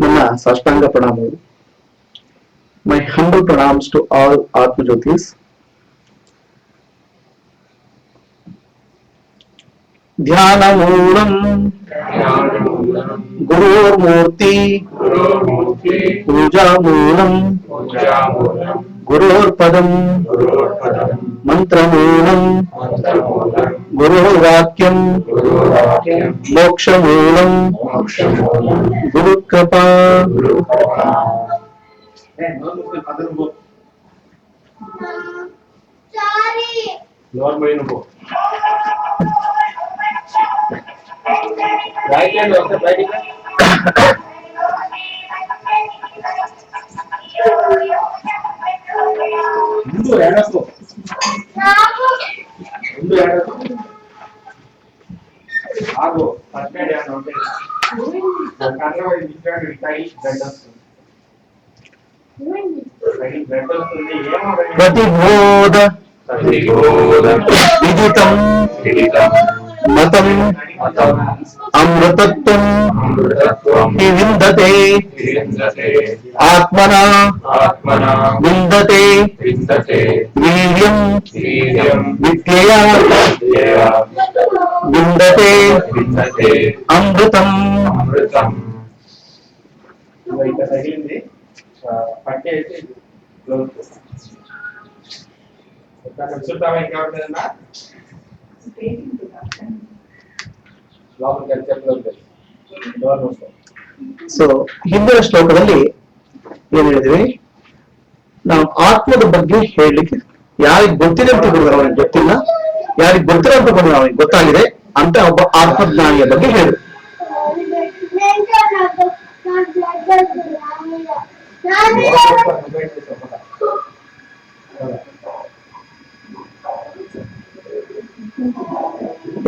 ನನ್ನ ಸಾಷ್ಟಾಂಗ ಪ್ರಣಾಮಗಳು. My humble pranams to all Atma Jyotis. ಧ್ಯಾನಮೂಲಂ ಗುರೋರ್ಮೂರ್ತಿ ಪೂಜಾಮೂಲಂ ಗುರೋರ್ಪದಂ ಮಂತ್ರಮೂಲಂ ಗುರೋರ್ವಾಕ್ಯಂ ಮೋಕ್ಷಮೂಲಂ ಗುರುಕೃಪಾ. ಪ್ರತಿಬೋಧ ವಿದಿತಂ ಮತಂ ಅಮೃತತ್ವಂ ವಿವಿಂದತೆ ಆತ್ಮನಾ ವಿಂದತೆ ವೀರ್ಯಂ ವಿದ್ಯೆಯಾ ವಿಂದತೆ ಅಮೃತಂ. ಸೊ ಹಿಂದಿನ ಶ್ಲೋಕದಲ್ಲಿ ಏನ್ ಹೇಳಿದ್ವಿ, ನಾವು ಆತ್ಮದ ಬಗ್ಗೆ ಹೇಳಲಿಕ್ಕೆ ಯಾರಿಗೆ ಗೊತ್ತಿದೆ ಅಂತ ಹೇಳಿದ್ರೆ ಅವನಿಗೆ ಗೊತ್ತಿಲ್ಲ, ಯಾರಿಗೆ ಗೊತ್ತಿಲ್ಲ ಅಂತ ಬಂದ್ರೆ ಅವನಿಗೆ ಗೊತ್ತಾಗಿದೆ ಅಂತ ಒಬ್ಬ ಆತ್ಮಜ್ಞಾನಿಯ ಬಗ್ಗೆ ಹೇಳಿದ್ರು.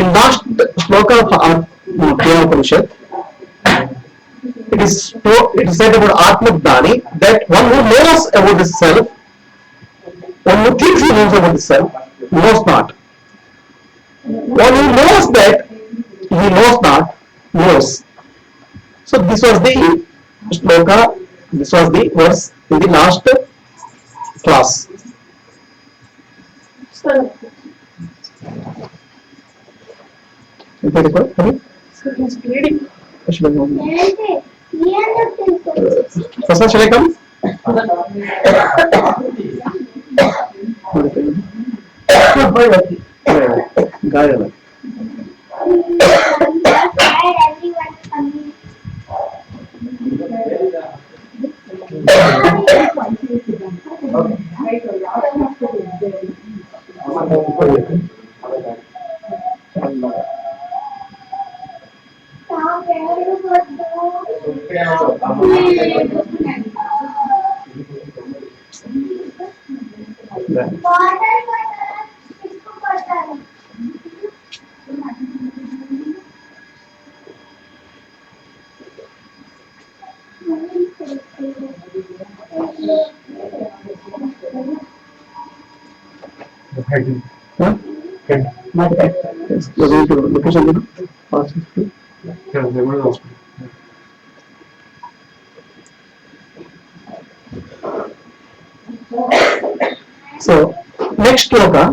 In last shloka of Upanishad, it is said about Atma-Jnani that one who knows about the self, one who thinks he knows about the self, knows not. One who knows that he knows not, knows. So this was the shloka, this was the verse in the last class. First shall I come? Gayala. So next shloka,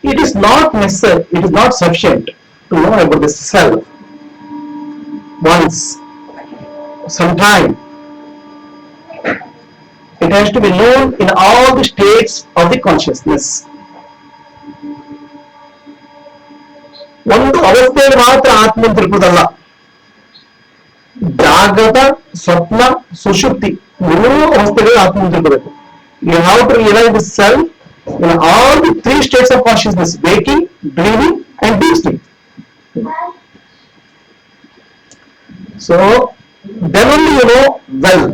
it is not necessary, it is not sufficient to know about the self once, sometime. It has to be known in all the states of the consciousness. ಒಂದು ಅವಸ್ಥೆಯಲ್ಲಿ ಮಾತ್ರ ಆತ್ಮ ಅಂತ ತಿಳ್ಕೊಳ್ಳೋದಲ್ಲ, ಜಾಗೃತ, ಸ್ವಪ್ನ, ಸುಷುಪ್ತಿ ಮೂರು ಅವಸ್ಥೆಗಳು ಆತ್ಮ ಅಂತ ತಿಳ್ಕೋಬೇಕು. You have to realize the self in all the three states of consciousness: waking, dreaming, and deep sleep. So then only you know well.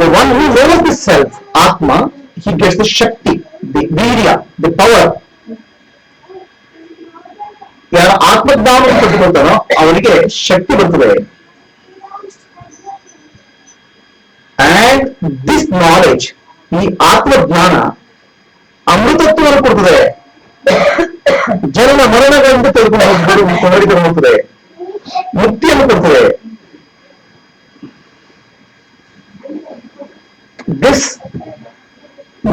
The one who knows the self, Atma, he gets the Shakti, the Virya, the power. ಯಾರು ಆತ್ಮಜ್ಞಾನ ಪಡೆದುಕೊಳ್ತಾನೋ ಅವನಿಗೆ ಶಕ್ತಿ ಬರ್ತದೆ. And this knowledge, ಈ ಆತ್ಮಜ್ಞಾನ, ಅಮೃತತ್ವವನ್ನು ಕೊಡ್ತದೆ, ಜನನ ಮರಣಗಳಿಂದ ತೆಗೆದುಕೊಂಡು ಹೋಗ್ತದೆ, ಮುಕ್ತಿಯನ್ನು ಕೊಡ್ತದೆ. This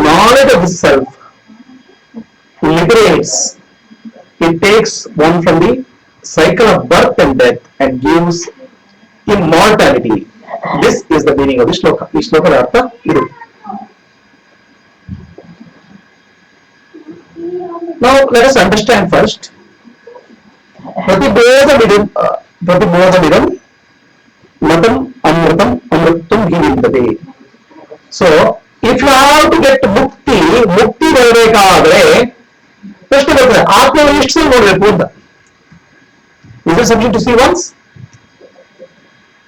knowledge of the self liberates. It takes one from the cycle of birth and death and gives immortality. This is the meaning of the shloka. ಈ ಶ್ಲೋಕದ ಅರ್ಥ ಇದು. Now let us understand first. Pratibodhamidam matam amritam amritam hivindate. So if you have to get ಮುಕ್ತಿ ಬರಬೇಕಾದ್ರೆ ಪ್ರಶ್ನೆ ಬರ್ತದೆ, ಆತ್ಮ ಎಷ್ಟು ಸಲ ನೋಡ್ಬೇಕು ಅಂತ. Is it something to see once?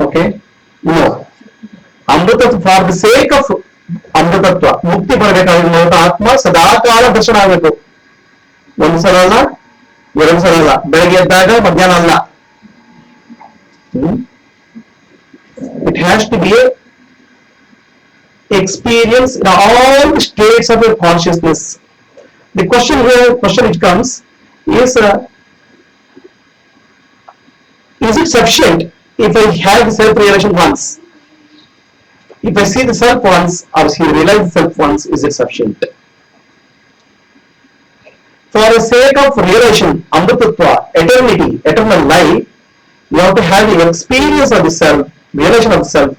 Okay, no. ಅಮೃತತ್ವ, ಫಾರ್ ದ ಸೇಕ್ ಆಫ್ ಅಮೃತತ್ವ, ಮುಕ್ತಿ ಬರಬೇಕಾದ್ರೆ ಆತ್ಮ ಸದಾಕಾಲ ದರ್ಶನ ಆಗಬೇಕು. ಒಂದು ಸಲ ಅಲ್ಲ, ಎರಡು ಸಲ ಅಲ್ಲ, ಬೆಳಗ್ಗೆ ಎದ್ದಾಗ ಮಧ್ಯಾಹ್ನ ಅಲ್ಲ. It has to be a experience in all the states of your consciousness. The question which comes is it sufficient if I have self-realization once? If I see the self once or realize the self once, is it sufficient? For the sake of realization, amritatva, eternity, eternal life, you have to have the experience of the self, realization of the self,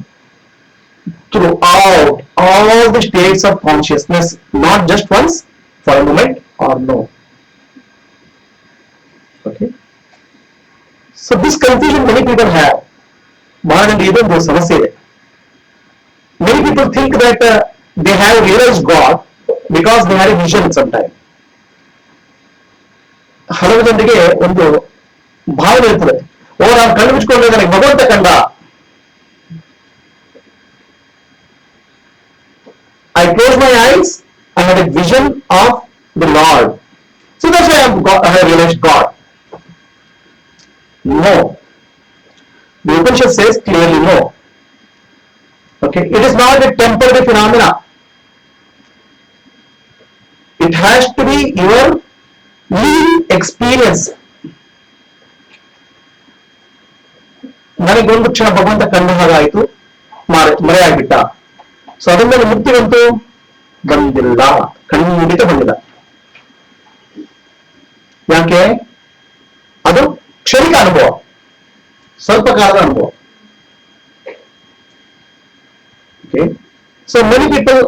throughout all the states of consciousness, not just once, for a moment or no. Okay. So this confusion many people have. Many people think that they have realized God because they had a vision sometime. ಹಲವು ಜನರಿಗೆ ಒಂದು ಭಾವನೆ ಇರ್ತದೆ, ನಾನು ಕಣ್ಣು ಮುಚ್ಕೊಂಡ್ರೆ ನನಗೆ ಭಗವಂತ ಕಂಡ. I close my eyes, I had a vision of the Lord. So that's why I have realized God. No. The Upanishad says clearly no. Okay, it is not a temporary phenomena. It has to be your living experience. ನನಗೊಂದು ಕ್ಷಣ ಭಗವಂತ ಕಂಡ ಹಾಗಾಯಿತು, ಮರೆಯಾಗ್ಬಿಟ್ಟ. So ಅದರಿಂದ ಮುಕ್ತಿ ಬಂತು? ಬಂದಿಲ್ಲ, ಖಂಡಿತ ಬಂದಿಲ್ಲ. ಯಾಕೆ? ಅದು ಕ್ಷಣಿಕ ಅನುಭವ, ಸ್ವಲ್ಪ ಕಾಲದ ಅನುಭವ. Okay, so many people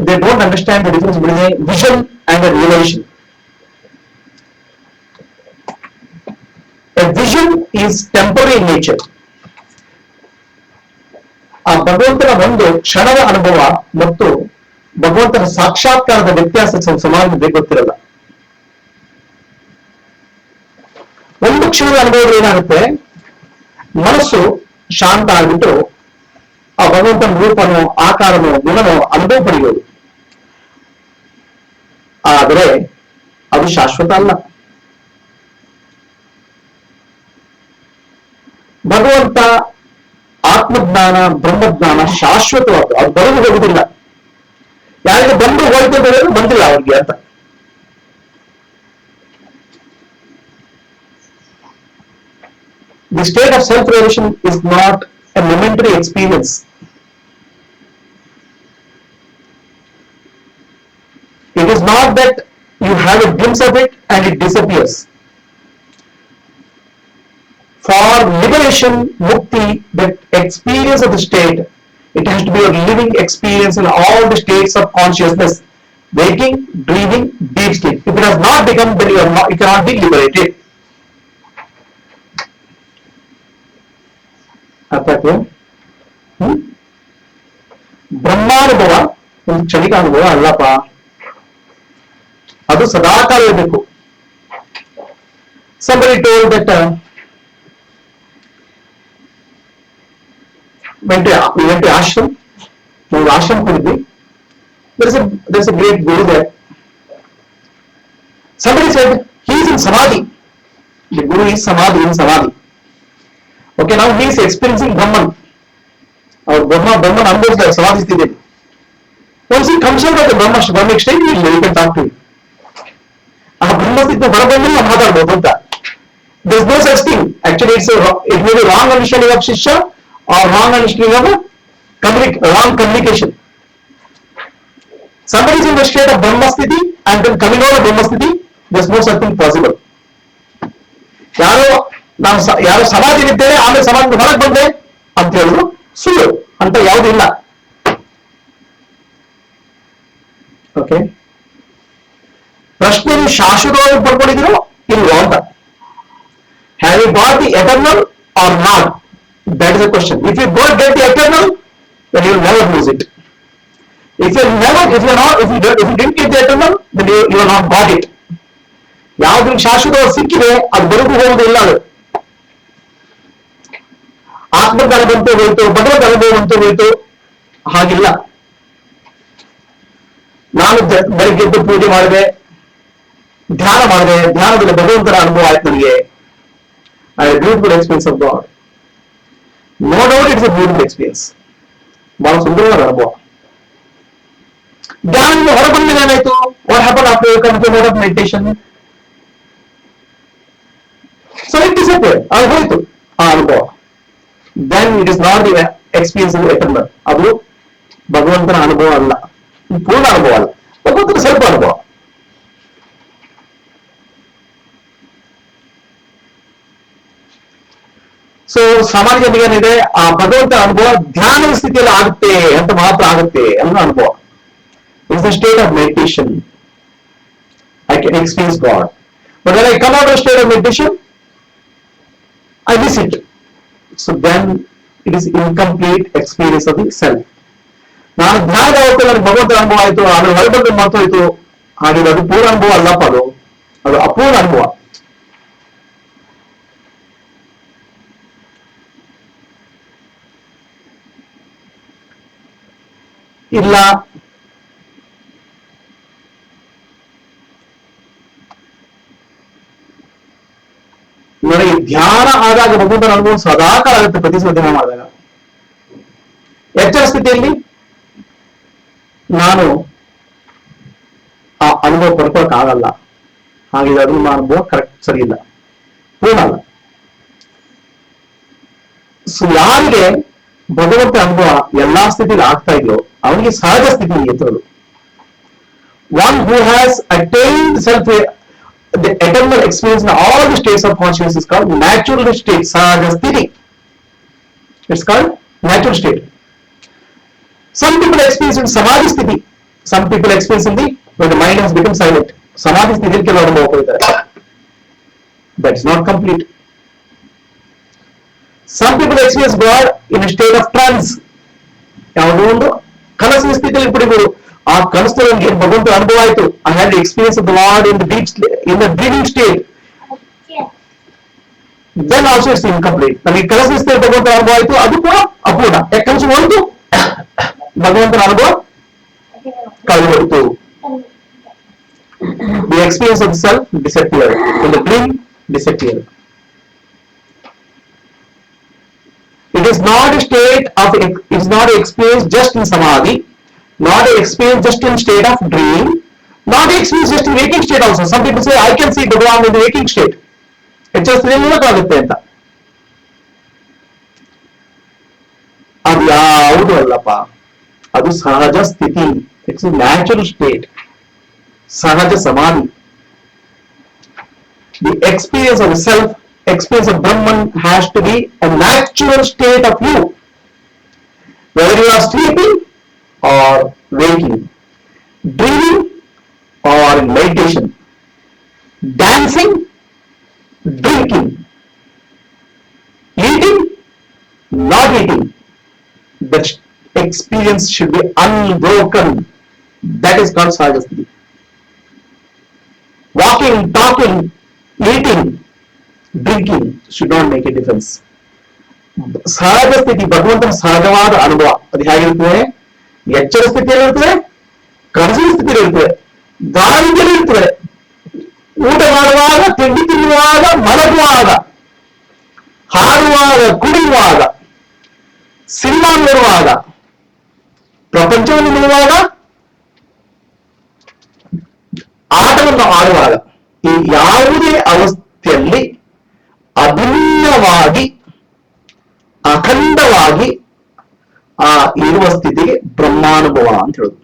they don't understand the difference between a vision and a realization. A vision is temporary in nature. ಆ ಭಗವಂತನ ಒಂದು ಕ್ಷಣದ ಅನುಭವ ಮತ್ತು ಭಗವಂತನ ಸಾಕ್ಷಾತ್ಕಾರದ ವ್ಯತ್ಯಾಸ ಸಮಾಜಕ್ಕೆ ಗೊತ್ತಿರಲ್ಲ. ಒಂದು ಕ್ಷಣದ ಅನುಭವಗಳು ಏನಾಗುತ್ತೆ, ಮನಸ್ಸು ಶಾಂತ ಆಗ್ಬಿಟ್ಟು ಆ ಭಗವಂತನ ರೂಪನೋ ಆಕಾರನೋ ಗುಣನೋ ಅನುಭವ ಪಡೆಯೋದು. ಆದರೆ ಅದು ಶಾಶ್ವತ ಅಲ್ಲ. ಭಗವಂತ ಆತ್ಮಜ್ಞಾನ ಬ್ರಹ್ಮಜ್ಞಾನ ಶಾಶ್ವತವಾದ, ಅದು ಬರಲು ಹೋಗುದಿಲ್ಲ. ಯಾರಿಗೆ ಬಂದು ಹೋಯ್ತು ಅಂತ ಹೇಳಿದ್ರೆ ಬಂದಿಲ್ಲ ಅವ್ರಿಗೆ ಅಂತ. The state of self-realization is not a momentary experience. It is not that you have a glimpse of it and it disappears. For liberation, mukti, that experience of the state, it has to be a living experience in all the states of consciousness, waking, dreaming, deep sleep. If it has not become, then you cannot be liberated. ಬ್ರಹ್ಮಾನುಭವ ಒಂದು ಕ್ಷಣಿಕ ಅನುಭವ ಅಲ್ಲಪ್ಪ, ಅದು ಸದಾಕಾಲ ಇರಬೇಕು. Somebody told that we went to ashram. ನಾವು ಆಶ್ರಮ ಹೋಗಿದ್ವಿ. There's a great guru there. Somebody said he is in samadhi. The guru is in samadhi. Okay, now he is experiencing Brahman. Our Brahman ಅನುಭವಿಸಿದ ಸಮಾಧಿಸ್ತಿದೆ. Once he comes out of the Brahmic state, you can talk to him. ಆ ಬ್ರಹ್ಮಸ್ಥಿತಿ ಹೊರಬಂದ್ರೆ ನಾವು ಮಾತಾಡ್ಬೋದು ಅಂತ. There's no such thing. Actually, it may be wrong understanding of Shishya or wrong understanding of wrong communication. Somebody is in the state of Brahmasthiti and then coming out of Brahmasthiti, there's no such thing possible. ಯಾರು ಸಮಾಧಿಲಿದ್ದೇನೆ ಆಮೇಲೆ ಸಮಾಜದ ಹೊರಗೆ ಬಂದೆ ಅಂತ ಹೇಳಿದ್ರು ಸುಳ್ಳು ಅಂತ ಯಾವುದೂ ಇಲ್ಲ. ಓಕೆ, ಪ್ರಶ್ನೆ ನೀವು ಶಾಶ್ವತವಾಗಿ ಪಡ್ಕೊಂಡಿದ್ರು ಇಲ್ವೋ ಅಂತ. Have you got the eternal or not? That is the question. If you don't get the eternal, then you will never lose it. If you didn't get the eternal, then you will not got it. ಯಾವ್ದು ಶಾಶ್ವತವಾಗಿ ಸಿಕ್ಕಿದೆ ಅದು ಬರುವುದು ಹೋಗುವುದು ಇಲ್ಲ. ಅದು ಆತ್ಮದ ಅನುಭವ ಹೋಯ್ತು, ಭಗವದ್ ಅನುಭವ ಅಂತೂ ಹೋಯ್ತು, ಹಾಗಿಲ್ಲ. ನಾನು ಬೆಳಿಗ್ಗೆ ಪೂಜೆ ಮಾಡಿದೆ, ಧ್ಯಾನ ಮಾಡಿದೆ, ಧ್ಯಾನದಲ್ಲಿ ಭಗವಂತನ ಅನುಭವ ಆಯ್ತು ನನಗೆ. I had a beautiful experience of God. No doubt it's a beautiful experience. ಬಹಳ ಸುಂದರವಾದ ಅನುಭವ. ಧ್ಯಾನದಿಂದ ಹೊರಬಂದ ಏನಾಯ್ತು? What happened after you come to mode of meditation? So it disappeared. ಅದು ಹೋಯ್ತು ಆ ಅನುಭವ. Then it is not the experience of eternal. ಅದು ಭಗವಂತನ ಅನುಭವ ಅಲ್ಲ, ಪೂರ್ಣ ಅನುಭವ ಅಲ್ಲ, ಭಗವಂತನ ಸ್ವಲ್ಪ ಅನುಭವ. ಸೊ ಸಾಮಾನ್ಯ ಜನರಿಗೆ ಏನಿದೆ, ಆ ಭಗವಂತ ಅನುಭವ ಧ್ಯಾನದ ಸ್ಥಿತಿಯಲ್ಲಿ ಆಗುತ್ತೆ ಅಂತ ಮಾತ್ರ ಆಗುತ್ತೆ ಅನ್ನೋ ಅನುಭವ. It's the state of meditation. I can experience God. But when I come out of state of meditation, I miss it. So then it is incomplete experience of the self. ನಾನು ಧ್ಯಾನದ ಹೊತ್ತು ನನಗೆ ಭಗವಂತ ಅನುಭವ ಆಯ್ತು, ಆಮೇಲೆ ಹೊರಬಂದು ಮಾತಾಯ್ತು, ಹಾಗೆ ಅದು ಪೂರ್ಣ ಅನುಭವ ಅಲ್ಲಪ್ಪ, ಅದು ಅಪೂರ್ಣ ಅನುಭವ. ಇಲ್ಲ ನನಗೆ ಧ್ಯಾನ ಆದಾಗ ಭಗವಂತನ ಅನುಭವ ಸದಾಕಾಲ ಆಗುತ್ತೆ. ಪ್ರತಿ ಸಲ ಧ್ಯಾನ ಮಾಡಿದಾಗ ಎಚ್ಚರ ಸ್ಥಿತಿಯಲ್ಲಿ ನಾನು ಆ ಅನುಭವ ಪಡ್ಕೊಳಕ್ ಆಗಲ್ಲ. ಹಾಗೆ ಅದು ನಿಮ್ಮ ಅನುಭವ ಕರೆಕ್ಟ್ ಸರಿ ಇಲ್ಲ, ಪೂರ್ಣ ಅಲ್ಲ. ಸೊ ಯಾರಿಗೆ ಭಗವಂತ ಅನುಭವ ಎಲ್ಲಾ ಸ್ಥಿತಿಲಿ ಆಗ್ತಾ ಇದೆಯೋ ಅವನಿಗೆ ಸಹಜ ಸ್ಥಿತಿ ಎತ್ತರದು. One who has attained self, the eternal experience in all the states of consciousness is called natural state, sahaja sthiti. It's called natural state. Some people experience in samadhi sthiti. Some people experience in the when the mind has become silent. Samadhi sthiti ke ಅನುಭವ ಕೊಡ್ತಾರೆ. That's not complete. Some people experience God in a state of trance. ಯಾವುದೋ ಒಂದು ಕನಸಿನ ಸ್ಥಿತಿಯಲ್ಲಿ ಪಡಿಬಹುದು. ಆ ಕನಸಲ್ಲಿ ನನಗೆ ಭಗವಂತ ಅನುಭವ ಆಯ್ತು. I had the experience of the Lord in the dreaming state. Then also it's incomplete. ನನಗೆ ಕನಸಿನ ಸ್ಥಿತಿಯಲ್ಲಿ ಭಗವಂತ ಅನುಭವ ಆಯ್ತು, ಅದು ಕೂಡ ಅಪೂರ್ಣ. ಯಾಕಂದ್ರೆ ಒಂದು ಭಗವಂತನ ಅನುಭವ ಕಳೆದೋಯ್ತು. The experience of the self disappeared. In the dream disappeared. It is not a state of, it is not an experience just in samadhi, not an experience just in state of dream, not an experience just in waking state also. Some people say, I can see Bhagavan in the waking state. It's just ನಿಲ್ಲಕ್ಕಾಗುತ್ತೆ ಅಂತ. ಅದು ಯಾವುದು ಅಲ್ಲಪ್ಪ, ಅದು ಸಹಜ ಸ್ಥಿತಿ. It's natural state, ಸಹಜ ಸಮಾಧಿ. The experience of the self, experience of Brahman has to be a natural state of you, whether you are sleeping or waking, dreaming or in meditation, dancing, drinking, eating, not eating. The experience should be unbroken. That is called Sahajasthiti. Walking, talking, eating, drinking should not make a difference. ಸಹಜ ಸ್ಥಿತಿ ಭಗವಂತನ ಸಹಜವಾದ ಅನುಭವ. ಅದು ಹೇಗಿರ್ತದೆ? ಎಚ್ಚರ ಸ್ಥಿತಿಯಲ್ಲಿ ಇರ್ತದೆ, ಕನಸಿನ ಸ್ಥಿತಿಯಲ್ಲಿ ಇರ್ತದೆ, ದಾರಿಯಲ್ಲಿ ಇರ್ತದೆ, ಊಟ ಮಾಡುವಾಗ, ತಿಂಡಿ ತಿನ್ನುವಾಗ, ಮಲಗುವಾಗ, ಹಾಡುವಾಗ, ಕುಡಿಯುವಾಗ, ಸಿನಿಮಾ ನೋಡುವಾಗ, ಪ್ರಪಂಚವನ್ನು ನೋಡುವಾಗ, ಪ್ರಪಂಚವನ್ನು ಆಳುವಾಗ ಈ ಯಾವುದೇ ಅವಸ್ಥೆಯಲ್ಲಿ ಅಭಿನ್ನವಾಗಿ ಅಖಂಡವಾಗಿ ಆ ಇರುವ ಸ್ಥಿತಿಗೆ ಬ್ರಹ್ಮಾನುಭವ ಅಂತ ಹೇಳುದು.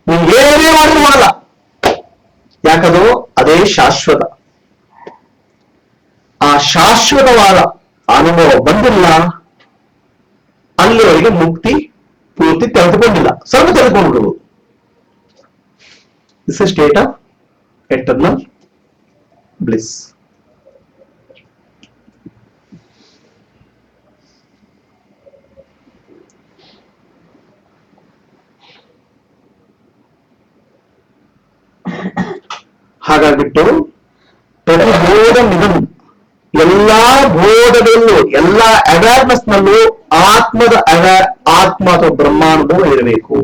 ನೀವು ಏನೇ ಮಾಡಿದ್ರು ಮಾಡಲ್ಲ, ಯಾಕದು ಅದೇ ಶಾಶ್ವತ. ಆ ಶಾಶ್ವತವಾದ ಅನುಭವ ಬಂದಿಲ್ಲ, ಅಲ್ಲಿವರೆಗೆ ಮುಕ್ತಿ ಪೂರ್ತಿ ತೆಗೆದುಕೊಂಡಿಲ್ಲ, ಸ್ವಲ್ಪ ತೆಗೆದುಕೊಂಡು ಬಿಡುವುದು. This is state of eternal bliss. ಹಾಗಾಗಿಟ್ಟು ಪ್ರತಿ ಬೋಧನಿಗೂ, ಎಲ್ಲಾ ಬೋಧದಲ್ಲೂ, ಎಲ್ಲಾ ಅವೇರ್ನೆಸ್ ನಲ್ಲೂ ಆತ್ಮದ ಆತ್ಮ ಅಥವಾ ಬ್ರಹ್ಮಾನುಭವ ಇರಬೇಕು.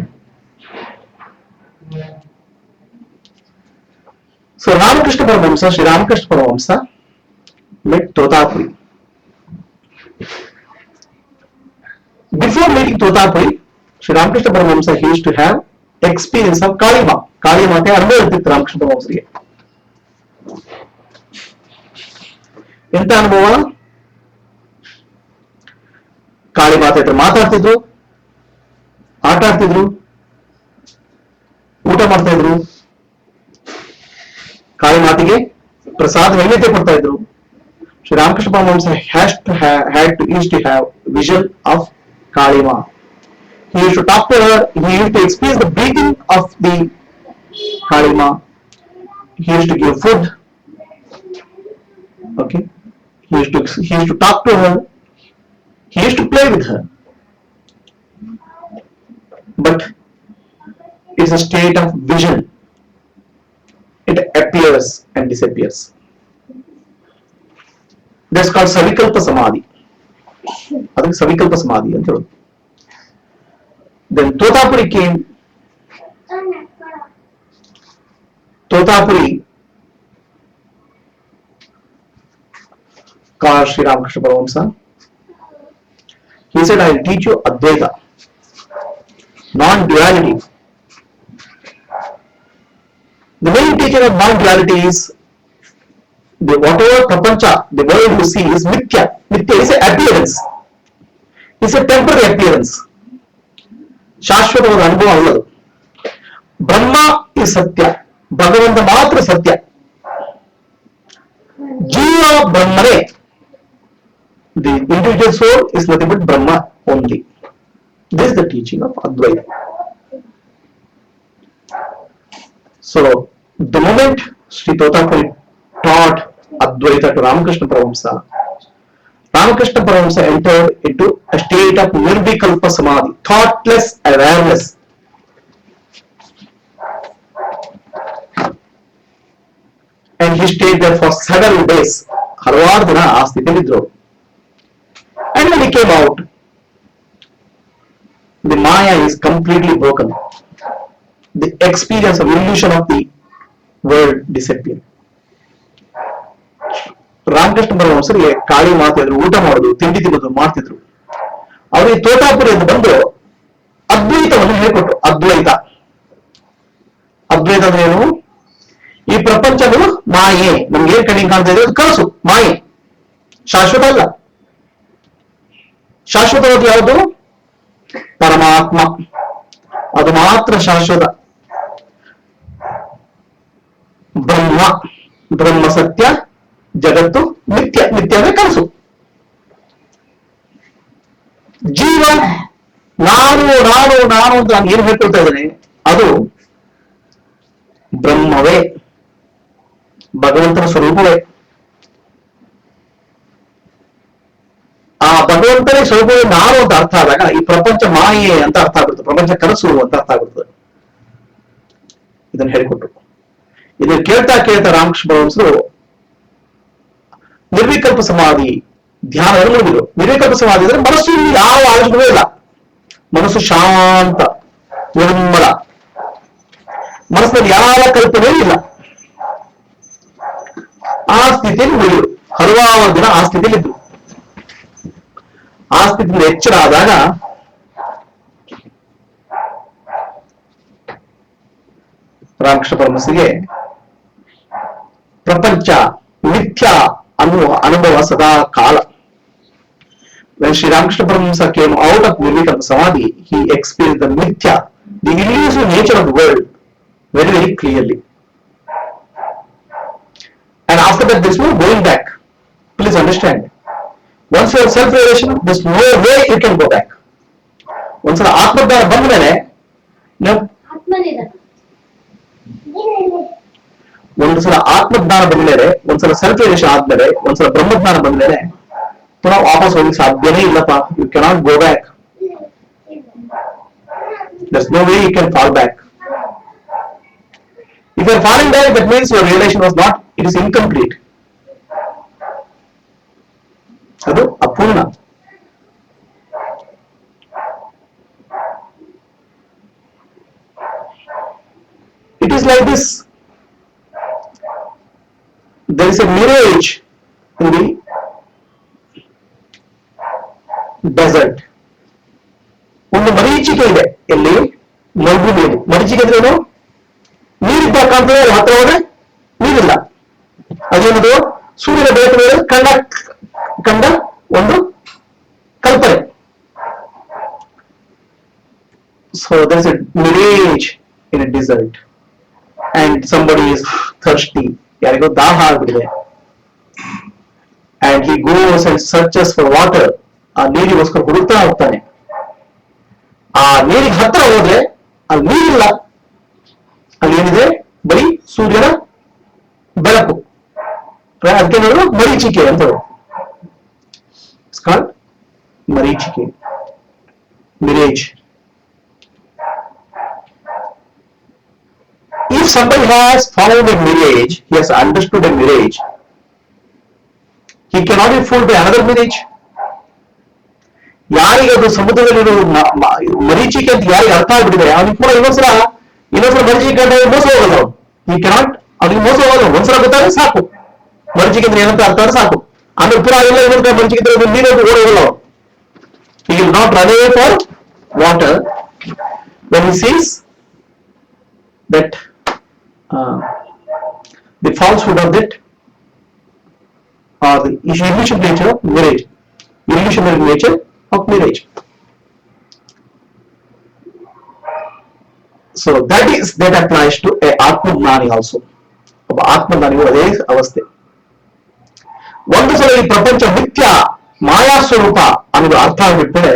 So Ramakrishna Paramahamsa, Sri Ramakrishna Paramahamsa met Totapuri. Before meeting Totapuri, Sri Ramakrishna Paramahamsa he used to have experience of Kalima. Kalima ate ಅನುಭವ ಇರ್ತಿತ್ತು ರಾಮಕೃಷ್ಣ ಪರಮಹಂಸರಿಗೆ. ಎಂತ ಅನುಭವ? ಕಾಳಿ ಮಾತೆ ಹತ್ರ ಮಾತಾಡ್ತಿದ್ರು, ಆಟ ಆಡ್ತಿದ್ರು, ಊಟ ಮಾಡ್ತಾ ಇದ್ರು, ಕಾಳಿ ಮಾತಿಗೆ ಪ್ರಸಾದ ನೈವೇದ್ಯ ಕೊಡ್ತಾ ಇದ್ರು. Shri Ramakrishna Paramahamsa used to have vision of Kalima. He used to talk to her, he used to experience the breathing of the Kalima. He used to give food. Okay. He used to talk to her. He used to play with her. But it's a state of vision. It appears and disappears. That's called Savikalpa Samadhi. That's Savikalpa Samadhi. Then Totapuri came. Totapuri called Sri Ramakrishna Paramahamsa. He said, I will teach you Advaita, non-duality. The main teaching of non-duality is whatever prapancha, the world you see is mithya. Mithya is an appearance. It's a temporary appearance. ಶಾಶ್ವತವಾದ ಅನುಭವ ಅಲ್ಲದು. ಬ್ರಹ್ಮ is ಸತ್ಯ, ಭಗವಂತ ಮಾತ್ರ ಸತ್ಯ, ಜೀವ ಬ್ರಹ್ಮನೇ. The individual soul is nothing but Brahma only. This is the teaching of Advaita. So, the moment Sri Totapuri taught Advaita to Ramakrishna Paramahamsa, Ramakrishna Paramahamsa entered into a state of Nirvikalpa Samadhi, thoughtless awareness. And he stayed there for several days. ಹಲವಾರು ದಿನ ಆ ಸ್ಥಿತಿಯಲ್ಲಿದ್ರು. And when he came out, the Maya is completely broken. The experience of illusion of the world disappeared. Ramakrishna ಪರಮಹಂಸರಿಗೆ Kali ಮಾತಾದ್ರು, ಊಟ ಮಾಡೋದು, ತಿಂಡಿ ತಿನ್ನೋದು ಮಾಡ್ತಿದ್ರು. ಅವರಿಗೆ ತೋತಾಪುರಿಯಿಂದ ಬಂದು ಅದ್ವೈತವನ್ನು ಹೇಳ್ಕೊಟ್ರು. ಅದ್ವೈತ ಅಂದ್ರೆ ಏನು? ಈ ಪ್ರಪಂಚಗಳು ಮಾಯೆ, ನಮ್ಗೆ ಏನ್ ಕಣ್ಣಿಗೆ ಕಾಣ್ತಾ ಇದೆ ಅದು ಕನಸು, ಮಾಯೆ, ಶಾಶ್ವತ ಅಲ್ಲ. ಶಾಶ್ವತವಾದ ಯಾವುದು? ಪರಮಾತ್ಮ, ಅದು ಮಾತ್ರ ಶಾಶ್ವತ. ಬ್ರಹ್ಮ ಸತ್ಯ, ಜಗತ್ತು ನಿತ್ಯ. ನಿತ್ಯ ಅಂದ್ರೆ ಕನಸು. ಜೀವ ನಾನು ನಾನು ನಾನು ಅಂತ ನಾನು ಏನು ಹೇಳ್ಕೊಳ್ತಾ ಇದ್ದೇನೆ ಅದು ಬ್ರಹ್ಮವೇ, ಭಗವಂತನ ಸ್ವರೂಪವೇ. ಆ ಭಗವಂತನೇ ಸ್ವರೂಪವೇ ನಾನು ಅಂತ ಅರ್ಥ ಆದಾಗ ಈ ಪ್ರಪಂಚ ಮಾಯೆ ಅಂತ ಅರ್ಥ ಆಗ್ಬಿಡ್ತದೆ, ಪ್ರಪಂಚ ಕನಸು ಅಂತ ಅರ್ಥ ಆಗ್ಬಿಡ್ತದೆ. ಇದನ್ನು ಹೇಳಿಕೊಟ್ರು. ಇದನ್ನು ಕೇಳ್ತಾ ರಾಮಕೃಷ್ಣ ಪರಮಹಂಸರು ನಿರ್ವಿಕಲ್ಪ ಸಮಾಧಿ ಧ್ಯಾನ ಮುಗಿದ್ರು. ನಿರ್ವಿಕಲ್ಪ ಸಮಾಧಿ ಅಂದ್ರೆ ಮನಸ್ಸು ಯಾವ ಆಲೋಚನೆ ಇಲ್ಲ, ಮನಸ್ಸು ಶಾಂತ ನಿರ್ಮಲ, ಮನಸ್ಸಿನಲ್ಲಿ ಯಾವ ಕಲ್ಪನೆ ಇಲ್ಲ. ಆ ಸ್ಥಿತಿಯಲ್ಲಿ ಉಳಿದ್ರು. ಹಲವಾರು ದಿನ ಆ ಸ್ಥಿತಿಯಲ್ಲಿ ಇದ್ರು. ಆ ಸ್ಥಿತಿಯಿಂದ ಎಚ್ಚರ ಆದಾಗ ರಾಮಕೃಷ್ಣ ಪರಮಹಂಸರಿಗೆ ಪ್ರಪಂಚ ಮಿಥ್ಯ ಅನ್ನುವ ಅನುಭವ ಸದಾ ಕಾಲ. When Sri Ramakrishna Paramahamsa came out of Nirvikalpa Samadhi, he experienced the mithya, the illusory nature of the world very, very clearly. And after that, there's no going back. Please understand. Once you have self-realization, there's no way you can go back. ಒಂದ್ಸಲ ಆತ್ಮಜ್ಞಾನ ಬಂದ ಮೇಲೆ ಒಂದ್ಸಲ ಆತ್ಮಜ್ಞಾನ ಬಂದ ಮೇಲೆ, ಒಂದ್ಸಲ self ಆದ್ಮೇಲೆ, ಒಂದ್ಸಲ ಬ್ರಹ್ಮಜ್ಞಾನ ಬಂದ ಮೇಲೆ ಪುನಃ ವಾಪಸ್ ಹೋಗ್ಲಿಕ್ಕೆ ಸಾಧ್ಯನೇ ಇಲ್ಲಪ್ಪ. You cannot go back. There's no way you can fall back. If you are falling back, that means your realization was not, it is incomplete. ಅದು ಅಪೂರ್ಣ. It is like this. There is a mirage in the desert. ಒಂದು ಮರೀಚಿಕೆ ಇದೆ ಇಲ್ಲಿ ಮರುಭೂಮಿಯಲ್ಲಿ. ಮರೀಚಿಕೆ ಅಂದ್ರೆ ಏನು? ನೀರಿದ್ದ ಕಾಣ್ತದೆ, ಹತ್ರ ಹೋದ್ರೆ ನೀರಿಲ್ಲ. ಅದೇನದು? ಸೂರ್ಯನ ಬೆಳಕು ಮೇಲೆ ಕಂಡ ಒಂದು ಕಲ್ಪನೆ. So there is a mirage in a desert and somebody is thirsty. ಯಾರಿಗೋ ದಾಹ ಆಗ್ಬಿಟ್ಟಿದೆ. and he goes and searches for water. ಆ ನೀರಿಗೋಸ್ಕರ ಹುಡುಕ್ತಾ ಹೋಗ್ತಾನೆ. ಆ ನೀರಿಗೆ ಹತ್ರ ಹೋದ್ರೆ ಅಲ್ಲಿ ನೀರಿಲ್ಲ, ಅಲ್ಲಿ ಏನಿದೆ? ಬರೀ ಸೂರ್ಯನ ಬೆಳಕು. ಅದಕ್ಕೆ ನಾವು ಮರೀಚಿಕೆ ಅಂತ. It's called marichike, mirage. If somebody has found a mirage, he has understood a mirage, he cannot be fooled by another mirage. ಯಾರಿಗೆ ಅದು ಸಮುದ್ರದಲ್ಲಿ ಮರೀಚಿಕೆ ಅಂತ ಯಾರಿಗೆ ಅರ್ಥ ಆಗ್ಬಿಟ್ಟಿದೆ, ಅವನಿಗೆ ಕೂಡ ಇನ್ನೊಂದ್ಸಲ ಮರೀಚಿಕೆ ಅಂತ ಮೋಸ ಹೋಗಲ್ಲ. ಈ ಕೆನಾಟ್, ಅವ್ನಿಗೆ ಮೋಸ ಹೋಗಲ್ಲ. ಒಂದ್ಸಲ ಗೊತ್ತಾದ್ರೆ ಸಾಕು ಮರೀಚಿಕೆ ಅಂದ್ರೆ ಏನಂತ ಅರ್ಥ ಆದ್ರೆ ಸಾಕು. ಆಮೇಲೆ ಪುನಃ ಎಲ್ಲ ಏನಂತ ಮರೀಚಿಕೆ ಅಂದ್ರೆ ನೀರು ಓಡೋಗಲ್ಲ. He will not run away for water when he sees that the falsehood of that or the illusion nature of mirage, illusionary nature of mirage. So that applies to a Atmagnani also. ಒಬ್ಬ ಆತ್ಮಜ್ಞಾನಿಗೂ ಅದೇ ಅವಸ್ಥೆ. ಒಂದು ಸಲ ಈ ಪ್ರಪಂಚ ಮಿಥ್ಯ ಮಾಯಾ ಸ್ವರೂಪ ಅನ್ನೋದು ಅರ್ಥ ಆಗ್ಬಿಟ್ರೆ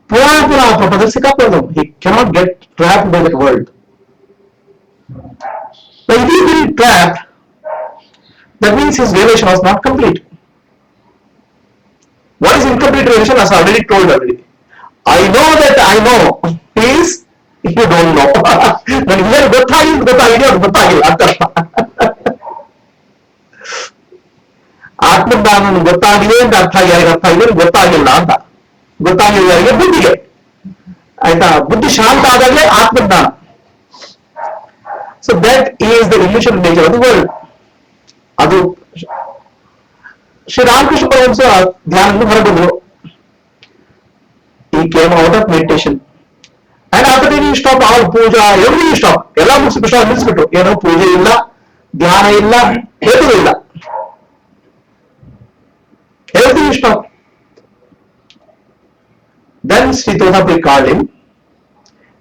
ಪುನಃ ಆ ಪ್ರಪಂಚ ಸಿಕ್ಕಾಕೊಳ್ಳೋದು. He cannot get trapped by that world. When he is trapped, that means his realization was not complete. What is incomplete realization? As I already told already. I know that I know is you don't know. ನನಗೆ ಏನು ಗೊತ್ತಾಗಿದೆ ಅದು ಗೊತ್ತಾಗಿಲ್ಲ ಅಂತ. ಆತ್ಮಜ್ಞಾನ ಗೊತ್ತಾಗಿದೆ ಅಂತ ಅರ್ಥ, ಯಾರಿಗೆ ಅರ್ಥ ಆಗಿದೆ ಗೊತ್ತಾಗಿಲ್ಲ ಅಂತ. ಗೊತ್ತಾಗಿಲ್ಲ ಯಾರಿಗೆ? ಬುದ್ಧಿಗೆ. ಆಯ್ತಾ? ಬುದ್ಧಿ ಶಾಂತ ಆದಾಗಲೇ ಆತ್ಮಜ್ಞಾನ. So that is the illusion nature of the world. ಅದು ಶ್ರೀ ರಾಮಕೃಷ್ಣ ಪರಮಹಂಸ ಧ್ಯಾನದಿಂದ ಹೊರಬಂದ್ರು. He came out of meditation and after that he stopped all puja, everything stopped. ಎಲ್ಲ ನಿಲ್ಲಿಸ್ಬಿಟ್ರು. ಏನೋ ಪೂಜೆ ಇಲ್ಲ, ಧ್ಯಾನ ಇಲ್ಲ, ಏನೂ ಇಲ್ಲ. Everything stopped. Then Sri Totapuri called him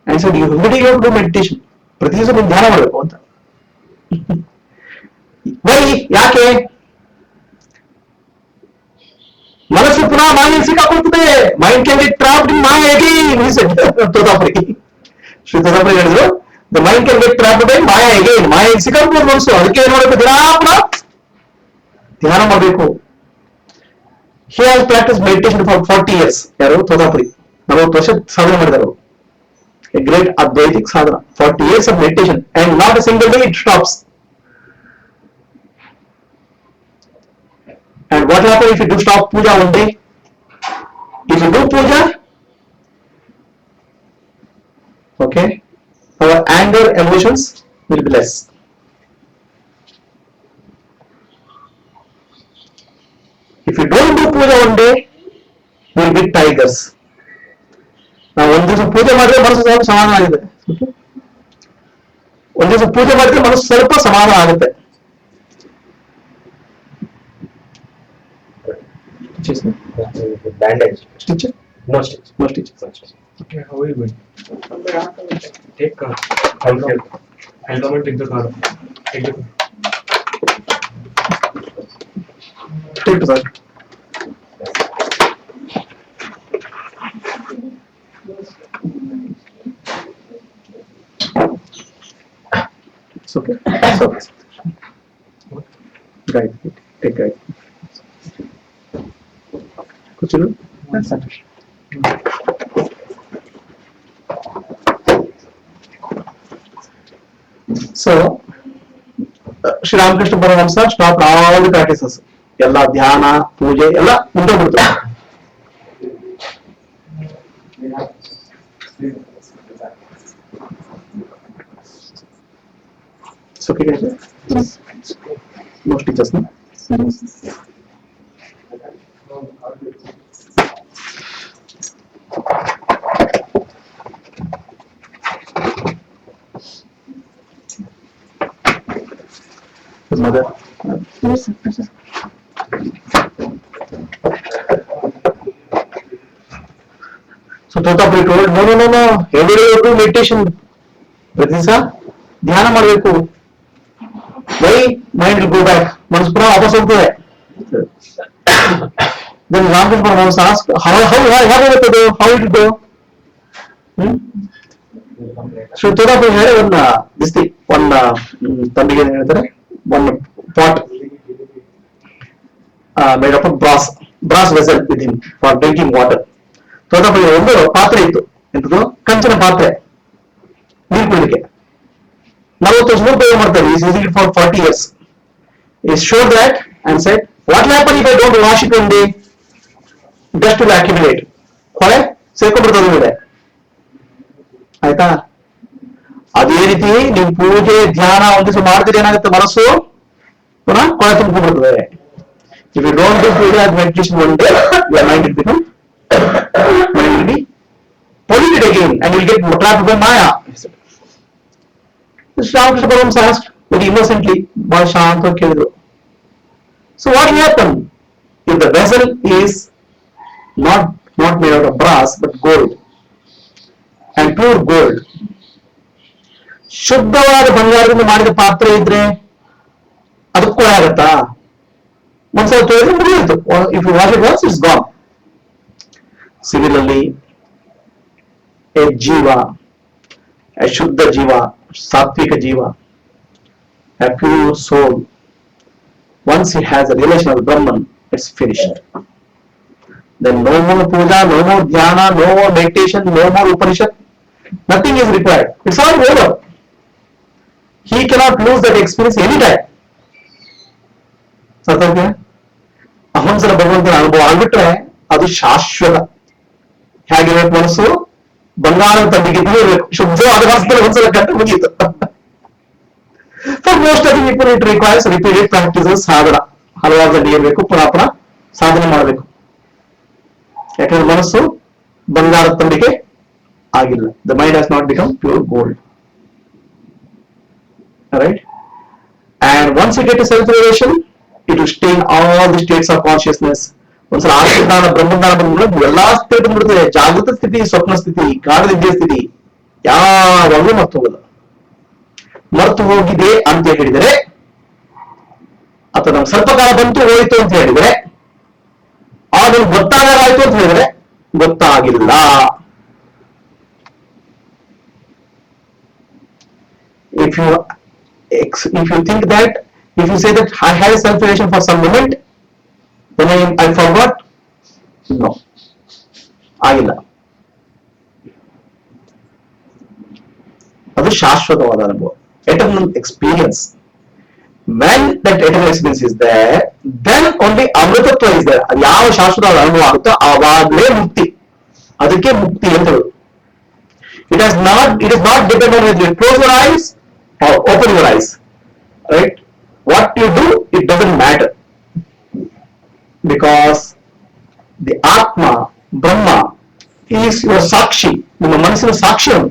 and said, you already have to do meditation. ಪ್ರತಿ ದಿವಸ ನೀವು ಧ್ಯಾನ ಮಾಡಬೇಕು ಅಂತ. ಬರೀ ಯಾಕೆ? ಮನಸ್ಸು ಪುನಃ ಮಾಯ ಸಿಕ್ಕಾಕೊಳ್ತದೆ. Mind can get trapped in maya again. Totapuri Shri Totapuri ಹೇಳಿದ್ರು, the mind can get trapped in maya again. ಮಾಯ ಸಿಕ್ಕಾಕೊಳ್ಬೋದು ಮನಸ್ಸು. ಅದಕ್ಕೆ ಏನ್ ಮಾಡಬೇಕು? ಧ್ಯಾನ ಮಾಡಬೇಕು. He has practiced meditation for 40 years. ಯಾರು? ತೋತಾಪುರಿ 40 ವರ್ಷ ಸಾಧನೆ ಮಾಡಿದರು. A great Advaitic sadhana. 40 years of meditation and not a single day it stops. And what happens if you do stop puja one day? If you do puja, okay, our anger, emotions will be less. If you don't do puja one day, you will be tigers. ನಾವು ಒಂದು ದಿವಸ ಪೂಜೆ ಮಾಡಿದ್ರೆ ಮನಸ್ಸು ಸ್ವಲ್ಪ ಸಮಾಧಾನ ಆಗಿದೆ. ಒಂದ್ ದಿವಸ ಪೂಜೆ ಮಾಡಿದ್ರೆ ಮನಸ್ಸು ಸ್ವಲ್ಪ ಸಮಾಧಾನ ಆಗುತ್ತೆ. Bandage. Stitch? No stitch. No stitch. Okay, how are you going? Take car. I'll come and take the car. Take the car. Take the car. It's okay. It's okay. Guide. Take guide. Kuchulu? That's it. So, Sri Ramakrishna Paramahamsa stopped all the practices. ಎಲ್ಲ ಧ್ಯಾನ ಪೂಜೆ ಎಲ್ಲ ಮುಂದೆ ಬಿಡ್ತು. Okay, guys. Most teachers, no? His mother. So Totapuri told, no. Every day you do meditation. ಪ್ರತಿದಿವಸ ಧ್ಯಾನ ಮಾಡಬೇಕು. Why? Mind will go back. ಮನಸ್ಸು ಪುನಃ ವಾಪಸ್ ಹೋಗ್ತದೆ. Then Ramakrishna Paramahamsa asked, how it go? How it go? So Totapuri had one ತಂಬಿಗೆ ಏನು ಹೇಳ್ತಾರೆ, one pot made up of brass vessel with him for drinking water. Totapuri ಒಂದು ಪಾತ್ರೆ ಇತ್ತು, ಎಂತದ್ದು ಕಂಚಿನ ಪಾತ್ರೆ, ನೀರು ಕುಡಿಲಿಕ್ಕೆ 40 ವರ್ಷ ಉಪಯೋಗ ಮಾಡ್ತಾರೆ. He is using it for 40 years. He showed that and said, what will happen if I don't wash it one day? Dust will accumulate. ಹೊಳೆ ಸೇರ್ಕೊಂಡ್ಬಿಡ್ತದೆ ಮೇಲೆ. ಆಯ್ತಾ? ಅದೇ ರೀತಿ ನೀವು ಪೂಜೆ ಧ್ಯಾನ ಒಂದು ದಿವಸ ಮಾಡಿದ್ರೆ ಏನಾಗುತ್ತೆ, ಮನಸ್ಸು ಪುನಃ ಕೊಳೆ ತುಂಬಿಕೊಡ್ತದೆ. If you don't do puja and meditation one day, your mind will become polluted again and you will get trapped by Maya. Sri Ramakrishna Paramahamsa asked very innocently, ಬಹಳ ಶಾಂತವಾಗಿ ಕೇಳಿದ್ರು. So what will happen if the vessel is not made out of brass but gold and pure gold? ಶುದ್ಧವಾದ ಬಂಗಾರದಿಂದ ಮಾಡಿದ ಪಾತ್ರೆ ಇದ್ರೆ ಅದಕ್ಕೆ ಕೊಳೆ ಆಗತ್ತಾ? ಒಂದ್ಸಲ ತೊಳೆದ್ರೆ ಮುಗಿಯಿತು. If you wash it once, it's gone. Similarly, a jiva, a shuddha jiva, satvika jiva, a pure soul, once it has a relation with Brahman, it's finished. Then no more puja, no more dhyana, no more meditation, no more Upanishad, nothing is required. It's all over. He cannot lose that experience anytime. ಸತ್ಯ ಅಹಂಸರ ಭಗವಂತನ ಅನುಭವ ಆಗ್ಬಿಟ್ರೆ ಅದು ಶಾಶ್ವತ. ಹೇಗಿರ್ಬೇಕು ಮನಸ್ಸು? ಬಂಗಾರದ ತಂಬಿಗೆ ಇರಬೇಕು, ಶುದ್ಧವಾದ ಮನಸ್ಸಲ್ಲಿ ಒಂದ್ಸಲ ಕಂಡು ಮುಗಿಯಿತು. For most of people it requires repeated practices. ಸಾಧನ ಹಲವಾರು ಜನ ಇರಬೇಕು, ಪುನಃ ಸಾಧನೆ ಮಾಡಬೇಕು. ಯಾಕಂದ್ರೆ ಮನಸ್ಸು ಬಂಗಾರದ ತಂಬಿಗೆ ಆಗಿಲ್ಲ. The mind has not become pure gold. Right? And once you get to self-realization, it will stay in all the states of consciousness. ಒಂದ್ಸಲ ಆತ್ಮಜ್ಞಾನ ಬ್ರಹ್ಮಜ್ಞಾನ ಬಂದ್ಬಿಟ್ಟು ಎಲ್ಲಾ ಸ್ಥಿತಿ ಬಂದ್ಬಿಡ್ತದೆ. ಜಾಗೃತ ಸ್ಥಿತಿ, ಸ್ವಪ್ನ ಸ್ಥಿತಿ, ಗಾಢನಿದ್ದೆ ಸ್ಥಿತಿ ಯಾವಾಗಲೂ ಮರ್ತು ಹೋಗಲ್ಲ. ಮರ್ತು ಹೋಗಿದೆ ಅಂತ ಹೇಳಿದರೆ, ಅಥವಾ ನಮ್ಗೆ ಸ್ವಲ್ಪ ಕಾಲ ಬಂತು ಹೋಯ್ತು ಅಂತ ಹೇಳಿದರೆ, ಆದ್ರೆ ಗೊತ್ತಾಗಲಾಯ್ತು ಅಂತ ಹೇಳಿದರೆ ಗೊತ್ತಾಗಿಲ್ಲ. If you think that, if you say that I had a self-realization for some moment, then I forgot, no, ಆಗಿಲ್ಲ. ಅದು ಶಾಶ್ವತವಾದ ಅನುಭವ, eternal experience. When that eternal experience is there, then only ಅಮೃತತ್ವ is there. ಅದು ಯಾವ ಶಾಶ್ವತವಾದ ಅನುಭವ ಆಗುತ್ತೋ ಆವಾಗಲೇ ಮುಕ್ತಿ. ಅದಕ್ಕೆ ಮುಕ್ತಿ ಅಂತ ಹೇಳುದು. It is not dependent on whether you close your eyes or open your eyes, right? What you do, it doesn't matter, because the Atma, Brahma, he is your Sakshi. ನಿಮ್ಮ ಮನಸ್ಸಿನ ಸಾಕ್ಷಿ ಅವನು.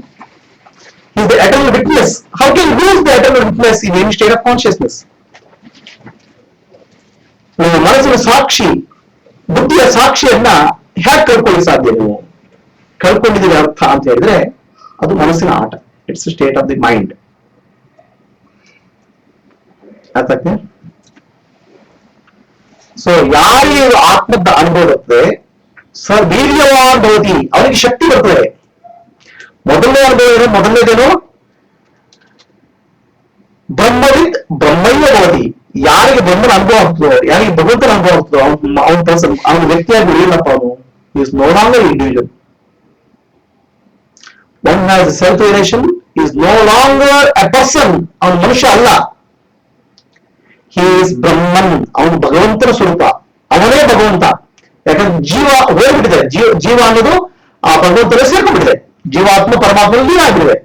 He is the eternal witness. How can who is the eternal witness in any state of consciousness? ನೀವು ಮನಸ್ಸಿನ ಸಾಕ್ಷಿ, ಬುದ್ಧಿಯ ಸಾಕ್ಷಿಯನ್ನ ಹೇಗೆ ಕಳ್ಕೊಳ್ಳಿ ಸಾಧ್ಯ? ನೀವು ಕಳ್ಕೊಂಡಿದ್ದೀರಿ ಅರ್ಥ ಅಂತ ಹೇಳಿದ್ರೆ ಅದು ಮನಸ್ಸಿನ ಆಟ. It's state of the mind. ಅರ್ಥ ಆಗ್ತದೆ? ಸೊ ಯಾರಿಗೆ ಆತ್ಮದ ಅನುಭವ ಬರ್ತದೆ, ಸರ್ ವೀರ್ಯವಾನ್ ಭವತಿ, ಅವನಿಗೆ ಶಕ್ತಿ ಬರ್ತದೆ. ಮೊದಲನೇ ಅನುಭವ ಮೊದಲನೇದೇನು? ಬ್ರಹ್ಮವಿದ್ ಬ್ರಹ್ಮಯ್ಯ ಭವತಿ. ಯಾರಿಗೆ ಬ್ರಹ್ಮನ ಅನುಭವ ಆಗ್ತದೋ, ಯಾರಿಗೆ ಭಗವಂತನ ಅನುಭವ ಆಗ್ತದೋ ಅವನ ಪರ್ಸನ್, ಅವನ ವ್ಯಕ್ತಿಯಾಗಿ ಏನಪ್ಪ ಅವನು is no longer individual. One has self relation is no longer a person. ಅವನು ಮನುಷ್ಯ ಅಲ್ಲ. ಹಿ ಈಸ್ ಬ್ರಹ್ಮನ್. ಅವನು ಭಗವಂತನ ಸ್ವರೂಪ, ಅವನೇ ಭಗವಂತ. ಯಾಕಂದ್ರೆ ಜೀವ ಹೋಗ್ಬಿಟ್ಟಿದೆ, ಜೀವ ಅನ್ನೋದು ಆ ಭಗವಂತನ ಸೇರ್ಕೊಂಡ್ಬಿಟ್ಟಿದೆ. ಜೀವಾತ್ಮ ಪರಮಾತ್ಮನಲ್ಲಿ ಆಗ್ಬಿಟ್ಟಿದೆ.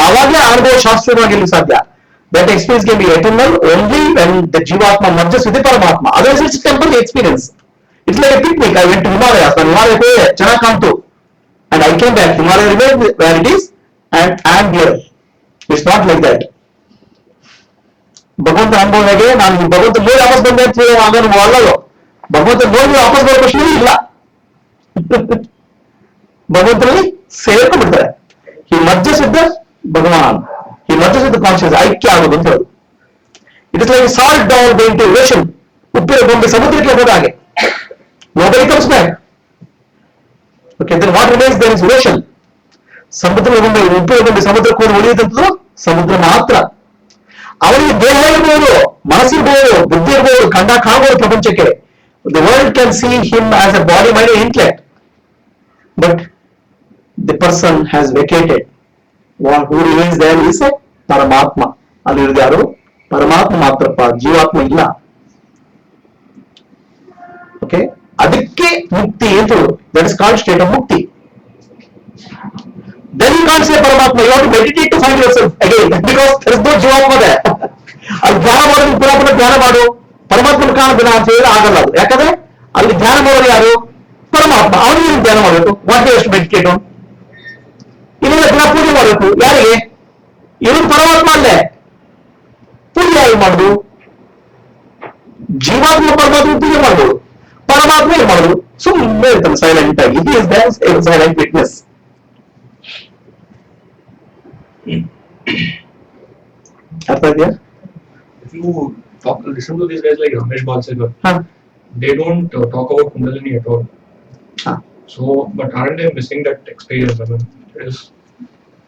ಆವಾಗಲೇ ಅನುಭವ ಶಾಸ್ತ್ರವಾಗಿ ಸಾಧ್ಯ. That experience can be eternal only when the Jivatma merges with the Paramatma. Otherwise, it's temporary experience. It's like a picnic. I went to Himalayas. And Himalaya go ಚೆನ್ನಾಗಿ ಕಾಣ್ತು. And I came back. Himalaya remains where it is, and I am here. It's not like that. ಭಗವಂತ ಅನುಭವ ಹೇಗೆ? ನಾನು ಭಗವಂತ ನೋಡಿ ವಾಪಸ್ ಬಂದೆ ಅಂತ ಹೇಳಿ ಅನುಭವ ಅಲ್ಲವೋ. ಭಗವಂತ ನೋಡಿ ವಾಪಸ್ ಬರೋ ಪ್ರಶ್ನೆ ಇಲ್ಲ. ಭಗವಂತನಲ್ಲಿ ಸೇರ್ಕೊಂಡ್ಬಿಡ್ತಾರೆ. ಈ ಮಧ್ಯಸಿದ್ದ ಭಗವಾನ್, ಈ ಮಧ್ಯಸಿದ್ದ ಕಾನ್ಶಿಯಸ್ ಐಕ್ಯ ಆಗೋದು ಅಂತ ಹೇಳೋದು. It is like salt down going to ocean. ಉಪ್ಪಿನ ಗೊಂಬೆ ಸಮುದ್ರಕ್ಕೆ ಹೋದ ಹಾಗೆ. Nobody comes back. Okay, then what remains there is ocean. ಸಮುದ್ರ ಗೊಂಬೆ, ಉಪ್ಪಿನ ಗೊಂಬೆ ಸಮುದ್ರಕ್ಕೆ ಹೋಗಿ ಉಳಿಯುವಂಥದ್ದು ಸಮುದ್ರ ಮಾತ್ರ. ಅವನಿಗೆ ದೇಹ ಇರ್ಬೋದು, ಮನಸ್ಸಿರ್ಬೋದು, ಬುದ್ಧಿ ಇರ್ಬೋದು, ಕಂಡ ಕಾಣಬಹುದು ಪ್ರಪಂಚಕ್ಕೆ. The world can see him as a body, mind and intellect. But the person has vacated. Who remains there is a ಪರಮಾತ್ಮ. ಅಲ್ಲಿರೋದು ಯಾರು? ಪರಮಾತ್ಮ ಮಾತ್ರಪ್ಪ, ಜೀವಾತ್ಮ ಇಲ್ಲ. ಓಕೆ, ಅದಕ್ಕೆ ಮುಕ್ತಿ ಅಂತ ಹೇಳೋದು. That is called state of ಮುಕ್ತಿ. Then you can't say Paramatma. You have to meditate to find yourself again, because there is no Jivatma there. ಅಲ್ಲಿ ಧ್ಯಾನ ಮಾಡೋದು ಪುನಃ ಧ್ಯಾನ ಮಾಡು, ಪರಮಾತ್ಮನ ಕಾಣದಿನ ಅಂತ ಹೇಳಿದ್ರೆ ಆಗಲ್ಲ ಅದು. ಯಾಕಂದ್ರೆ ಅಲ್ಲಿ ಧ್ಯಾನ ಮಾಡೋರು ಯಾರು? ಪರಮಾತ್ಮ. ಅವನಿಗೆ ಧ್ಯಾನ ಮಾಡಬೇಕು. ವಾಟ್ ಎಷ್ಟು ಮೆಡಿಟೇಟ್ ಇನ್ನೊಂದು ದಿನ ಪೂಜೆ ಮಾಡಬೇಕು. ಯಾರಿಗೆ? ಇವರು ಪರಮಾತ್ಮ ಅಲ್ಲೇ ಪೂಜೆ ಯಾರು ಮಾಡುದು? ಜೀವಾತ್ಮ ಪರಮಾತ್ಮ ಪೂಜೆ ಮಾಡ್ಬೋದು, ಪರಮಾತ್ಮ ಏನ್ ಮಾಡುದು? ಸುಮ್ಮನೆ ಇರ್ತಾನೆ ಸೈಲೆಂಟ್ ಆಗಿ. He is there silent witness. ಅರ್ಥ ಇದೆಯಾ? If you listen to these guys like Ramesh Balsekar, they don't talk about Kundalini at all. So, but aren't they missing that experience? I mean,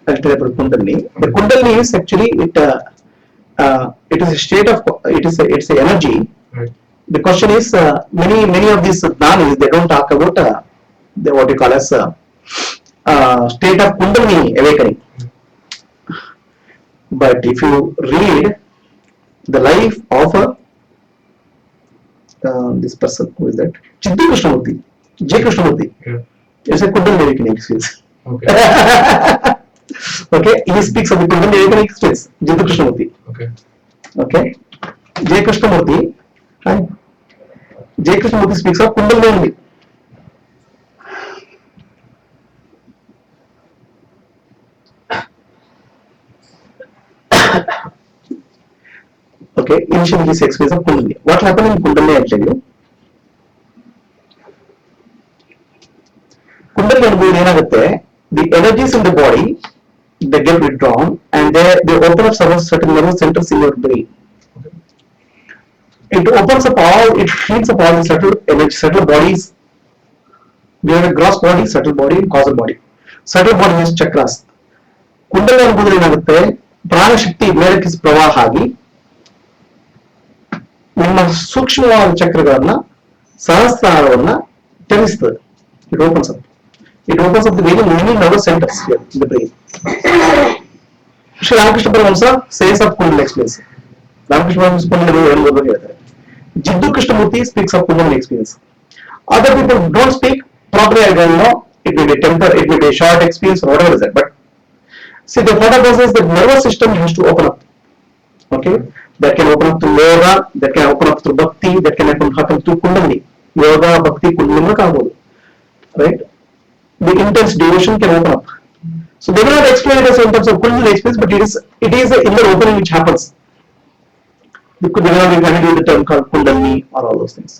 I'll tell you about Kundalini. The Kundalini is actually it is a state of it's a energy. right. The question is many of these Jnanis, they don't talk about what you call as state of Kundalini awakening. But if you read the life of this person, who is that? Jiddu Krishnamurti, J. Krishnamurti. Yeah. It's a Kundalini awakening experience. Okay. Okay, he speaks of the Kundalini awakening experience. Jiddu Krishnamurti. Okay. Okay, J. Krishnamurti. And J. Krishnamurti speaks of Kundalini only. Okay, initially he explains of Kundalini. What happened in Kundalini, I'll tell you. Kundalini ಅನುಭವ ಏನಾಗುತ್ತೆ? The energies in the body, they get withdrawn and they open up certain nervous centers in your brain. It opens up it cleans up all the subtle bodies. We have a gross body, subtle body, and causal body. Subtle body is chakras. Kundalini ಅನುಭವ ಏನಾಗುತ್ತೆ? ಪ್ರಾಣಶಕ್ತಿ ಮೇಲಕ್ಕೆ ಪ್ರವಾಹ ಆಗಿ ನಿಮ್ಮ ಸೂಕ್ಷ್ಮವಾದ ಚಕ್ರಗಳನ್ನ, ಸಹಸ್ರಾರವನ್ನ ತೆರೆಸ್ತದೆ. It opens up the many nervous centers here in the brain. Sri Ramakrishna Paramahamsa says of Kundalini experience. Ramakrishna Paramahamsa Kundalini ಹೇಳುವುದು ಹೇಳ್ತಾರೆ. Jiddu Krishnamurti speaks of Kundalini experience. Other people don't speak properly. I don't know. It may be temporary, it may be a short experience or whatever is that. But see, the thought process is the nervous system has to open up. Okay, that can open up through yoga, that can open up through bhakti, that can happen through Kundalini. Yoga, bhakti, Kundalini, right? The intense devotion can open up. So they will not explain it as in terms of Kundalini experience, but it is an inner opening which happens. They will not be familiar with the term called Kundalini or all those things.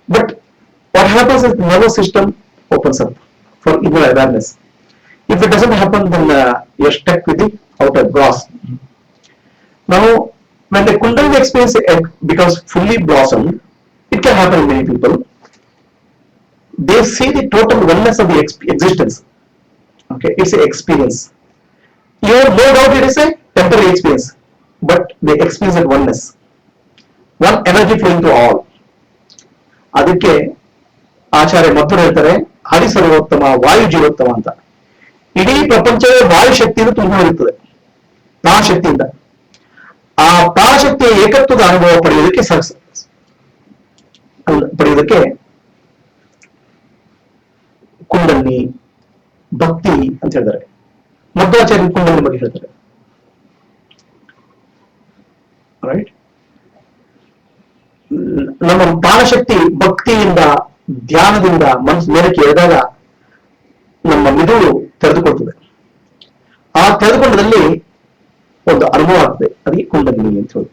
But what happens is the nervous system opens up for inner awareness. If it doesn't happen, then you're stuck with the outer gross. Now, when the Kundalini experience becomes fully blossomed, it can happen in many people. They see the total oneness of the existence. Okay, it's an experience. You have no doubt it is a temporary experience, but they experience that oneness. One energy flowing to all. ಅದಕ್ಕೆ ಆಚಾರ್ಯ ಮಧ್ವರು ಹೇಳ್ತಾರೆ ಹರಿ ಸರ್ವೋತ್ತಮ ವಾಯು ಜೀವೋತ್ತಮ ಅಂತ. ಇಡೀ ಪ್ರಪಂಚವೇ ವಾಯು ಶಕ್ತಿಯಿಂದ ತುಂಬಿರುತ್ತದೆ, ಪ್ರಾಣಶಕ್ತಿಯಿಂದ. ಆ ಪ್ರಾಣಶಕ್ತಿಯ ಏಕತ್ವದ ಅನುಭವ ಪಡೆಯುವುದಕ್ಕೆ ಕುಂಡಲಿನಿ ಭಕ್ತಿ ಅಂತ ಹೇಳ್ತಾರೆ. ಮಧ್ವಾಚಾರ್ಯ ಕುಂಡಲಿನಿ ಬಗ್ಗೆ ಹೇಳ್ತಾರೆ. ರೈಟ್, ನಮ್ಮ ಪ್ರಾಣಶಕ್ತಿ ಭಕ್ತಿಯಿಂದ ಧ್ಯಾನದಿಂದ ಮನಸ್ಸು ಮೇಲಕ್ಕೆ ಎಳೆದಾಗ ನಮ್ಮ ಮಿದುಳು ತೆರೆದುಕೊಳ್ತದೆ. ಆ ತೆರೆದುಕೊಂಡದಲ್ಲಿ ಒಂದು ಅನುಭವ ಆಗ್ತದೆ, ಅದಕ್ಕೆ ಕುಂಡಲಿನಿ ಅಂತ ಹೇಳಿ.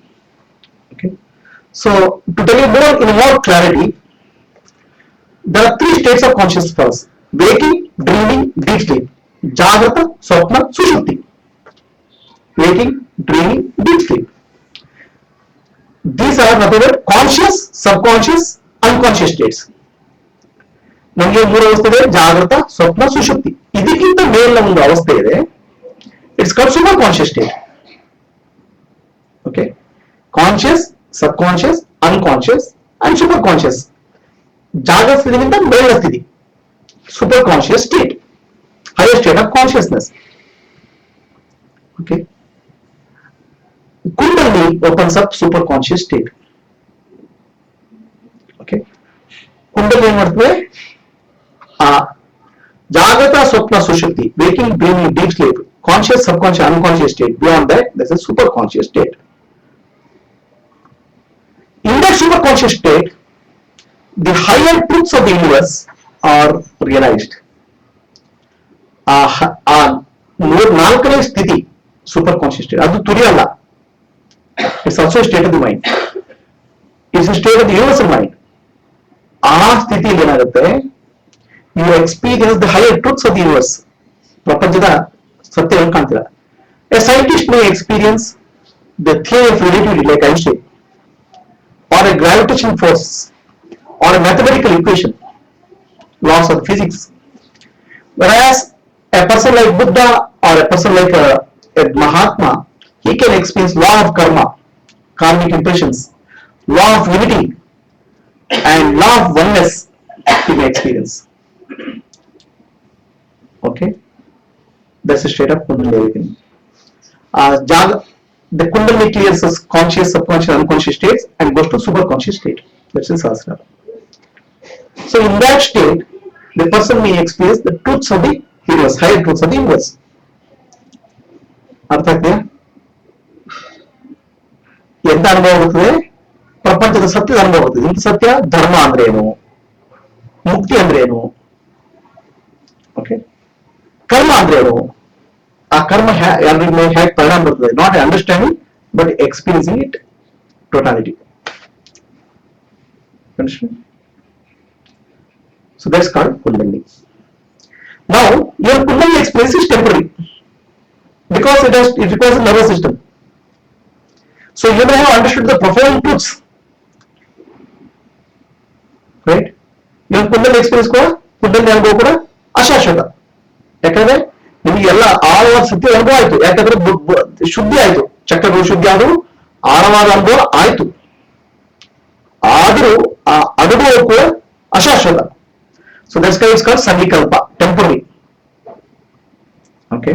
Okay, so to tell you more clarity, there are 3 states of consciousness for us: waking, dreaming, deep sleep. ಜಾಗೃತ, ಸ್ವಪ್ನ, ಸುಷುಪ್ತಿ. Waking, dreaming, deep sleep. These are nothing but conscious, subconscious, unconscious states. ನಮಗೆ 3 ಅವಸ್ಥೆ ಇದೆ: ಜಾಗೃತ, ಸ್ವಪ್ನ, ಸುಷುಪ್ತಿ. ಇದಕ್ಕಿಂತ ಮೇಲಿನ ಒಂದು ಅವಸ್ಥೆ ಇದೆ, it's called super conscious state. Okay, conscious, subconscious, unconscious and super conscious. ಜಾಗೃತ ಸ್ಥಿತಿಗಿಂತ ಮೇಲಿನ ಸ್ಥಿತಿ super conscious state, higher state of consciousness. Okay, Kundalini opens up super conscious state. Okay, Kundalini ಏನ್ ಮಾಡ್ತದೆ? ಜಾಗೃತ, ಸ್ವಪ್ನ, ಸುಷುಪ್ತಿ, waking, dreaming, deep sleep, conscious, subconscious, unconscious state. Beyond that, there's a super conscious state. In that super conscious state, the higher truths of the universe are realized. ಆ 4ನೇ ಸ್ಥಿತಿ super conscious state, ಅದು ತುರಿಯಲ್ಲ. It's also state of the mind, it's state of the universal mind. ಆ ಸ್ಥಿತಿಯಲ್ಲಿ ಏನಾಗುತ್ತೆ, you experience the higher truths of the universe. ಪ್ರಪಂಚದ ಸತ್ಯವನ್ನು ಕಾಣ್ತೀರ. A scientist may experience the theory of relativity like Einstein, or a gravitation force, or a mathematical equation, laws of physics. Whereas a person like Buddha or a person like a Mahatma, he can experience law of karma, karmic impressions, law of limiting, and law of oneness he may experience. Okay, that's the state of Kundalini awakening. The Kundalini clears us conscious, subconscious, unconscious states and goes to super conscious state. That's in Sahasrara. So in that state, the person may experience the truths of the universe, higher truths of the universe. ಅರ್ಥ ಆಗ್ತದೆ? ಎಂತ ಅನುಭವ ಆಗುತ್ತದೆ? ಪ್ರಪಂಚದ ಸತ್ಯದ ಅನುಭವ ಆಗುತ್ತದೆ. ಇಂಥ ಸತ್ಯ, ಧರ್ಮ ಅಂದ್ರೆ ಏನು, ಮುಕ್ತಿ ಅಂದ್ರೆ ಏನು, ಓಕೆ, ಕರ್ಮ ಅಂದ್ರೆ ಏನು, ಆ ಕರ್ಮ ಯಾರಿಗ ಮೇಲೆ ಹೇಗೆ ಪರಿಣಾಮ ಬರ್ತದೆ, not understanding but experiencing it totality. So that's called Kundalini. Now your Kundalini experience is temporary because it requires a nervous system. So you may have understood the profound truths, right? Your Kundalini experience ಕೂಡ, Kundalini ಅನುಭವ ಕೂಡ ಅಶಾಶ್ವತ. ಯಾಕಂದ್ರೆ ನಿಮಗೆ ಎಲ್ಲ ಆಳವಾದ ಸತ್ಯ ಅನುಭವ ಆಯ್ತು. ಯಾಕಂದ್ರೆ ಶುದ್ಧಿ ಆಯ್ತು, ಚಕ್ರಗಳು ಶುದ್ಧಿ ಆದರೂ ಆಳವಾದ ಅನುಭವ ಆಯ್ತು. ಆದರೂ ಆ ಅನುಭವ ಕೂಡ ಅಶಾಶ್ವತ. So that's why it's called Sanvikalpa, temporary. Okay.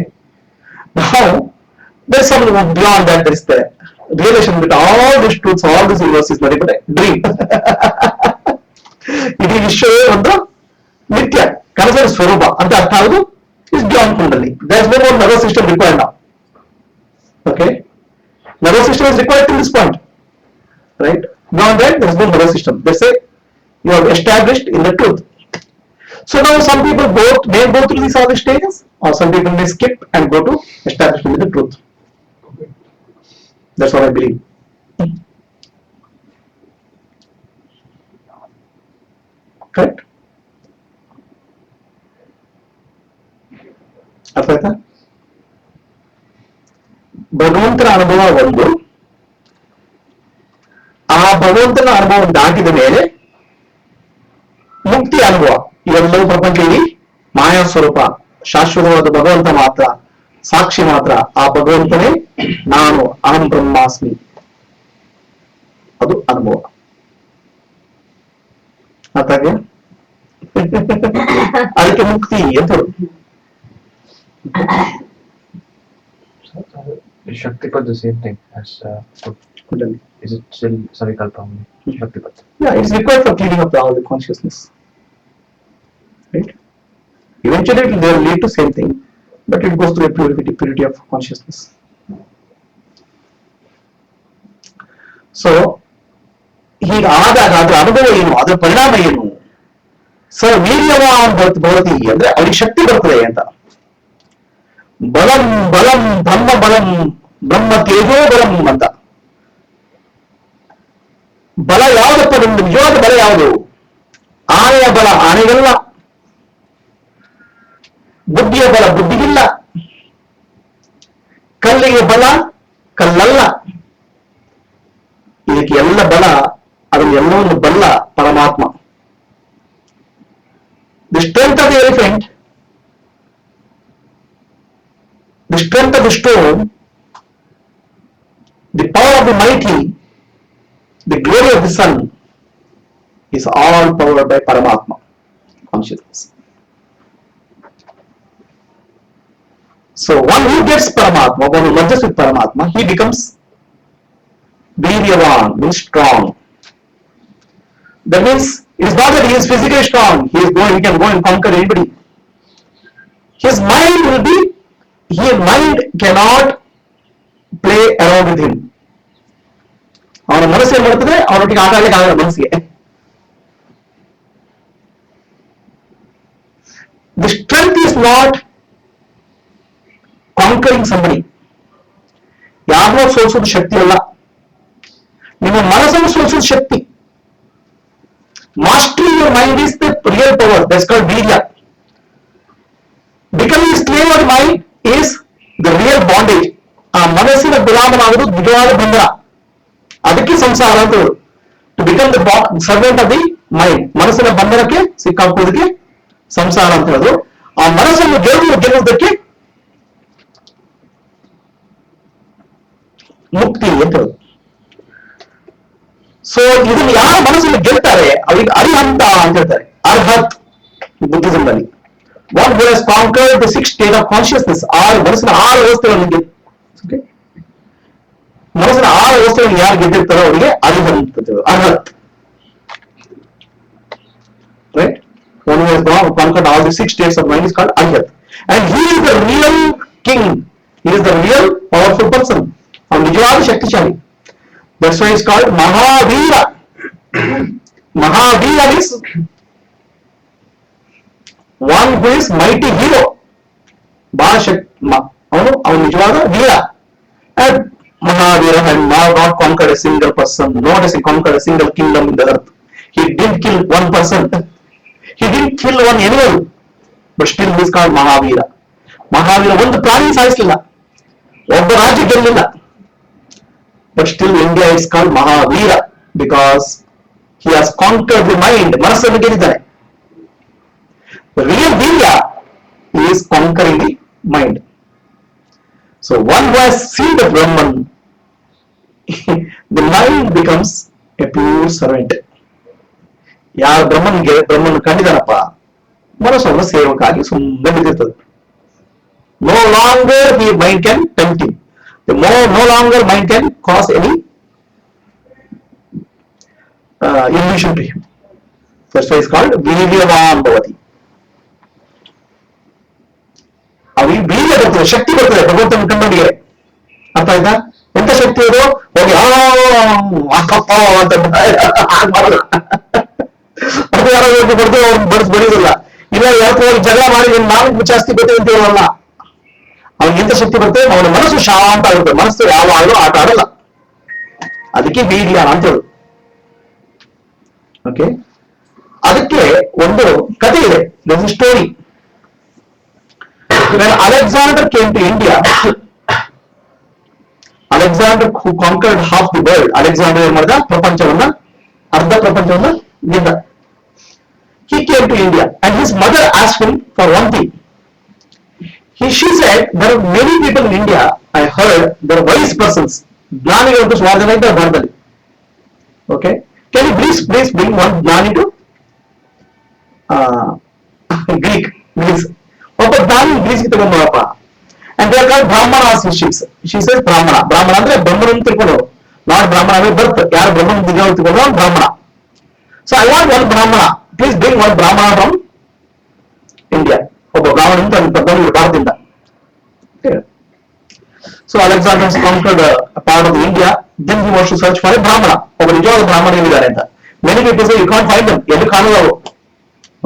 Now there's some beyond that. There is the relation with all these truths, all these universe is nothing but a dream. ಇಡೀ ವಿಶ್ವವೇ ಒಂದು ನಿತ್ಯ ಕನಸಿನ ಸ್ವರೂಪ ಅಂತ ಅರ್ಥ ಆಗುದು is beyond Kundalini. There's no more nervous system required now. Okay, nervous system is required till this point, right? Beyond that, there is no nervous system. They say you have established in the truth. So now some people may go through these other stages, or some people may skip and go to establishment with the truth. That's what I believe. Correct? ಅರ್ಥ ಆಯ್ತಾ? ಭಗವಂತನ ಅನುಭವ ಒಂದು, ಆ ಭಗವಂತನ ಅನುಭವ ದಾಟಿದ ಮೇಲೆ ಮುಕ್ತಿ ಅನುಭವ. ಇವೆಲ್ಲವೂ ಪ್ರಪಂಚ ಇಡೀ ಮಾಯಾ ಸ್ವರೂಪ, ಶಾಶ್ವತವಾದ ಭಗವಂತ ಮಾತ್ರ, ಸಾಕ್ಷಿ ಮಾತ್ರ. ಆ ಭಗವಂತನೇ ನಾನು ಅಹಂ ಬ್ರಹ್ಮಾಸ್ಮಿ, ಅದು ಅನುಭವ. ಅರ್ಥಾಗೆ ಅದಕ್ಕೆ ಮುಕ್ತಿ ಅಂತ ಹೇಳುದು. Is Shaktipat the same thing as Kundalini? is it still Savikalpa only? Shaktipat. Yeah, it's required for cleaning up all the consciousness. Right? Eventually they will lead to same thing, but it goes through a purity of consciousness. So, ಹೀಗಾದಾಗ ಅದರ ಅನುಭವ ಏನು, ಅದರ ಪರಿಣಾಮ ಏನು? Sir ವೀರ್ಯವಾನ್ ಭವತಿ ಅಂದ್ರೆ ಅವರಿಗೆ ಶಕ್ತಿ ಬರ್ತದೆ ಅಂತ. ಬಲಂ ಬಲಂ ಬ್ರಹ್ಮ ಬಲಂ ಬ್ರಹ್ಮ ತೇಜೋ ಬಲಂ ಅಂತ. ಬಲ ಯಾವುದಪ್ಪ ನಿಮ್ದು? ನಿಜವಾದ ಬಲ ಯಾವುದು? ಆನೆಯ ಬಲ ಆನೆಗಲ್ಲ, ಬುದ್ಧಿಯ ಬಲ ಬುದ್ಧಿಗಿಲ್ಲ, ಕಲ್ಲಿಗೆ ಬಲ ಕಲ್ಲಲ್ಲ. ಇದಕ್ಕೆ ಎಲ್ಲ ಬಲ, ಅದನ್ನೆಲ್ಲವನ್ನು ಬಲ್ಲ ಪರಮಾತ್ಮ. The strength of the elephant, the strength of the stone, the power of the mighty, the glory of the sun is all powered by Paramatma consciousness. So one who gets Paramatma, one who merges with Paramatma, he becomes Viryavan, means strong. That means it is not that he is physically strong, he can go and conquer anybody. His mind will be, his mind cannot play around with him. ಅವನ ಮನಸ್ಸು ಏನ್ ಮಾಡ್ತದೆ, ಅವನೊಟ್ಟಿಗೆ ಆಟ ಆಡಲಿಕ್ಕೆ ಆಗಲ್ಲ ಮನಸ್ಸಿಗೆ. The strength is not conquering somebody. ಯಾರನ್ನೋ ಸೋಲಿಸೋದು ಶಕ್ತಿ ಅಲ್ಲ, ನಿಮ್ಮ ಮನಸ್ಸನ್ನು ಸೋಲಿಸೋದು ಶಕ್ತಿ. Mastering your mind is the real power. That's called virya. Becoming slave of mind is the real bondage. ಆ ಮನಸ್ಸಿನ ಗುಲಾಮನಾಗುವುದು ನಿಜವಾದ ಬಂಧನ. ಅದಕ್ಕೆ ಸಂಸಾರ ಅಂತ ಹೇಳುದು. To become the servant of the mind, ಮನಸ್ಸಿನ ಬಂಧನಕ್ಕೆ ಸಿಕ್ಕಾಕೋದಕ್ಕೆ ಸಂಸಾರ ಅಂತ ಹೇಳುದು. ಆ ಮನಸ್ಸನ್ನು ಗೆಲ್ಲುವುದಕ್ಕೆ ಮುಕ್ತಿ ಅಂತ ಹೇಳುದು. ಸೊ ಇದನ್ನು ಯಾರ ಮನಸ್ಸನ್ನು ಗೆಲ್ತಾರೆ ಅವರಿಗೆ ಅರಿಹಂತ ಅಂತ ಹೇಳ್ತಾರೆ. ಅರ್ಹತ್ ಬುದ್ಧಿಸಂ ನಲ್ಲಿ. One who has conquered the sixth state of consciousness, ಮನಸ್ಸಿನ 6 ವ್ಯವಸ್ಥೆಗಳನ್ನು ಮನಸ್ಸಿನ 6 ವ್ಯವಸ್ಥೆಗಳನ್ನು ಯಾರು ಗೆದ್ದಿರ್ತಾರೋ ಅವರಿಗೆ ಅರ್ಹತ್. Right? One who has conquered all the 6 states of mind is called arhat. And he is the real king. He is the real powerful person. ಅವನು ನಿಜವಾದ ಶಕ್ತಿಶಾಲಿ. That's why it's called Mahavira. Mahavira is one who is mighty hero. ಅವನು ನಿಜವಾದ ವೀರ. And Mahavira had not conquered a single person, not conquered a single kingdom in the earth. He didn't kill one person. He didn't kill one animal. But still he is called Mahavira. Mahavira ಒಂದು ಪ್ರಾಣಿ ಸಾಯಿಸಲಿಲ್ಲ, ಒಬ್ಬ ರಾಜ್ಯ ಗೆಲ್ಲಿಲ್ಲ. But still India is called Mahavira because he has conquered the mind. ಮನಸ್ಸನ್ನು ಗೆದ್ದಿದ್ದಾನೆ. The real Virya is conquering the mind. So one who has seen the Brahman, the mind becomes a pure servant. ಯಾರ ಬ್ರಹ್ಮನ್ ಕಂಡಿದಾನಪ್ಪ, ಮನಸ್ಸನ್ನು ಸೇವಕಾಗಿ ಸುಮ್ಮನೆ ಬಿದ್ದಿರ್ತದೆ. No longer the mind can tempt him. No longer mind can cause any illusion to him. That's why it's called Viryavan Bhavati. ಅವರಿಗೆ urea ಬರ್ತದೆ, ಶಕ್ತಿ ಬರ್ತದೆ ಭಗವಂತನ ಕಂಡವನಿಗೆ. ಅರ್ಥ ಆಯ್ತಾ? ಎಂತ ಶಕ್ತಿ ಅದು? ಹೋಗಿ ಅಂತ ಅದು ಯಾರೋ ಬಡಿದು ಅವ್ನು ಬಡಿಯೋದಿಲ್ಲ. ಇಲ್ಲ ಯಾವತ್ತು ಹೋಗಿ ಜಗಳ ಮಾಡಿ ನಾನು ಜಾಸ್ತಿ ಗೊತ್ತಿದೆ ಅಂತ ಹೇಳಲ್ಲ. ಅವನಿಗಿಂತ ಶಕ್ತಿ ಬರುತ್ತೆ, ಅವನ ಮನಸ್ಸು ಶಾಂತ ಆಗುತ್ತೆ. ಮನಸ್ಸು ಯಾವಾಗಲೂ ಆಟ ಆಡಲ್ಲ. ಅದಕ್ಕೆ ಬೀರ್ಯಾನ ಅಂತ ಹೇಳುದು. ಓಕೆ, ಅದಕ್ಕೆ ಒಂದು ಕಥೆ ಇದೆ, story. Alexander came to India, Alexander who conquered half the world. Alexander ಏನ್ ಮಾಡಿದ? ಪ್ರಪಂಚವನ್ನ, ಅರ್ಧ ಪ್ರಪಂಚವನ್ನ ಗೆದ್ದ. He came to India and his mother asked him for one thing. She said, there are many people in India, I heard, there are wise persons. ಜ್ಞಾನಿಗಳು ಸುಮಾರು ಜನ ಇದ್ದಾರೆ ಭಾರತದಲ್ಲಿ. Okay, can you please bring one ಜ್ಞಾನಿ to Greek? ಒಬ್ಬ ಜ್ಞಾನಿ ಗ್ರೀಸ್ಗೆ ತಗೊಂಡ್ಬರಪ್ಪ. And they are called Brahmanas. She says Brahmana. Brahmana ಅಂದ್ರೆ ಬ್ರಹ್ಮನ ತಿಳ್ಕೊಂಡು, ನಾಟ್ ಬ್ರಾಹ್ಮಣ ಅಂದ್ರೆ ಬರ್ತ್. ಯಾರು ಬ್ರಹ್ಮನ ದಿಗ ತಿಳ್ಕೊಂಡು ಬ್ರಾಹ್ಮಣ. So I want one Brahmana. Please bring one Brahmana from India. ಒಬ್ಬ ಬ್ರಾಹ್ಮಣ ಅಂತ ತಗೊಂಡು ಭಾರತದಿಂದ. So Alexander has conquered a part of India. Then he wants to search for a Brahmana. ಒಬ್ಬ ನಿಜವಾದ ಬ್ರಾಹ್ಮಣ ಎಲ್ಲಿದ್ದಾರೆ ಅಂತ. Many people say you can't find them. ಎಲ್ಲಿ ಕಾಣಲ್ಲ ಅವರು.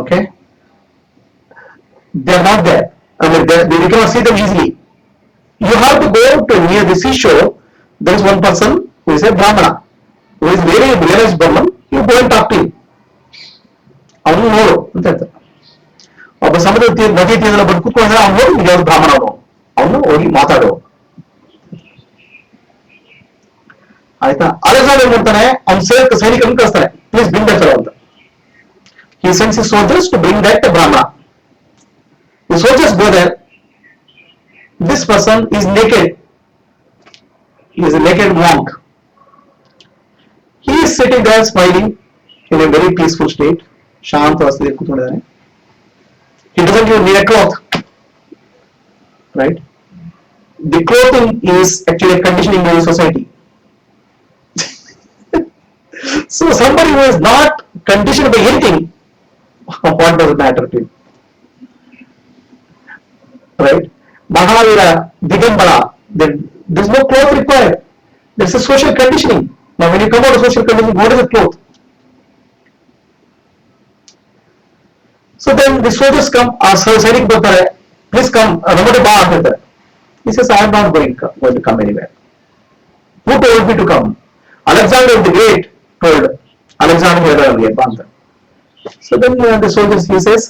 Okay, they are not there. I mean, we cannot see them easily. You have to go to near the seashore. There is one person who is a Brahmana, who is very realized Brahman. You go and talk to him. ಅವನು ನೋಡು ಅಂತ ಹೇಳ್ತಾರೆ. ಒಬ್ಬ ಸಮುದ್ರ ನದಿ ತೀರದಲ್ಲಿ ಬಂದು ಕೂತ್ಕೊಂಡ್ರೆ ಅವನು ನೋಡಿ ನಿಜವಾದ ಬ್ರಾಹ್ಮಣ, ಅವನು ಹೋಗಿ ಮಾತಾಡುವ. ಆಯ್ತಾ? ಅಲೆಕ್ಸಾಂಡರ್ ಏನ್ ಮಾಡ್ತಾನೆ, ಅವ್ನ ಸೈನಿಕರನ್ನು ಕಳಿಸ್ತಾನೆ, ಪ್ಲೀಸ್ ಬ್ರಿಂಗ್ ದಟ್ ಅಂತ. He sends his soldiers to bring that Brahmana. The soldiers go there. This person is naked. He is a naked monk. He is sitting there smiling in a very peaceful state. ಶಾಂತ ವಾಸದಲ್ಲಿ ಕೂತ್ಕೊಂಡಿದ್ದಾನೆ. He doesn't even need a cloth. Right? The clothing is actually a conditioning in the society. So somebody who is not conditioned by anything, what does it matter to him? Right? Mahavira, Digambara, there's no cloth required. There's a social conditioning. Now when you come out of social conditioning, what is a cloth? So then the soldiers come, Sainik ಬರ್ತಾರೆ, please come, ನಮ್ಮೊಡೆ ಬಾ ಅಂತ ಹೇಳ್ತಾರೆ. He says, I am not going to come anywhere. Who told me to come? Alexander the Great told Alexander ಹೇಳಿದ್ರೆ ಬಾ ಅಂತ. So then the soldiers, he says,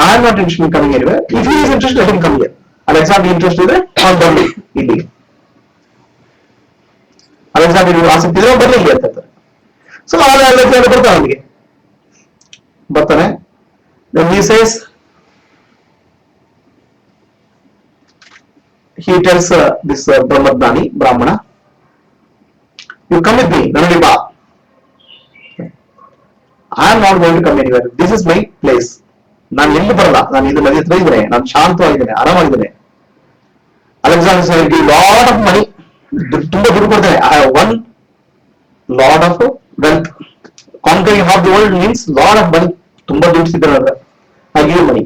I am not interested in coming anywhere. If he is interested, let him come here. Alexander interested ಇದೆ, ಅವನು ಬರಲಿ ಇಲ್ಲಿ. Alexander ಆಸಕ್ತಿ ಇದ್ರೆ ಬರಲಿ ಇಲ್ಲಿ ಅಂತ ಹೇಳ್ತಾರೆ. ಸೊ Alexander ಬರ್ತಾನೆ, ಅವನಿಗೆ ಬರ್ತಾನೆ. Then he says, he tells this Brahmadani, Brahmana, you come with me, ನನಗೆ ಬಾ. I am not going to come anywhere. This is my place. ನಾನು ಎಲ್ಲಿ ಬರಲ್ಲ, ನಾನು ಇದು ನದಿ ಹತ್ರ ಇದ್ದೇನೆ, ನಾನು ಶಾಂತವಾಗಿದ್ದೇನೆ, ಆರಾಮಾಗಿದ್ದೇನೆ. Alexander said, give lot of money, ತುಂಬಾ ದುಡ್ಡು ಕೊಡ್ತೇನೆ. I have one lot of wealth. Conquering half the world means lot of money. ತುಂಬಾ ದುಡ್ಡು ಸಿಗ್ತಾರೆ. I give you money.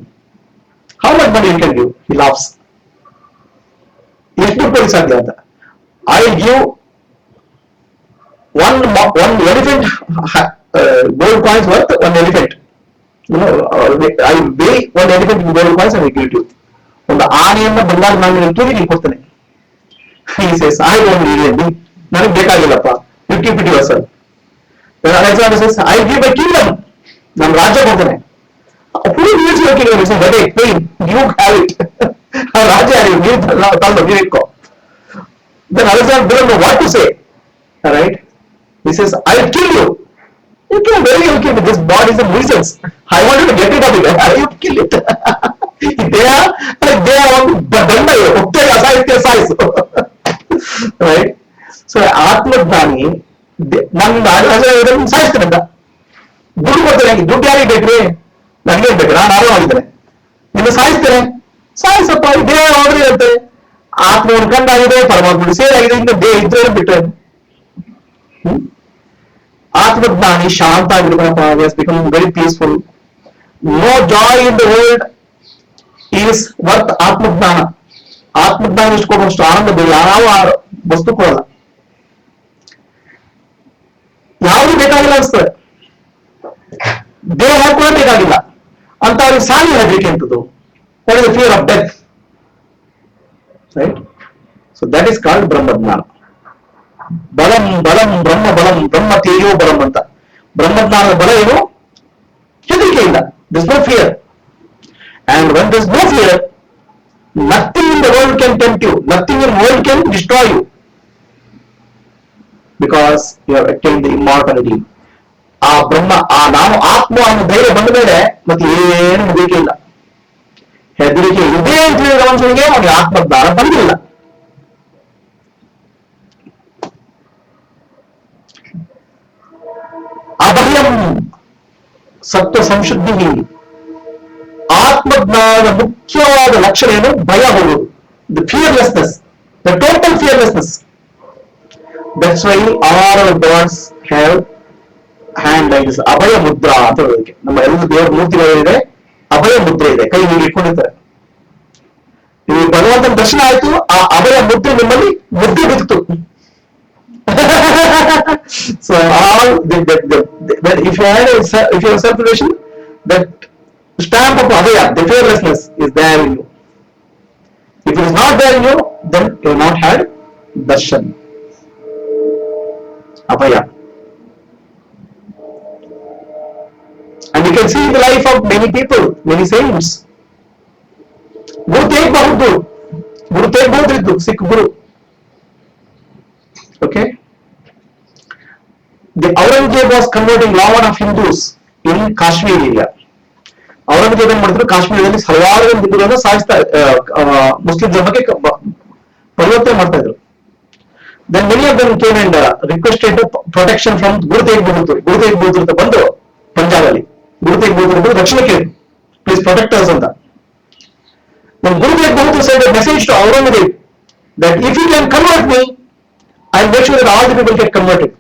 How much money you can give? He laughs. ಎಷ್ಟು ದುಡ್ಡು ಕೊಡಿ ಸಾಧ್ಯ ಅಂತ. I give one elephant gold coins worth one elephant. You know, I weigh one elephant in gold coins and I give it to you. ಒಂದು ಆನೆಯನ್ನ ಬಂಗಾರ ನಾನು ತೂಗಿ ನೀವು ಕೊಡ್ತೇನೆ. He says, I don't need anything. ನನಗೆ ಬೇಕಾಗಿಲ್ಲಪ್ಪ. You keep it yourself. Then Alexander says, I give a kingdom. ನಾನು ರಾಜ್ಯ ಕೊಡ್ತೇನೆ. Who needs your kingdom? He says, hey, you have it. ರಾಜ್ಯ ಯಾರು? ನೀವು ತಂದು ನೀವು ಇಟ್ಕೋ. Then Alexander doesn't know what to say. Alright? He says, I'll kill you. You can very well kill me. This body is a nuisance. I want you to get rid of it. You kill it. they are on ದಂಡ ಹೋಗ್ತಾರೆ ಅಸಾಹಿತ್ಯ ಸಾಯಿಸು. Right? So ಆತ್ಮಜ್ಞಾನಿ ನನ್ನ ಸಾಯಿಸ್ತೇನೆ ಅಂತ ದುಡ್ಡು ಕೊಡ್ತೇನೆ. ದುಡ್ಡು ಯಾರಿಗೆ ಬೇಕ್ರಿ? ನನಗೆ ಬೇಕು, ನಾನು ಆರಾಮಾಗಿದ್ದೇನೆ. ನಿನ್ನ ಸಾಯಿಸ್ತೇನೆ, ಸಾಯಿಸಪ್ಪ. ದೇಹ ಹೋದ್ರೆ ಹೇಳ್ತಾರೆ ಆತ್ಮ ಉಳ್ಕೊಂಡಾಗಿದೆ, ಪರಮಾತ್ಮ ಸೇರಾಗಿದೆ, ಇನ್ನು ದೇಹ ಇದ್ರೆ ಬಿಟ್ರೆ. ಆತ್ಮಜ್ಞಾನಿ ಶಾಂತ ಆಗಿರ್ಬೇಕಪ್ಪ. has become very peaceful. No joy in the world is worth ಆತ್ಮಜ್ಞಾನ. ಆತ್ಮಜ್ಞಾನ ಎಷ್ಟು ಕೊಡುವಷ್ಟು ಆನಂದ ಬೇರೆ ಯಾವ ವಸ್ತು ಕೊಡಲ್ಲ. ಯಾವುದು ಬೇಕಾಗಿಲ್ಲ ಅನ್ಸ್ತದೆ. ದೇಹ ಕೂಡ ಬೇಕಾಗಿಲ್ಲ. ಅಂತ ಅವ್ರಿಗೆ ಸಾಲಿ ಹೆದರಿಕೆ ಅಂತದ್ದು. What is the fear of death, right? So that is called ಬ್ರಹ್ಮಜ್ಞಾನ. ಬಲಂ ಬಲಂ ಬ್ರಹ್ಮ ಬಲಂ ಬ್ರಹ್ಮ ತೇಜೋ ಬಲಂ ಅಂತ. ಬ್ರಹ್ಮಜ್ಞಾನದ ಬಲ ಏನು? ಹೆದರಿಕೆ ಇಲ್ಲ. This no fear. And when there is no fear, nothing in the world can tempt you, nothing in the world can destroy you, because you have attained the immortality. ಆ ಬ್ರಹ್ಮ, ಆ ನಾನು ಆತ್ಮ ಅನ್ನೋ ಧೈರ್ಯ ಬಂದ ಮೇಲೆ ಮತ್ತೆ ಏನು ಹೆದರಿಕೆ ಇಲ್ಲ. ಹೆದರಿಕೆ ಇದೆ ಅಂತ ಹೇಳಿದ ಮನುಷ್ಯನಿಗೆ ಅವನಿಗೆ ಆತ್ಮಜ್ಞಾನ ಬಂದಿಲ್ಲ. ಅಭಯಂ ಸತ್ವ ಸಂಶುದ್ಧಿ. ಆತ್ಮಜ್ಞಾನದ ಮುಖ್ಯವಾದ ಲಕ್ಷಣ ಏನು? ಭಯ ಹೋಗುವುದು. The fearlessness, the total fearlessness. That's why all are gods have hand like this, ಅಭಯ ಮುದ್ರಾ ಅಂತ ಹೇಳೋದಕ್ಕೆ. ನಮ್ಮ ಎಲ್ಲ ದೇವರ ಮೂರ್ತಿಗಳಿದೆ, ಅಭಯ ಮುದ್ರೆ ಇದೆ, ಕೈ ಹೀಗೆ ಇಟ್ಕೊಂಡಿರ್ತಾರೆ. ನೀವು ಭಗವಂತನ ದರ್ಶನ ಆಯ್ತು, ಆ ಅಭಯ ಮುದ್ರೆ ನಿಮ್ಮಲ್ಲಿ ಮುದ್ರೆ ಬಿತ್ತು. So all if you have self-revelation, that stamp of Abhaya, the fearlessness, is there in you. If it is not there in you, then you have not had darshan, Abhaya. And you can see in the life of many people, many saints. Guru Tegh Bahadur, Sikh Guru. Okay? The Aurangzeb was converting lot of Hindus in Kashmir area. Aurangzeb ಏನ್ ಮಾಡಿದ್ರು, ಕಾಶ್ಮೀರದಲ್ಲಿ ಹಲವಾರು ಹಿಂದೂಗಳನ್ನು ಸಾಯಿಸ್ತಾ, Muslim ಧರ್ಮಕ್ಕೆ ಪರಿವರ್ತನೆ ಮಾಡ್ತಾ ಇದ್ರು. Then many of them came and requested protection from Guru Tegh Bahadur. Guru Tegh Bahadur ಅಂತ ಬಂದು ಪಂಜಾಬ್ ಅಲ್ಲಿ ಗುರು ತೇಗ್ ಬಹದ್ದೂರ್ ರಕ್ಷಣೆ ಕೇಳಿದ್ರು, ಪ್ಲೀಸ್ ಪ್ರೊಟೆಕ್ಟ್ ಅಸ್ ಅಂತ. Guru Tegh Bahadur send a message to Aurangzeb that if you can convert me, I will make sure that all the people get converted.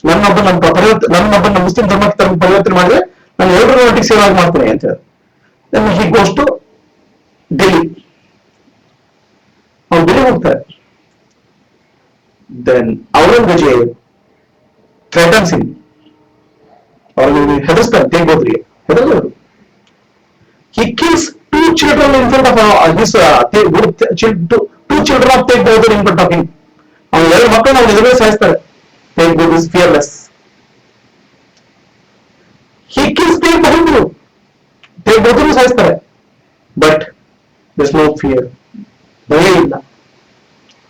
ನನ್ನೊಬ್ಬ Muslim ಧರ್ಮಕ್ಕೆ ಪರಿವರ್ತನೆ ಮಾಡಿದ್ರೆ ನಾನು ಎಲ್ಲರೂ ಒಟ್ಟಿಗೆ ಸೇವೆ ಮಾಡ್ತೇನೆ ಅಂತ ಹೇಳಿ. Then he goes to Delhi. ಅವ್ರು ಡೆಲ್ಲಿ ಹೋಗ್ತಾರೆ. Then Aurangzeb threatens him. ಅವ್ರಿಗೆ ಹೆದರ್ಸ್ತಾರೆ, Tegh ಬಹದ್ದೂರ್ಗೆ ಹೆದರ್ತಾರೆ. He kills two children in front of his two children of Tegh Bahadur in front of him. ಅವನ ಎರಡು ಮಕ್ಕಳನ್ನ ಅವನ ಎದುರೇ ಸಾಯಿಸ್ತಾರೆ. Tegh Bahadur is fearless. He kills Tegh Bahadur. Tegh Bahadur ಸಾಯಿಸ್ತಾರೆ. But there is no fear. ಭಯ ಇಲ್ಲ.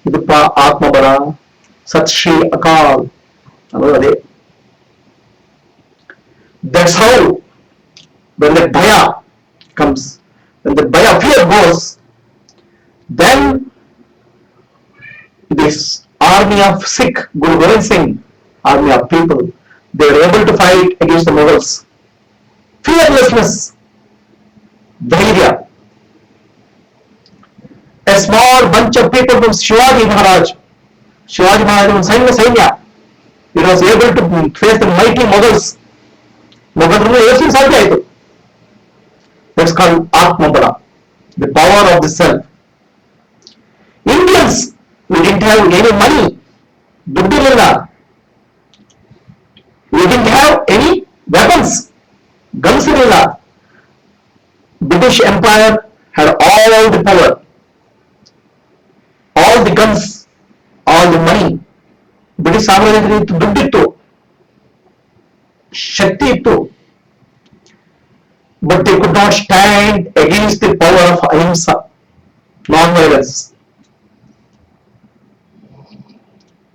ಇದಪ್ಪ ಆತ್ಮಬಲ, ಸತ್ ಶ್ರೀ ಅಕಾಲ್ ಅನ್ನೋದು ಅದೇ. That's how when the bhaya comes, when the bhaya fear goes, then this army of Sikh, Guru Gobind Singh, army of people, they were able to fight against the Mughals. Fearlessness, dhairya. A small bunch of people from Shivaji Maharaj Sainya, it was able to face the mighty Mughals. Mughals ಎಷ್ಟು ಸಾಧ್ಯ ಆಯಿತು. That's called Atmabala, the power of the self. Indians, we didn't have any money, ದುಡ್ಡಿರಲಿಲ್ಲ. We didn't have any weapons, guns ಇರಲಿಲ್ಲ. British Empire had all the power, all the guns, all the money. British ಸಾಮ್ರಾಜ್ಯದಲ್ಲಿ ಇತ್ತು, ದುಡ್ಡಿತ್ತು, ಶಕ್ತಿ ಇತ್ತು. But they could not stand against the power of ahimsa, non-violence.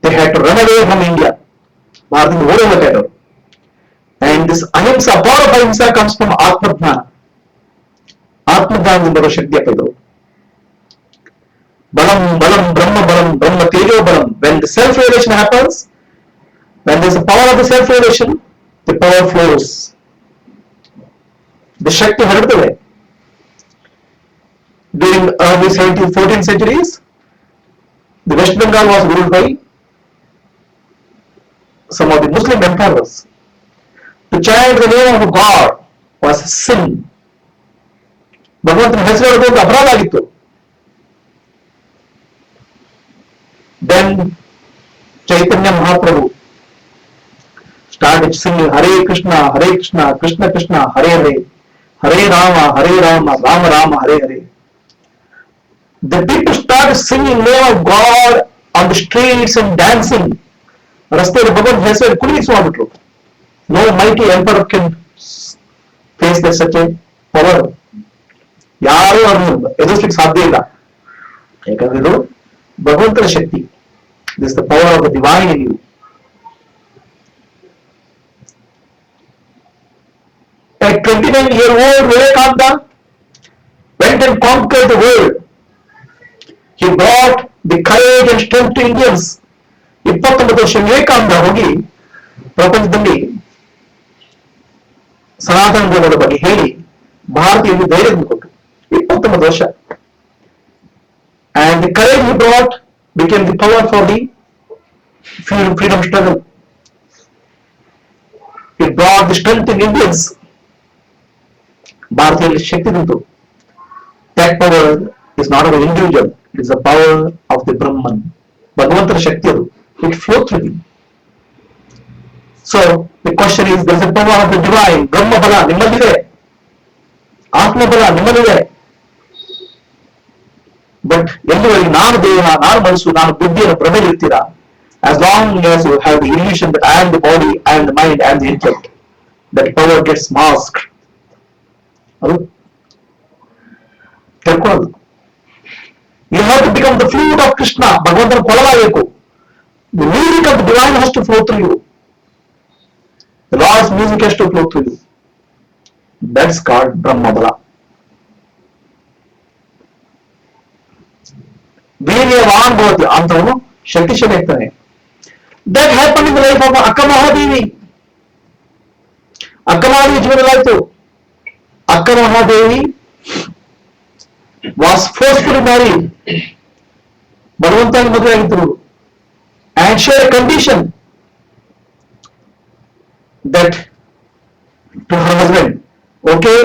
They had to run away from India. And this ahimsa, power of ahimsa comes from Atmadhyana. Atmadhyana baro shakti apaidu. Balam, balam, brahma tejo balam. When the self-realization happens, when there is a power of the self-realization, the power flows. The Shakti ಹರಡ್ತದೆ. During early 17th, 14th centuries, the West Bengal was ruled by some of the Muslim emperors. To chant the name of God was sin. ಭಗವಂತನ ಹೆಸರು ಹೇಳೋದು ಅಪರಾಧ ಆಗಿತ್ತು. Then Chaitanya Mahaprabhu started singing Hare Krishna, Krishna Krishna, Hare Hare. Hare Rama, Hare Rama, Rama Rama, Hare Hare. The people started singing name of God on the streets and dancing. ರಸ್ತೆಯಲ್ಲಿ ಭಗವಂತ ಹೆಸರು ಕುಣಿಸುವಾಗ್ಬಿಟ್ರು. No mighty emperor can face that such a power. ಯಾರು ಅವ್ರನ್ನ ಎದುರಿಸಲಿಕ್ಕೆ ಸಾಧ್ಯ ಇಲ್ಲ. ಯಾಕಂದ್ರೆ ಇದು ಭಗವಂತನ ಶಕ್ತಿ. This is the power of the divine in you. A 29-year-old Vivekananda went and conquered the world. He brought the courage and strength to Indians. 29 ವರ್ಷ ವಿವೇಕಾನಂದ ಹೋಗಿ ಪ್ರಪಂಚದಲ್ಲಿ ಸನಾತನ ಧರ್ಮದ ಬಗ್ಗೆ ಹೇಳಿ ಭಾರತೀಯರಿಗೆ ಧೈರ್ಯ ಕೊಟ್ಟರು. 29 ವರ್ಷ. And the courage he brought became the power for the freedom struggle. It brought the strength in Indians. ಭಾರತೀಯರಲ್ಲಿ ಶಕ್ತಿ ಬಂತು. That power is not of an individual, it is the power of the Brahman. ಭಗವಂತನ ಶಕ್ತಿ ಅದು. It flows through him. So the question is, there is a power of the divine. ಬ್ರಹ್ಮ ಬಲ ನಿಮ್ಮಲ್ಲಿದೆ, ಆತ್ಮ ಬಲ ನಿಮ್ಮಲ್ಲಿದೆ. But ಎಲ್ಲಿವರೆಗೆ ನಾನು ದೇಹ, ನಾನು ಮನಸ್ಸು, ನಾನು ಬುದ್ಧಿಯನ್ನು ಭ್ರಮೆಯಲ್ಲಿ ಇರ್ತೀರಾ, as long as you have the illusion that I am the body, I am the mind, I am the intellect, that power gets masked. ಅದು ತಿಳ್ಕೊಳ್ಳೋದು. You have to become the flute of Krishna. ಭಗವಂತನ ಕೊಳಲಾಗಬೇಕು. The music of the divine has to flow through you. The Lord's music has to flow through you. That's called Brahma Bala. ವೀರ್ಯವಾನ್ ಭವತಿ ಅಂತವನು ಶಕ್ತಿಶಾಲಿ ಆಗ್ತಾನೆ. That happened in the life of Akka Mahadevi. ಅಕ್ಕ Mahadevi ಜೀವನದಲ್ಲಾಯ್ತು. Akka Mahadevi was forcefully married. ಭಗವಂತನ ಮದುವೆ ಆಗಿದ್ರು. And she had a condition that to her husband, okay,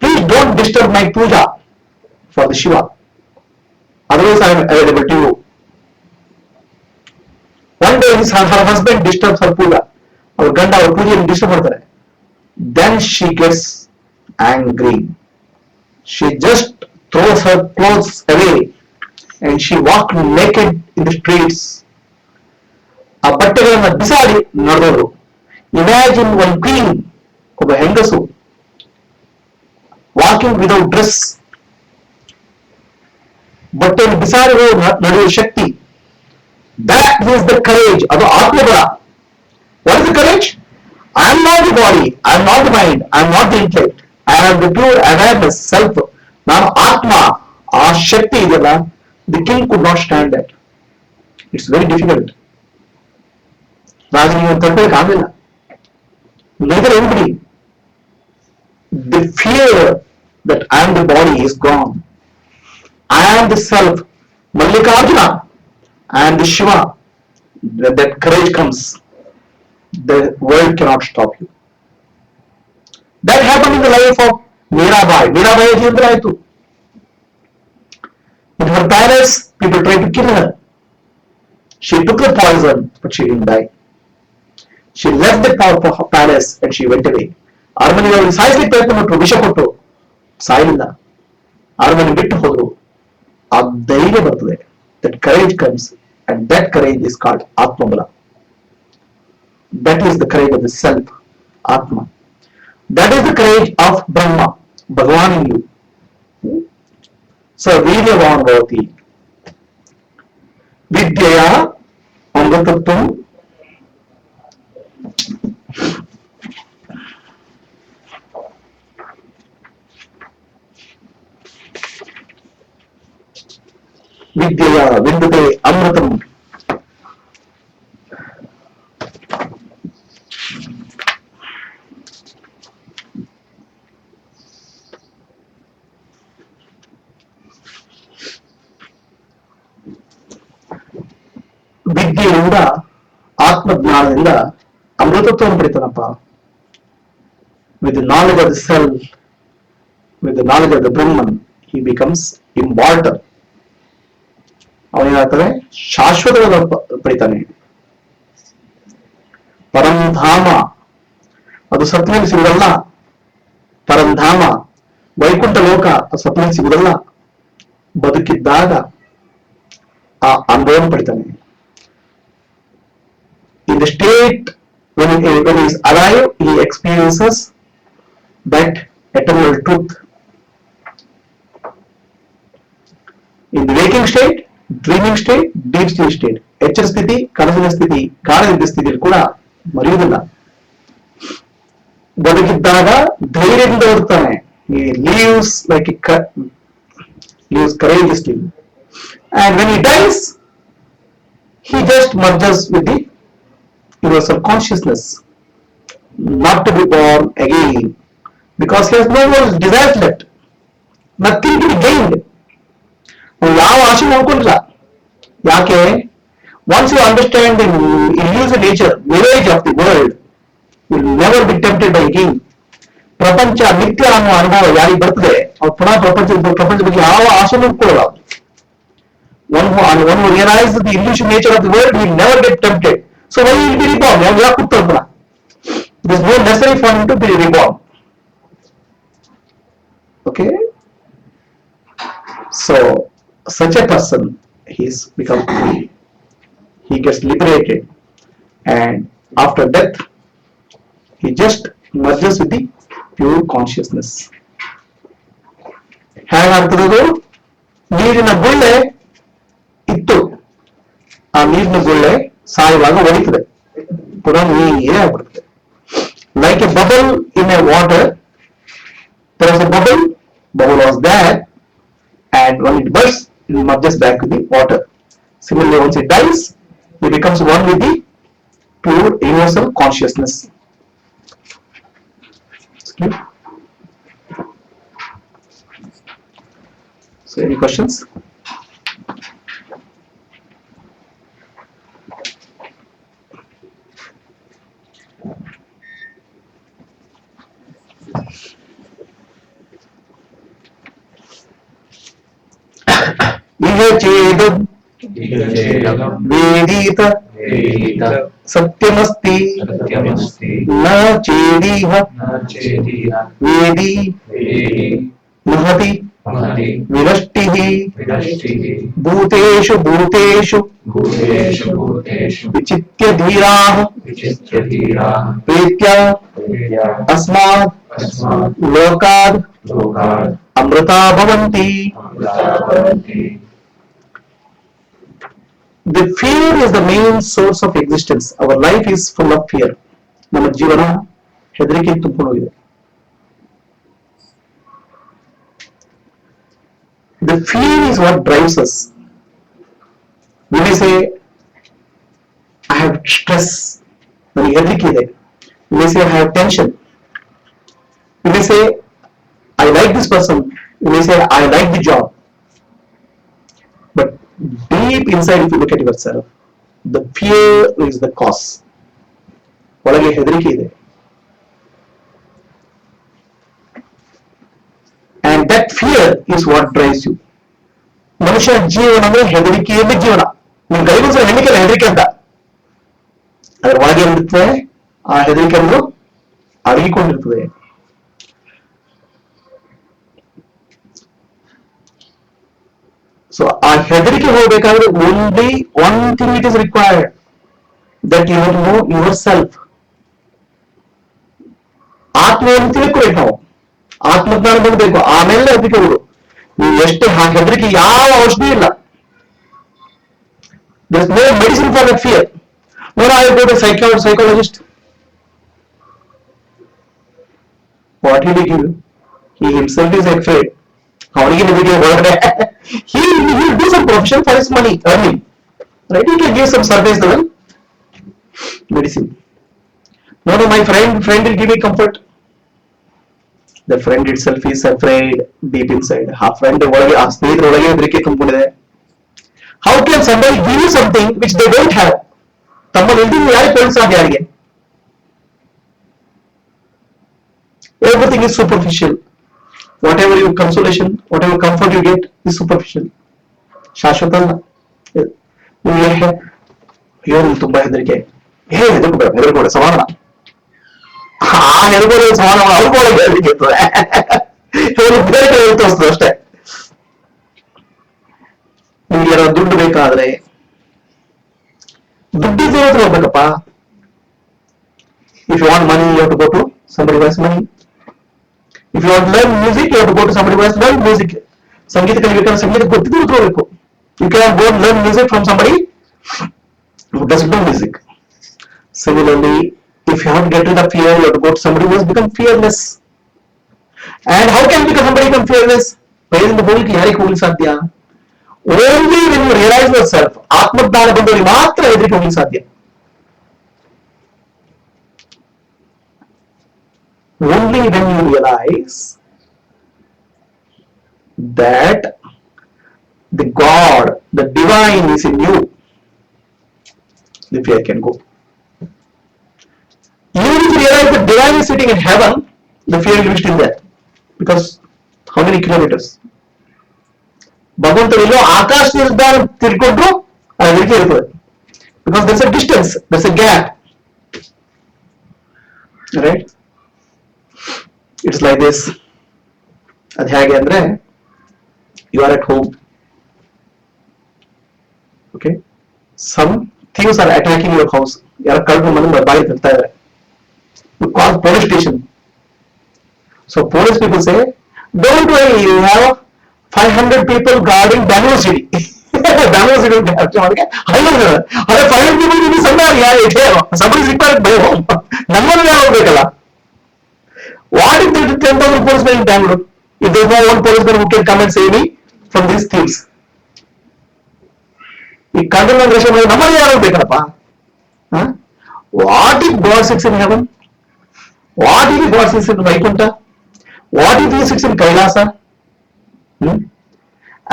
please don't disturb my puja for the Shiva, otherwise I am available to you. One day her husband disturbs her puja, our ganda our puja disturb ಮಾಡ್ತಾರೆ. Then she gets angry. She just throws her clothes away and she walked naked in the streets. ಆ ಬಟ್ಟೆಗಳನ್ನ ಬಿಸಾಡಿ ನಡೆದವರು. Imagine one queen, ಒಬ್ಬ ಹೆಂಗಸು walking without dress, ಬಟ್ಟೆಯನ್ನು ಬಿಸಾಡಿ ನಡೆಯುವ ಶಕ್ತಿ. That is the courage. ಅದು ಆತ್ಮಬಲ. What is the courage? I am not the body, I am not the mind, I am not the intellect, I am the pure awareness, self. ನಾನು ಆತ್ಮ. ಆ ಶಕ್ತಿ ಇದೆಯಲ್ಲ, the king could not stand that. It's very difficult. ರಾಜನಿಗೆ ತಡ್ಕೊಳ್ಳಿಕ್ಕೆ ಆಗಲಿಲ್ಲ. Neither anybody. The fear that I am the body is gone. I am the self. Mallikarjuna, I am the Shiva. When that courage comes, the world cannot stop you. That happened in the life of Mirabai. Mirabai ಜೀವಂತರಾಯಿತು. In her palace, people tried to kill her. She took the poison, but she didn't die. She left the palace and she went away. ಅರಮನೆಯಲ್ಲಿ ಸಾಯಿಸಲಿಕ್ಕೆ ಪ್ರಯತ್ನ ಪಟ್ಟರು, ವಿಷ ಕೊಟ್ಟರು, ಸಾಯಲಿಲ್ಲ. ಅರಮನೆ ಬಿಟ್ಟು ಹೋದ್ರು. ಆ ಧೈರ್ಯ ಬರ್ತದೆ. That courage comes, and that courage is called Atmabala. That is the courage of the self, Atma. That is the courage of Brahma, Bhagavan in you. So, Viryavan Bhavati. Vidyaya Amritattvam. Vidyaya Vindate Amritam. ವಿದ್ಯೆಯಿಂದ ಆತ್ಮಜ್ಞಾನದಿಂದ ಅಮೃತತ್ವವನ್ನು ಪಡಿತಾನಪ್ಪ. With the knowledge of the self, with the knowledge of the Brahman, he becomes immortal. ಅವನೇನಾಗ್ತದೆ, ಶಾಶ್ವತವಾದ ಪಡಿತಾನೆ. ಪರಂಧಾಮ, ಅದು ಸತ್ಯದಲ್ಲಿ ಸಿಗಲ್ಲ. ಪರಂಧಾಮ, ವೈಕುಂಠ ಲೋಕ ಸ್ವಪ್ನ ಸಿಗುವುದಲ್ಲ, ಬದುಕಿದ್ದಾಗ ಆ ಅನುಭವ ಪಡಿತಾನೆ. In the state when he is alive, he experiences that eternal truth. In the waking state, dreaming state, deep sleep state, ಎಚ್ಚರ ಸ್ಥಿತಿ, ಕನಸಿನ ಸ್ಥಿತಿ, ಗಾಢನಿದ್ದ ಸ್ಥಿತಿಯಲ್ಲಿ ಕೂಡ ಮರೆಯುವುದಿಲ್ಲ. ಬದುಕಿದ್ದಾಗ ಧೈರ್ಯದಿಂದ ಇರ್ತಾನೆ. He lives like lives courageously, and when he dies, he just merges with the universal consciousness, not to be born again, because he has no more desires left, nothing to be gained. ಯಾವ ಆಶೆ ಮಾಡ್ಕೊಂಡಿಲ್ಲ. ಯಾಕೆ? once you understand the illusory nature, mirage of the world, you will never be tempted by again. ಪ್ರಪಂಚ ನಿತ್ಯ ಅನ್ನೋ ಅನುಭವ ಯಾರಿಗೆ ಬರ್ತದೆ ಅವ್ರು ಪುನಃ ಪ್ರಪಂಚ ಬಗ್ಗೆ ಯಾವ ಆಶೆ ಮಾಡ್ಕೊಳ್ಳಲ್ಲ. one who realizes the illusory nature of the world will never get tempted. So why will be reborn? There is no necessary for him to be reborn. Okay? So such a person, he's become free. He gets liberated, and after death, he just merges with the pure consciousness. ಹೇಗಾಗ್ತದದು? ನೀರಿನ ಗುಳ್ಳೆ ಇತ್ತು, ಆ ನೀರಿನ ಗುಳ್ಳೆ ಸಾಯುವಾಗ ಹೊಡಿತದೆ, ಪುನಃ ನೀರೇ ಆಗ್ಬಿಡುತ್ತೆ. Like a bubble in a water, there was a bubble was there, and when it bursts, it merges back to the water. Similarly, once it dies, it becomes one with the pure universal consciousness. So, any questions? वेदीत सत्यमस्ति न चेदीह वेदी महति विनष्टिः भूतेषु भूतेषु विचित्य धीराः प्रीत्या अस्मात् लोकात् अमृता भवन्ति. The fear is the main source of existence. Our life is full of fear. ನಮ್ಮ ಜೀವನ ಹೆದರಿಕೆ ತುಂಬಿಕೊಂಡಿದೆ. The fear is what drives us. We may say, I have stress. ನನಗೆ ಹೆದರಿಕೆ ಇದೆ. We may say, I have tension. We may say, I like this person. We may say, I like the job. But deep inside, if you look at yourself, the fear is the cause. ಒಳಗೆ ಹೆದರಿಕೆ ಇದೆ. And that fear is what drives you. ಮನುಷ್ಯ ಜೀವನ ಅಂದ್ರೆ ಹೆದರಿಕೆಯಿಂದ ಜೀವನ. ನಿಮ್ ಗೈಬಲ್ಸ್ ಹೆಣ್ಣಿಕೆ ಹೆದರಿಕೆ ಅಂತ, ಅದ್ರ ಒಳಗೆ ಇರ್ತದೆ ಆ ಹೆದರಿಕೆ ಅನ್ನೋದು ಅಡಗಿಕೊಂಡಿರ್ತದೆ. So ಆ ಹೆದರಿಕೆ ಹೋಗಬೇಕಾದ್ರೆ only one thing it is required, that you have to know yourself. ಆತ್ಮವನ್ನು ತಿಳ್ಕೊಬೇಕು ನಾವು, ಆತ್ಮಜ್ಞಾನ ಬಂದ್ಬೇಕು, ಆಮೇಲೆ ಹೆದರಿಕೆ ಹೋಗುದು. ನೀವು ಎಷ್ಟು ಹೆದರಿಕೆ ಯಾವ ಔಷಧಿ ಇಲ್ಲ. There is no medicine for that fear. No, I go to psychologist. What he will give you? He himself is afraid. ಅವನಿಗೆ ನಿಮಗೆ ಹೊರಗಡೆ he will do some profession for his money earning, right? He can give some service level medicine. No, my friend will give me comfort. The friend itself is afraid deep inside. ಆ friend ಒಳಗೆ, ಆ ಸ್ನೇಹಿತರ ಒಳಗೆ ಹೆದರಿಕೆ ತುಂಬಿಕೊಂಡಿದೆ. How can somebody give you something which they don't have? ತಮ್ಮಲ್ಲಿ ಇಲ್ದಿದ್ದು ಯಾರಿಗೆ ಕೊಡಲು ಸಾಧ್ಯ? ಯಾರಿಗೆ? Everything is superficial. Whatever your consolation, whatever comfort you get is superficial. ಶಾಶ್ವತ ಅಲ್ಲ. ಇವರು ತುಂಬಾ ಹೆದರಿಕೆ, ಹೆದರ್ಕೋಬೇಡ ಸಮಾಧಾನ. ಆ ಹೆಣ್ಬೋದು ಸಮಾನ ಅವ್ರಿಗೂ ಹೇಳಲಿಕ್ಕೆ ಇರ್ತದೆ. ಇವರು ಬೇರೆ ತೋರಿಸ್ತದೆ ಅಷ್ಟೇ. ನಿಮ್ಗೆ ಏನೋ ದುಡ್ಡು ಬೇಕಾದ್ರೆ ದುಡ್ಡಿದ್ದು ಹತ್ರ ಹೋಗ್ಬೇಕಪ್ಪ. If you want money, you have to go to somebody who has money. If you want to learn music, you have to go to somebody who has learned music. ಸಂಗೀತ ಕಲಿಬೇಕಾದ್ರೆ ಸಂಗೀತ ಗೊತ್ತಿದ್ದು ಹೋಗ್ಬೇಕು. You cannot go and learn music from somebody who doesn't know music. Similarly, if you have to get rid of fear, you have to go to somebody who has become fearless. And how can somebody become fearless? ಭಯದಿಂದ ಹೋಗ್ಲಿಕ್ಕೆ ಯಾರಿಗೆ ಹೋಗ್ಲಿಕ್ಕೆ ಸಾಧ್ಯ? Only when you realize yourself. ಆತ್ಮಜ್ಞಾನ ಬಂದವರಿಗೆ ಮಾತ್ರ ಹೆದರಿಕೆ ಹೋಗ್ಲಿಕ್ಕೆ ಸಾಧ್ಯ. Only when you realize that the God, the divine is in you, the fear can go. Even if you realize the divine is sitting in heaven, the fear will be still there. Because how many kilometers? ಭಗವಂತನಿಲ್ಲೋ ಆಕಾಶದಿಂದ ತಿಳ್ಕೊಂಡ್ರು ಅದಕ್ಕೆ ಇರ್ತದೆ. Because there's a distance, there's a gap. Right? It's like this. ಅದು ಹೇಗೆ ಅಂದ್ರೆ, you are at home. Okay? Some thieves are attacking your house. ಯಾರ ಕಳ್ಕೊಂಡು ಮನೆ ಬಾಯಿ ತಿರ್ತಾ ಇದ್ದಾರೆ. You call police station. So police people say, don't worry, you have 500 people guarding Bangalore city. Bangalore city ಅದಕ್ಕೆ 500 people ಇಲ್ಲಿ somebody is required by home. ನಮ್ಮನ್ನು ಯಾವ ಹೋಗ್ಬೇಕಲ್ಲ. What if there are 10,000 policemen in Bangalore? If there is no one policeman who can come and save me from these thieves? ಈ control ದೇಶ ನಮ್ಮಲ್ಲಿ ಯಾರು ಬೇಕಲ್ಲಪ್ಪ. What if God sits in heaven? What if God sits in Vaikuntha? What if he sits in Kailasa?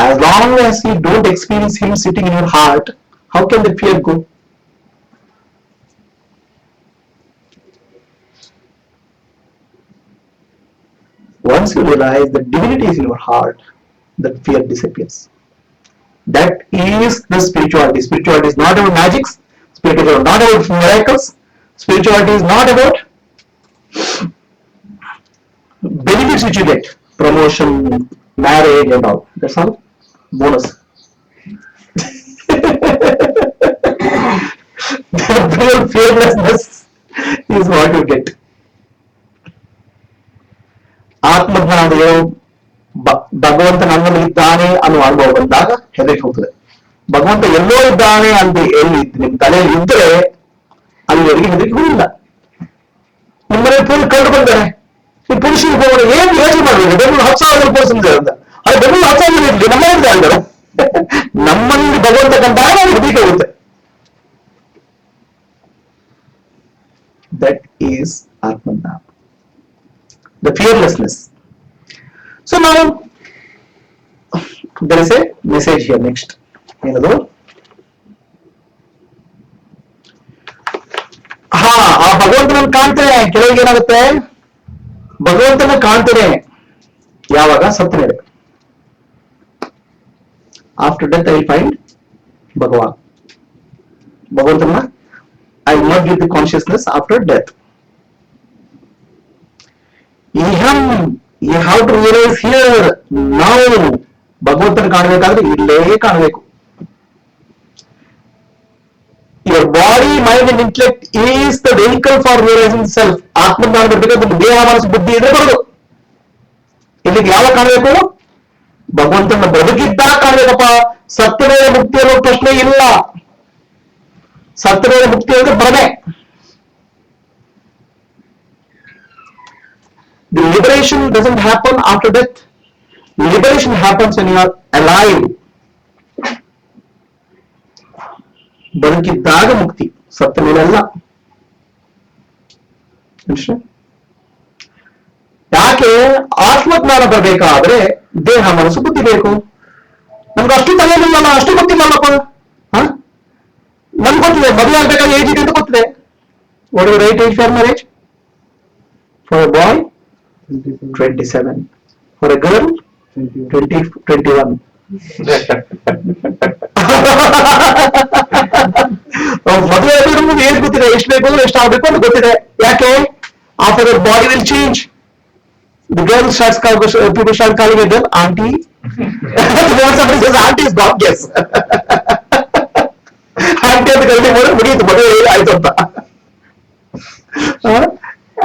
As long as you don't experience him sitting in your heart, how can the fear go? Once you realize the divinity is in your heart, the fear disappears. That is the spirituality. Spirituality is not about magics. Spirituality is not about miracles. Spirituality is not about benefits which you get, promotion, marriage and all. That's all bonus. The real fearlessness is what you get. ಆತ್ಮಜ್ಞಾನ ಭಗವಂತ ನನ್ನಲ್ಲಿ ಇದ್ದಾನೆ ಅನ್ನುವ ಅನುಭವ ಬಂದಾಗ ಹೆದರಿಕೆ ಹೋಗ್ತದೆ. ಭಗವಂತ ಎಲ್ಲೋ ಇದ್ದಾನೆ ಅಂತ ಎಲ್ಲಿ ನಿಮ್ ತಲೆಯಲ್ಲಿ ಇದ್ರೆ ಅಲ್ಲಿವರೆಗೆ ಹೆದರಿಕೆ ಹೋಗಿಲ್ಲ. ನಿಮ್ಮನೆ ಪೂರ್ತಿ ಕಂಡು ಬಂದರೆ ಈ ಪುರುಷರಿಗೆ ಹೋಗೋಣ ಏನ್ ಯೋಚನೆ ಮಾಡಬೇಕು. ಬೆಂಗಳೂರು 10,000 ಪುರುಷನಿದೆ ಅಂತ. ಅದು ಬೆಂಗಳೂರು 10,000 ಇರಲಿ, ನಮ್ಮಲ್ಲಿ ಅಂದ್ರೆ ನಮ್ಮಲ್ಲಿ ಭಗವಂತ ಕಂಡಾಗ ಹೆದರಿಕೆ ಹೋಗುತ್ತೆ. That is Atmanam, the fearlessness. So now there is a message here next. ಏನದು? ಆ ಭಗವಂತನನ್ನು ಕಾಣ್ತೇನೆ. ಕೆಲವರಿಗೆ ಏನಾಗುತ್ತೆ, ಭಗವಂತನ ಕಾಣ್ತೇನೆ ಯಾವಾಗ ಸತ್ತ ಮೇಲೆ. After death I will find Bhagwan. ಭಗವಂತನ I will not get the consciousness after death. You have to realize here now. ಭಗವಂತನ ಕಾಣಬೇಕಾದ್ರೆ ಇಲ್ಲೇ ಕಾಣಬೇಕು. Your body, mind and intellect is the vehicle for realizing self. ಆತ್ಮಜ್ಞಾನ ಬರ್ಬೇಕಾದ್ರೆ ದೇಹ ಮನಸ್ಸು ಬುದ್ಧಿ ಇದ್ರೆ ಬರೋದು. ಇಲ್ಲಿಗೆ ಯಾವಾಗ ಕಾಣಬೇಕು? ಭಗವಂತನ ಬದುಕಿದ್ದಾಗ ಕಾಣಬೇಕಪ್ಪ. ಸತ್ತ ಮೇಲೆ ಮುಕ್ತಿ ಅನ್ನೋ ಪ್ರಶ್ನೆ ಇಲ್ಲ. ಸತ್ತ ಮೇಲೆ ಮುಕ್ತಿ ಅಂದ್ರೆ ಭ್ರಮೆ. The liberation doesn't happen after death. Liberation happens when you are alive. ಬದುಕಿದ್ದಾಗ ಮುಕ್ತಿ, ಸತ್ತ ಮೇಲೆಲ್ಲ. ಯಾಕೆ? ಆತ್ಮಜ್ಞಾನ ಬರಬೇಕಾದ್ರೆ ದೇಹ ಮನಸ್ಸು ಬುದ್ಧಿ ಬೇಕು. ನಮ್ಗೆ ಅಷ್ಟು ತಲೆಯಿಲ್ಲಲ್ಲ, ಅಷ್ಟು ಗೊತ್ತಿಲ್ಲಲ್ಲಪ್ಪ. ನಮ್ಗೆ ಗೊತ್ತಿದೆ ಮದುವೆ ಆಗ್ಬೇಕಾದ್ರೆ ಏಜ್ ಇದೆ ಅಂತ ಗೊತ್ತಿದೆ. What is right age for marriage? For a boy 27, for A girl 21. ಮದುವೆ ಏಜ್ ಗೊತ್ತಿದೆ, ಎಷ್ಟು ಬೇಕು ಎಷ್ಟು ಆಗ್ಬೇಕು ಅಂತ ಗೊತ್ತಿದೆ. ಯಾಕೆ? After after that body will change. The girl starts calling, people start calling a girl auntie. When somebody says auntie is God, yes. Auntie ಅಂತ ಕರೆದು ಮುಗಿಯಿತು, ಮದುವೆ ಆಯ್ತು ಅಂತ.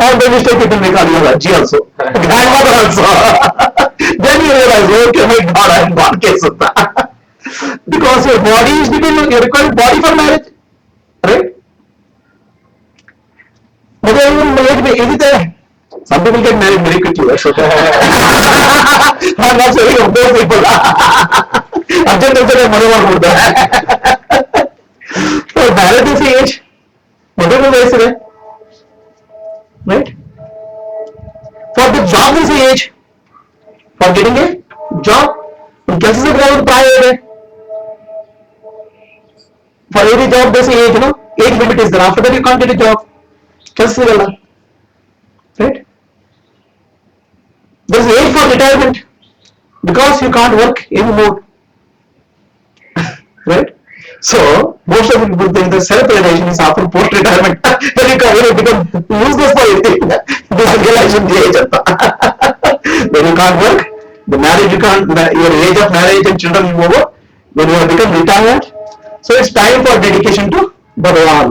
And then you start people may call you Ajji also, grandmother also. Then you realize, okay, my God, I am God case ಅಂತ. Because your body is becoming, you require body for marriage, right? ಮದುವೆ ಇದೆ. Some people get married very quickly, that's okay. I'm not saying of those people. Urgent ಮದುವೆ ಮಾಡ್ಬಿಡ್ತಾರೆ. So marriage is age, ಮದುವೆ ವಯಸ್ಸಿದೆ, right? For the job is age, for getting a job, ಒಂದು ಕೆಲಸ ಸಿಗಲ್ಲ ಒಂದು ಪ್ರಾಯ ಇದೆ. For every job there's a age, age limit is there. After that you can't get a job. ಕೆಲಸ ಸಿಗಲ್ಲ, right? There's age for retirement because you can't work anymore, right? So most of the people think that self-realization is after post-retirement. Then you can become useless for anything. This is realization the age. When you can't work, the marriage you can't. Your age of marriage and children is over. When you have become retired, so it's time for dedication to Bhagavan.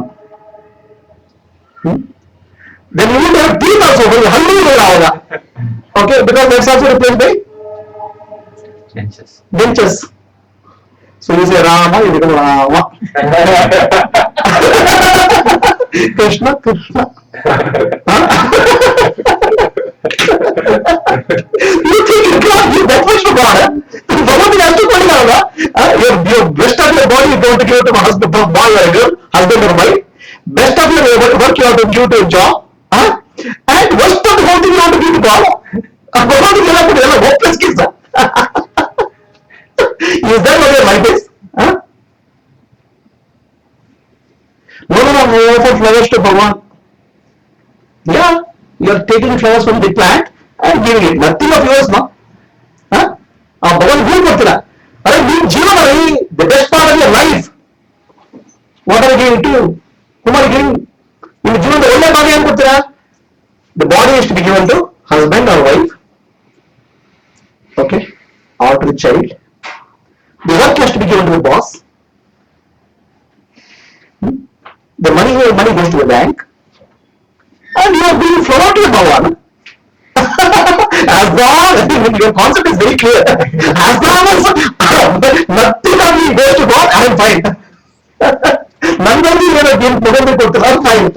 Then you will have teeth also. Okay, because that's also replaced by benches. So you say Rama, you become Rama. Krishna, Krishna. You think you can't give that much to God? Bhagavan has to put it out. Your best of your body you don't give to a husband, boy or a girl, husband or wife. Best of your work you have to give to a job. And worst of the whole thing you want to give to God. Bhagavan is going to put it in a hopeless case. Is that what your life is? No, offer flowers to Bhagavan. Yeah, you are taking flowers from the plant and giving it. Nothing of yours, no? Bhagavan who ಕೊಡ್ತೀರಾ? ಅರೆ ನಿಮ್ಮ ಜೀವನ, the best part of your life. What are you giving to? Whom are you giving? ನಿಮ್ಮ ಜೀವನದ ಒಳ್ಳೆ ಭಾಗ ಏನು ಕೊಡ್ತೀರಾ? The body is to be given to husband or wife, okay, or to the child. The work has to be given to the boss. The money goes to the bank, and you are being flown to the Bhagavan. As long as your concept is very clear, as long as nothing of me goes to God, I am fine. None of me are being put I'm fine.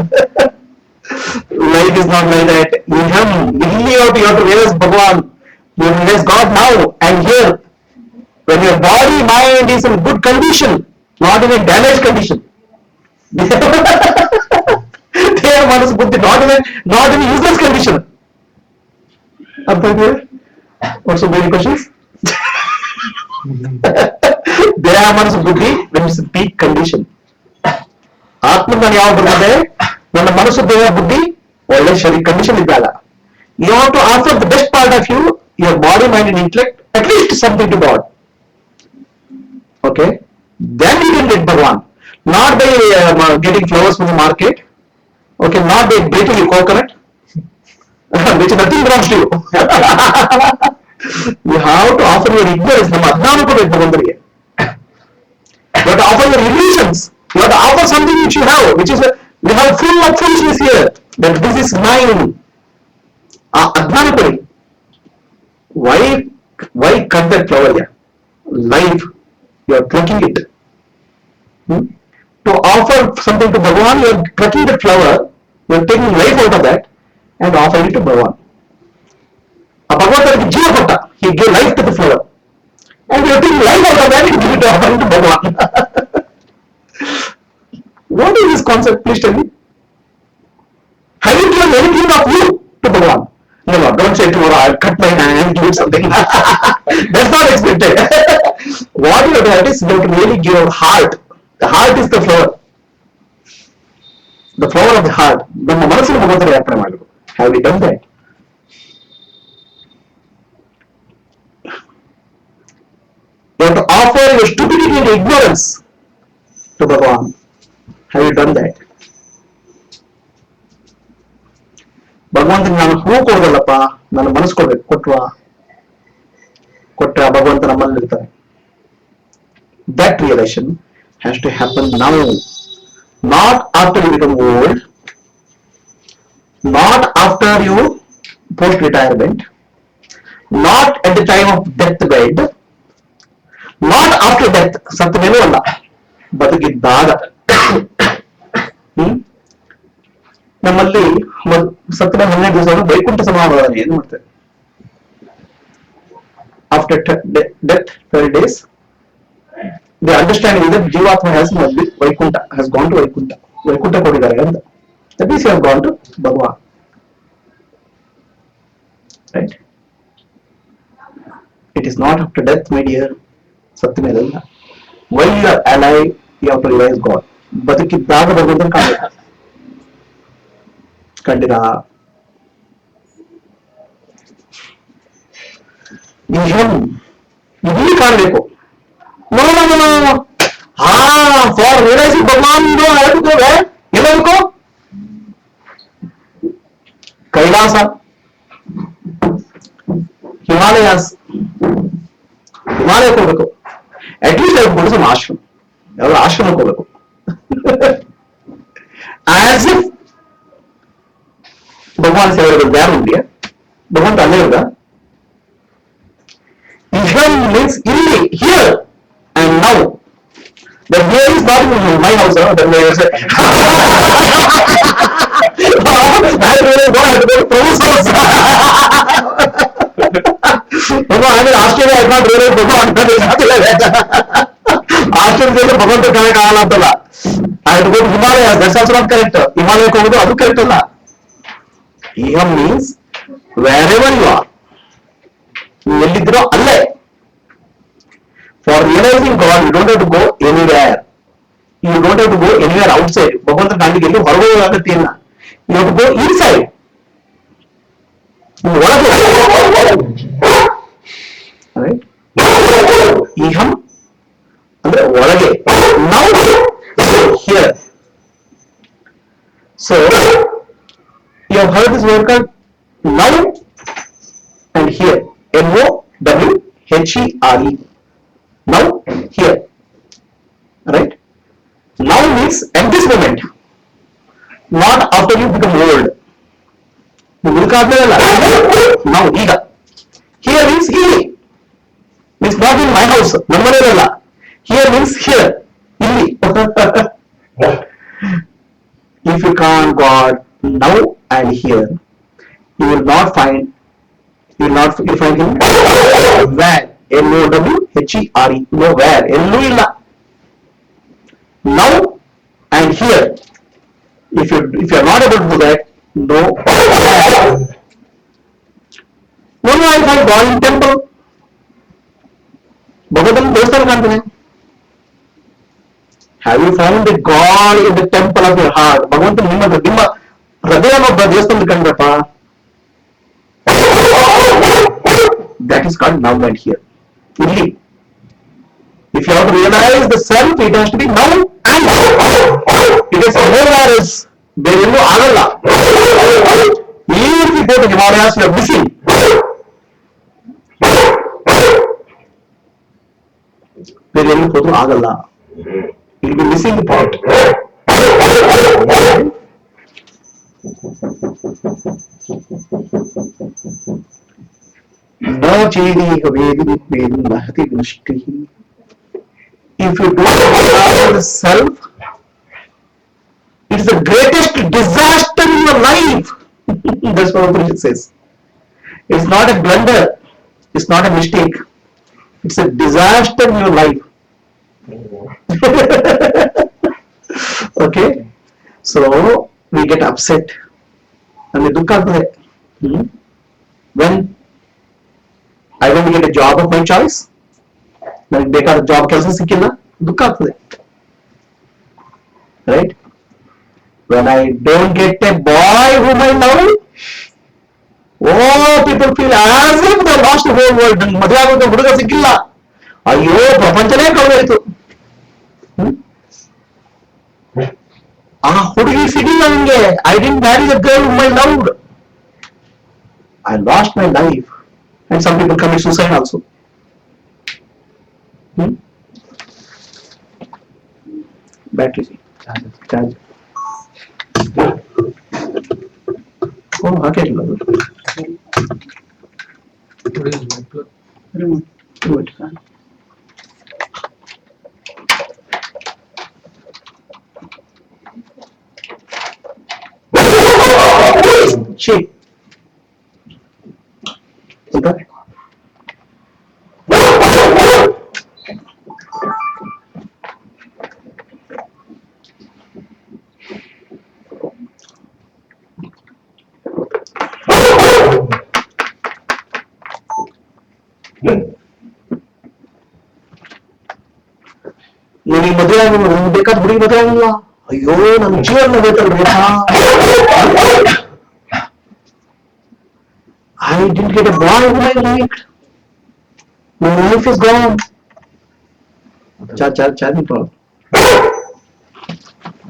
Life is not like that. You have to realize Bhagavan. You realize God now and here. When your body, mind is in good condition, not in a damaged condition. Their Manas Buddhi not in useless condition. Up here? What's so many questions? Their Manas Buddhi when it's in peak condition. Atman yav burde ನನ್ನ ಮನಸ್ಸು ದೇಹ ಬುದ್ಧಿ ಒಳ್ಳೆ ಶರೀರ condition ಇದ್ದಾಗ you have to offer the best part of you, your body, mind and intellect, at least something to God. Okay, then you can get Bhagavan, not by getting flowers from the market, okay, not by breaking a coconut which nothing belongs to you. You have to offer your ignorance. ನಮ್ಮ ಅಜ್ಞಾನ ಕೊಡಬೇಕು ಭಗವಂತನಿಗೆ. You have to offer your illusions. You have to offer something which you have, which is we have full of foolishness here, that this is mine. ಅಜ್ಞಾನ ಕೊಡಿ. Why cut that flower here? Life, you are plucking it. To offer something to Bhagavan, you are plucking the flower, you are taking life out of that and offering it to Bhagavan. Bhagavan jiva kotta, he gave life to the flower, and you are taking life out of that and give it to offering to Bhagavan. What is this concept? Please tell me. Have you given anything of you to Bhagavan? No, don't say tomorrow I'll cut my hand and give something. That's not expected. What you have to have is you have to really give your heart. The heart is the flower. The flower of the heart. ನಮ್ಮ ಮನಸ್ಸಿನ ಭಗವಂತನ ಯಾತ್ರೆ ಮಾಡಬೇಕು. Have we done that? You have to offer your stupidity and ignorance to Bhagavan. Have you done that? ಭಗವಂತನಿಗೆ ನಾನು ಹೂ ಕೊಡೋದಲ್ಲಪ್ಪ, ನಾನು ಮನಸ್ಸು ಕೊಡ್ಬೇಕು. ಕೊಟ್ರೆ ಆ ಭಗವಂತ ನಮ್ಮಲ್ಲಿ ಇರ್ತಾನೆ. That realisation has to happen now, not after you become old, not after you post retirement, not at the time of death bed, not after death, ಸತ್ತ ಮೇಲೂ ಅಲ್ಲ, ಬದುಕಿದ್ದಾಗ. ನಮ್ಮಲ್ಲಿ ಸತ್ತ ಮೇಲೆ 12 ದಿವಸ ವೈಕುಂಠ ಸಮಾರಾಧನೆ ಏನು ಮಾಡ್ತೇವೆ. After death 12 days, the understanding is that ಜೀವಾತ್ಮ has Vaikuntha, has gone to Vaikuntha, Vaikuntha ಕೊಟ್ಟಿದ್ದಾರೆ ಅಂತ. That means you have gone to Bhagwan. Right? It is not after death, my dear. ಸತ್ತ ಮೇಲಲ್ಲ. While you are alive, you have to realize God. ಬದುಕಿದ್ದಾಗ ಭಗವಂತನ ಕಾಣಬೇಕು. ಕಂಡಿರಾ? ಇಲ್ಲಿ ಕಾಣಬೇಕು. For realising ಭಗವಾನ್ ಎಲ್ಲಬೇಕು ಕೈಲಾಸ, ಹಿಮಾಲಯಕ್ಕೆ ಹೋಗ್ಬೇಕು. ಅಟ್ಲೀಸ್ಟ್ ಅವ್ರು ಸಮ ಆಶ್ರಮ, ಯಾವ್ದು ಆಶ್ರಮಕ್ಕೆ ಹೋಗ್ಬೇಕು. ಆಸ್ ಇಫ್ ಭಗವಾನ್ ಸೇವೆ ಯಾರು ಇದೆಯಾ? ಭಗವಂತ ಅಲ್ಲೇ ಇರುದ? ಮೀನ್ಸ್ ಇಲ್ಲಿ, here and now. The here is not in my house, the here is Australia is not really Bhagwan. ಆಸ್ಟ್ರೇಲಿಯಾದಲ್ಲಿ ಭಗವಂತ ಕರೆಕ್ಟ್ ಆಗಲ್ಲ ಅಂತಲ್ಲ. ಅದು ಬಿಟ್ಟು Himalaya, that's also not correct. ಹಿಮಾಲಯಕ್ಕೆ ಹೋಗೋದು ಅದು ಕರೆಕ್ಟ್ ಅಲ್ಲ. Iham means wherever you are, ಎಲ್ಲಿದ್ರೋ ಅಲ್ಲೇ. For realizing God, you don't have to go anywhere. You don't have to go anywhere outside. ಭಗವಂತ ಕಾಣಿಗೆ ಎಲ್ಲೂ ಹೊರಗೆ ಆಗತ್ತೆ ಇಲ್ಲ. You have to go inside. ಒಳಗೆ. Right? Iham ಅಂದ್ರೆ ಒಳಗೆ. Now, here. So, you have heard this word called now and here. NOWHERE. Now, here. Right? Now means at this moment, not after you become old. Now, here means here. Means not in my house. Here means here. If you can't God now and here, you will not find, you find him where. NOWHERE. Nowhere. ಎಲ್ಲೂ ಇಲ್ಲ. Now and here. If you are not able to do that, no. No, I find God in temple. ಭಗವಂತನ ದೇವಸ್ಥಾನ ಕಾಣ್ತಾನೆ. Have you found the God in the temple of your heart? ಭಗವಂತ ನಿಮ್ಮ ಹೃದಯನೊಬ್ಬ ದೇವಸ್ಥಾನ ಕಂಡ್ರಪ್ಪ. That is called now and here. If you have to realize the self, it has to be now and here. It is nowhere else. There is no agalla. Even if you go to Himalayas, you are missing. There is no agalla. You will be missing the point. If you don't realize the self, it's the greatest disaster in your life. That's what it says. It's not a blunder. It's not a mistake. It's a disaster in your life. Okay? So, we get upset. And we look at that. When I want to get a job of my choice, ನನಗೆ ಬೇಕಾದ job ಕೆಲಸ ಸಿಕ್ಕಿಲ್ಲ, ದುಃಖ ಆಗ್ತದೆ. Right? When I don't get a boy whom I love, people feel as if they lost the whole world. ನಂಗೆ ಮದುವೆ ಆಗೋದು ಹುಡುಗ ಸಿಕ್ಕಿಲ್ಲ, ಅಯ್ಯೋ ಪ್ರಪಂಚನೇ ಕಳೆದೋಯ್ತು. ಆ ಹುಡುಗಿ ಸಿಗಿಲ್ಲ ನನಗೆ. I didn't marry the girl whom I loved. I lost my life. And some people commit suicide also. Battery. Charge. Oh, okay. What is white plug? Do it. Shit. Okay. ನನಗೆ ಮದುವೆ ಆಗಿಲ್ಲ, ಬೇಕಾದ ಹುಡುಗಿ ಮದುವೆ ಆಗಿಲ್ಲ. ಅಯ್ಯೋ ನನ್ ಜೀವನ ಬೇಕಲ್ರಿ. I didn't get a boy whom I liked. My life is gone. Charge it all.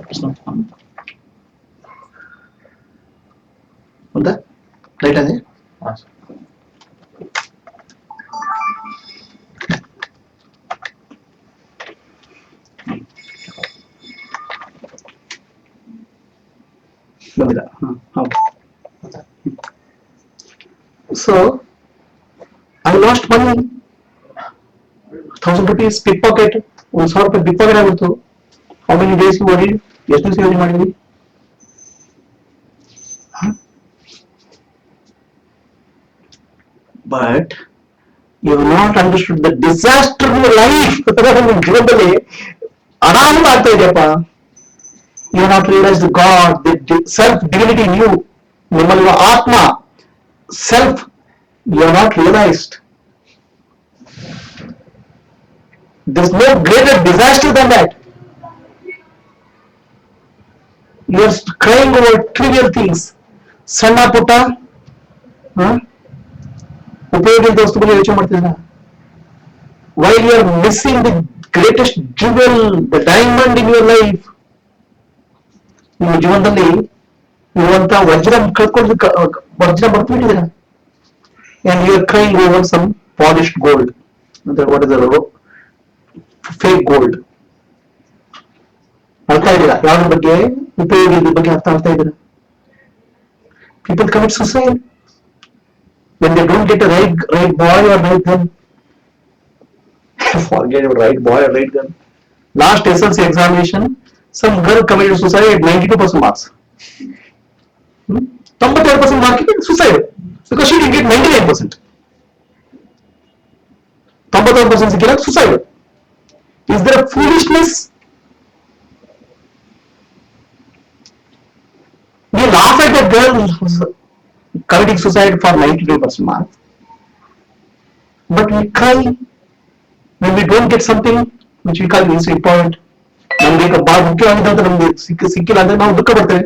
It's not fun. ఉందా రైట్ అది ಬಂದಿಲ್ಲ. So I lost money. 1000 rupees pickpocket. 1,000 ರೂಪಾಯಿ pickpocket ಆಗಿತ್ತು. How many days you worried? ಎಷ್ಟು ದಿವಸ ಯೋಚನೆ ಮಾಡಿದ್ವಿ? But you have not understood the disaster in your life. ಜೀವನದಲ್ಲಿ ಆರಾಮ ಆಗ್ತಾ ಇದೆಯಪ್ಪ. You have not realized the God, the self divinity in you. ನಿಮ್ಮಲ್ಲಿರುವ ಆತ್ಮ self, you have not realized. There is no greater disaster than that. You are crying over trivial things. ಸಣ್ಣ ಪುಟ್ಟ ಉಪಯೋಗದ ವಸ್ತುಗಳು ಯೋಚನೆ ಮಾಡ್ತಿದ್ದೀರಾ? While you are missing the greatest jewel, the diamond in your life. ನಿಮ್ಮ ಜೀವನದಲ್ಲಿ ಇರುವಂತ ವಜ್ರ ಕಳ್ಕೊಂಡು ವಜ್ರ ಬರ್ತಿದ್ದೀರಾ? And you are crying over some polished gold. What is the fake gold? ಅರ್ಥ ಇದ್ದೀರಾ? ಯಾವ್ದ್ರ ಬಗ್ಗೆ? ಉಪಯೋಗದ ಬಗ್ಗೆ ಅರ್ಥ ಆಗ್ತಾ ಇದ್ದೀರಾ? People commit suicide when they don't get a right boy or right girl. Forget about right boy or right girl. Last SLC examination, some girl committed suicide at 92% marks. 92% mark suicide because she didn't get 99%. 92% ಸಿಕ್ಕಿಲ್ಲ suicide. Is there a foolishness? We laugh at that girl committing suicide for 92% marks, but we cry when we don't get something which we call is important. ನಮ್ಗೆ ಬಹಳ ಮುಖ್ಯವಾಗಿದೆ ಅಂತ ನಮ್ಗೆ ಸಿಕ್ಕಿಲ್ಲ ಅಂದ್ರೆ ನಾವು ದುಃಖ ಪಡ್ತೇವೆ.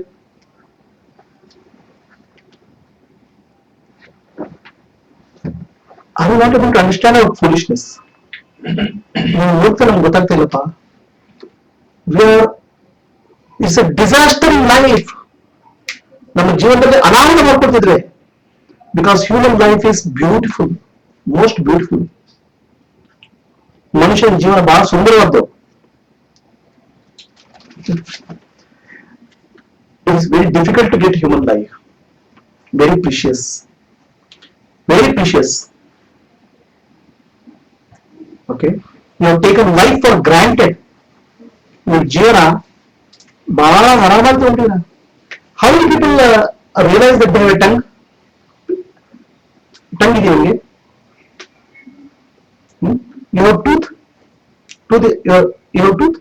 I don't want to understand our foolishness. ನಾವು ಹೋಗ್ತಾ ನಮ್ಗೆ ಗೊತ್ತಾಗ್ತಾ ಇಲ್ಲಪ್ಪ. It's a disaster in life. ನಮ್ಮ ಜೀವನದಲ್ಲಿ ಅನಾಹುತ ಮಾಡ್ಕೊಡ್ತಿದ್ರೆ because human life is beautiful, most beautiful. ಮನುಷ್ಯನ ಜೀವನ ಬಹಳ ಸುಂದರವಾದ್ದು. It is very difficult to get human life. Very precious. Very precious. Okay? You have taken life for granted. Your ಜೀವನ ಬಹಳ ಆರಾಮಾಗಿ ತಗೊಂಡಿರ. How many people realize that they have a tongue? Tongue ಇದೆಯಾ ನಿಮಗೆ? You have tooth? You have tooth?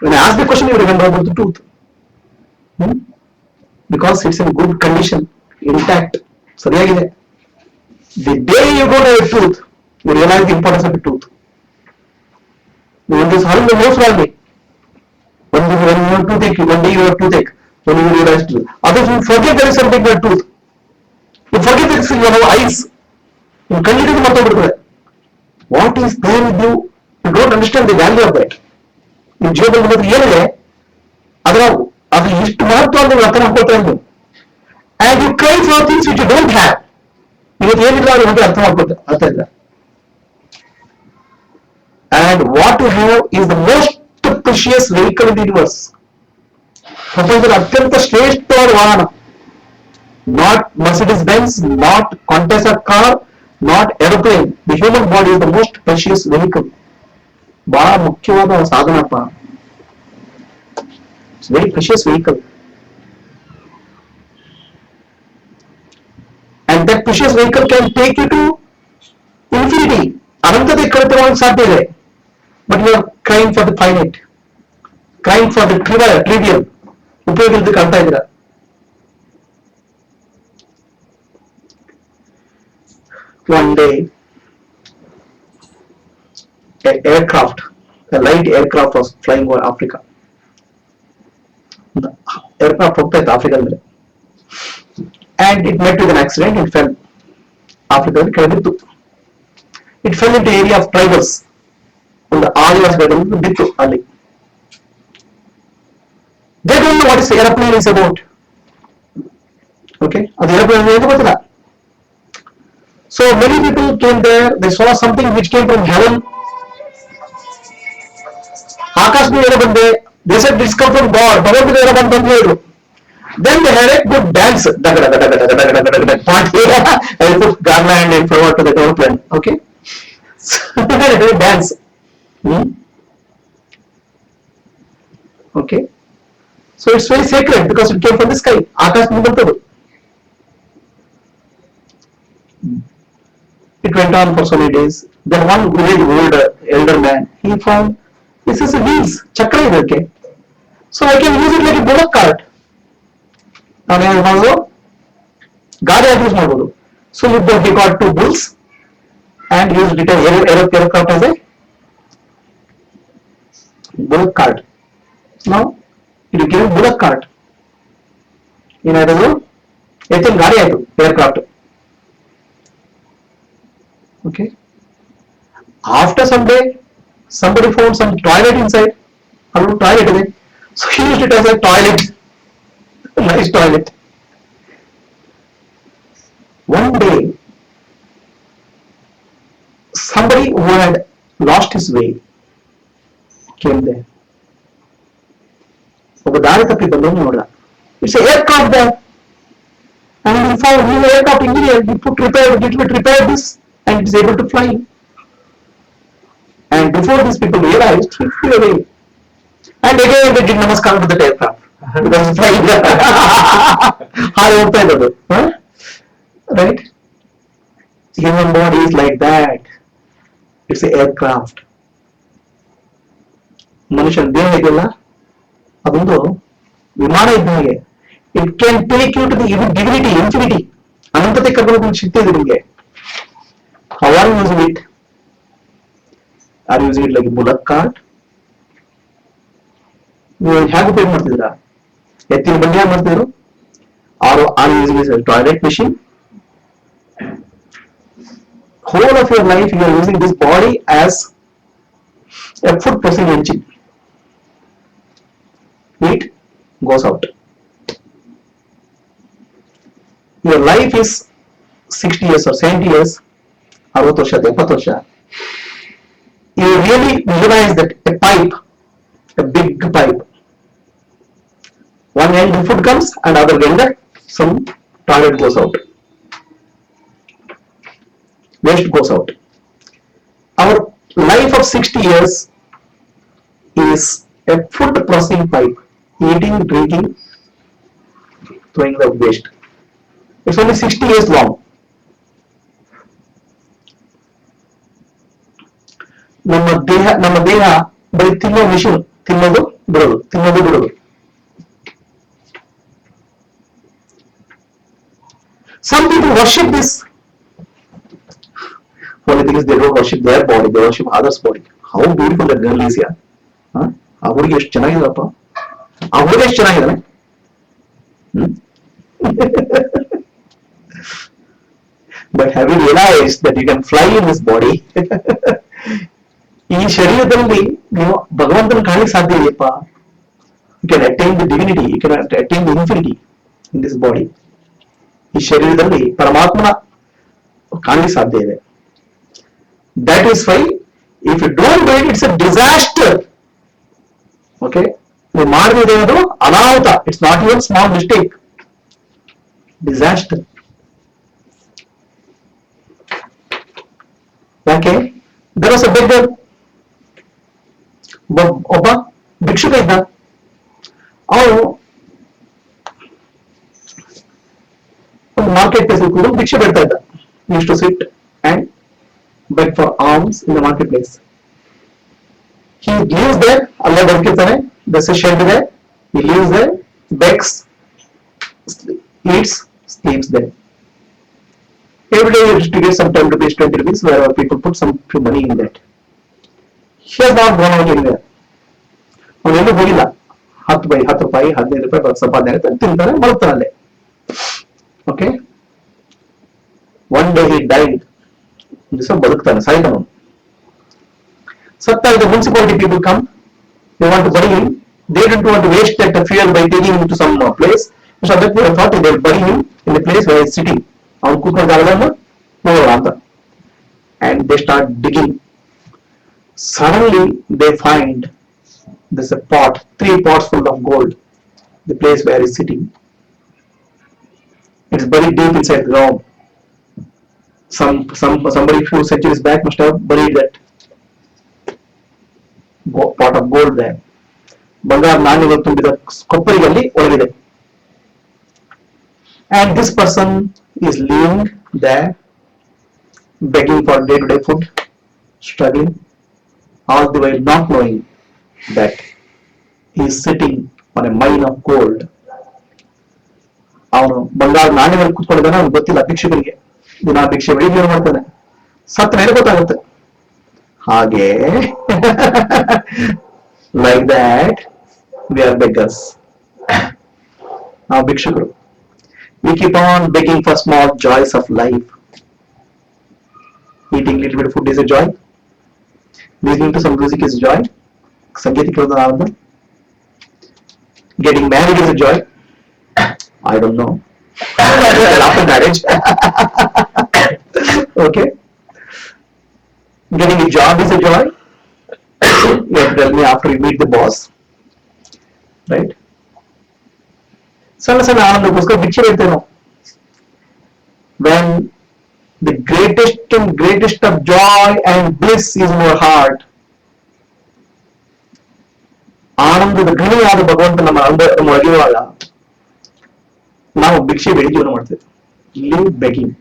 When I ask the question, you remember about the tooth. Because it's in good condition, intact. ಸರಿಯಾಗಿದೆ. The day you go to a tooth, you realize the importance of a tooth. When this how the most wrongly. When you have toothache, one day you have toothache. When you realize tooth. Others will forget there is something called tooth. You forget that you have eyes. You continue to matter. What is there with you? You don't understand the value of that. ನಿಮ್ಮ ಜೀವನದಲ್ಲಿ ಏನಿದೆ ಅದರ ಅದು ಎಷ್ಟು ಮಹತ್ವ ಅಂತ ಅರ್ಥ ಮಾಡ್ಕೊಳ್ತಾ ಇದ್ದು. And you cry for things which you don't have. ಇವತ್ತು ಏನಿಲ್ಲ ಅವ್ರ ಬಗ್ಗೆ ಅರ್ಥ ಇಲ್ಲ. And what you have is the most precious vehicle in the universe. ಪ್ರಪಂಚದ ಅತ್ಯಂತ ಶ್ರೇಷ್ಠವಾದ ವಾಹನ. Not Mercedes Benz, not Contessa car, not aeroplane. The human body is the most precious vehicle. ಬಹಳ ಮುಖ್ಯವಾದ ಸಾಧನಪ್ಪ. It's very precious vehicle. And that precious vehicle can take you to infinity. ಅನಂತತೆ ಕರೆತರೋದಕ್ಕೆ ಸಾಧ್ಯ ಇದೆ. But you are crying for the finite, crying for the trivial. ಉಪಯೋಗ ಇಲ್ಲದೆ ಕಾಣ್ತಾ ಇದ್ದೀರಾ. One day, a light aircraft was flying over Africa. The aircraft ಹೋಗ್ತಾ ಇತ್ತು ಆಫ್ರಿಕಾದಲ್ಲಿ, and it met with an accident and fell. ಆಫ್ರಿಕಾದಲ್ಲಿ ಕೆಳಬಿತ್ತು. It fell into area of tribals. ಒಂದು ಆದಿವಾಸಿಗಳಲ್ಲಿ ಬಿತ್ತು ಅಲ್ಲಿ. They don't know what is airplane is about. Okay, ಅದು airplane ಏನು ಗೊತ್ತಿಲ್ಲ. So many people came there, they saw something which came from heaven. ಆಕಾಶದಿಂದ ಏನೋ ಬಂದೆ, they said this come from God. ಭಗವಂತನ ಏನೋ ಬಂದು ಹೇಳಿದ್ರು. Then they had a good dance. Party. They put garland and forward to the airplane. Okay, so they had a dance. Okay, so it's very sacred because it came from the sky. ಆಕಾಶದಿಂದ ಬಂತದು. It went on for so many days. Then one very old elder man, he found this is a wheels, ಚಕ್ರ ಇದಕ್ಕೆ. So I can use it like a bullock cart. ನಾನು ಏನು ಮಾಡೋದು, ಗಾಡಿ use ಮಾಡ್ಬೋದು. So he got 2 bulls and used it as aircraft as a bullock cart. Now it became a bullock cart. ಏನಾದ್ರು ಹೆಚ್ಚಿನ ಗಾಡಿ ಆಯ್ತು, aircraft. Okay, after some day somebody found some toilet inside. Allu toilet ಇದೆ, so he used it as a toilet. Nice toilet. One day somebody who had lost his way came there. ಒಬ್ಬ ದಾರಿ ತಪ್ಪಿ ಬಂದವನು ನೋಡ್ದ. It's an aircraft there, and he found he was aircraft engineer. He put repaired this and it is able to fly. And before these people realized, he flew away. And again they did namaskar to the aircraft because it's flying. ಹಾಗೆ ಹೋಗ್ತಾ ಇರೋದು, right? Human body is like that. It's an aircraft. ಮನುಷ್ಯನ ದೇಹ ಇದೆಯಲ್ಲ, ಅದೊಂದು ವಿಮಾನ ಇದ್ದ ಹಾಗೆ. It can take you to the divinity, infinity. ಅನಂತತೆ ಕರ್ಕೊಂಡು ಶಕ್ತಿ ಇದೆ ನಿಮಗೆ. How are you using it? Are you using it like a bullock cart? ನೀವು ಹೇಗೆ ಉಪಯೋಗ ಮಾಡ್ತಿದ್ದೀರಾ? ಎತ್ತಿನ ಬಂಡಿ ಹೇಗೆ ಮಾಡ್ತಿದ್ರು? Or are you using it as a toilet machine? Whole of your life you are using this body as a food processing engine. It goes out. Your life is 60 years or 70 years. 60 ವರ್ಷ 70 ವರ್ಷ. You really visualize that a pipe, a big pipe. One end the food comes and other end some toilet goes out. Waste goes out. Our life of 60 years is a food processing pipe. Eating, drinking, throwing out waste. It's only 60 years long. ನಮ್ಮ ದೇಹ ಬರೀ ತಿನ್ನೋ mission, ತಿನ್ನೋದು ಬಿಡೋದು. Some people worship this. Only thing is they don't worship their body, they worship others' body. How beautiful that girl is here. ಆ ಹುಡುಗಿ ಎಷ್ಟು ಚೆನ್ನಾಗಿದಪ್ಪ, ಆ ಹುಡುಗ ಎಷ್ಟು ಚೆನ್ನಾಗಿದ್ದಾನೆ. But have you realized that you can fly in this body? ಈ ಶರೀರದಲ್ಲಿ ನೀವು ಭಗವಂತನ ಕಾಣಲಿಕ್ಕೆ ಸಾಧ್ಯ ಇದೆಯಪ್ಪ. You can attain the divinity, you can attain the infinity in this body. ಈ ಶರೀರದಲ್ಲಿ ಪರಮಾತ್ಮನ ಕಾಣಲಿಕ್ಕೆ ಸಾಧ್ಯ ಇದೆ. That is why if you don't do it, it's a disaster. Okay, ನೀವು ಮಾಡಿದ್ರೆ ಅದು ಅನಾಹುತ. It's not even small mistake. Disaster. ಯಾಕೆ? There was a beggar. ಒಬ್ಬ ಭಿಕ್ಷುಕ ಇದ್ದ. ಅವನು ಒಂದು ಮಾರ್ಕೆಟ್ ಪ್ಲೇಸ್ ಕೂತು ಭಿಕ್ಷೆ ಬೇಡ್ತಾ ಇದ್ದ. He used to sit and beg for alms in the marketplace. He lives there, ಅಲ್ಲೇ ಬದುಕಿರ್ತಾನೆ, there's a shed there, he lives there, begs, eats, sleeps there. Every day he used to get some 10 rupees, 20 rupees, wherever people put some money in that. He has not gone out anywhere. ಅವನೆಲ್ಲೂ ಹೋಗಿಲ್ಲ. 10 ರೂಪಾಯಿ 15 ರೂಪಾಯಿ ಸಂಪಾದನೆ ಆಗುತ್ತೆ, ತಿಂತಾನೆ, ಮಲಗ್ತಾನೆ. Okay, one day he died. ದಿವಸ ಬದುಕ್ತಾನೆ, ಸಾಯ್ತಾನೆ. ಸತ್ತಾಗ the municipality people come, they want to bury him. They don't want to waste that fuel by taking him to some place. So that they thought they will bury him in the place where he is sitting. ಅವನು ಕೂತ್ಕೊಂಡ ಜಾಗದಲ್ಲಿ ಹೋಗೋಣ ಅಂತ. And they start digging. Suddenly they find there's a pot, 3 pots full of gold. The place where he is sitting. It's buried deep inside the ground. Somebody few centuries back must have buried that pot of gold there. ಬಂಗಾರ ನಾಣ್ಯಗಳು ತುಂಬಿದ ಕೊಪ್ಪರಿನಲ್ಲಿ ಒಳಗಿದೆ. And this person is living there, begging for day-to-day food, struggling, all the while not knowing that he is sitting on a mine of gold. ಅವನು ಬಂಗಾರ ನಾಣ್ಯಗಳು ಕೂತ್ಕೊಂಡಿದ್ದಾನೆ, ಅವ್ನು ಗೊತ್ತಿಲ್ಲ ಭಿಕ್ಷುಕರಿಗೆ. ದಿನ ಭಿಕ್ಷೆ ಬೆಳಿ ಜೀವನ ಮಾಡ್ತಾನೆ. ಸತ್ತ ಮೇಲೆ ಗೊತ್ತಾಗುತ್ತೆ. ಹಾಗೆ like that we are beggars. ನಾವು ಭಿಕ್ಷುಕರು. We keep on begging for small joys of life. Eating little bit of food is a joy. Listening to some music is a joy. ಸಂಗೀತ ಕೇಳೋದು ಆನಂದ. Getting married is a joy. I don't know. After marriage. Okay. Getting a job is a joy. You have to tell me after you meet the boss. Right? ಸಣ್ಣ ಸಣ್ಣ ಆನಂದಕ್ಕೋಸ್ಕರ ಭಿಕ್ಷೆ ಬೇಡ್ತೇವೆ ನಾವು. When the greatest of joy and bliss is in our heart, ಆನಂದದ ಗಣಿಯಾದ ಭಗವಂತ ನಮ್ಮ ಒಳಗಿರುವಾಗ ನಾವು ಭಿಕ್ಷೆ ಬೇಡಿ ಜೀವನ ಮಾಡ್ತೇವೆ. Live begging.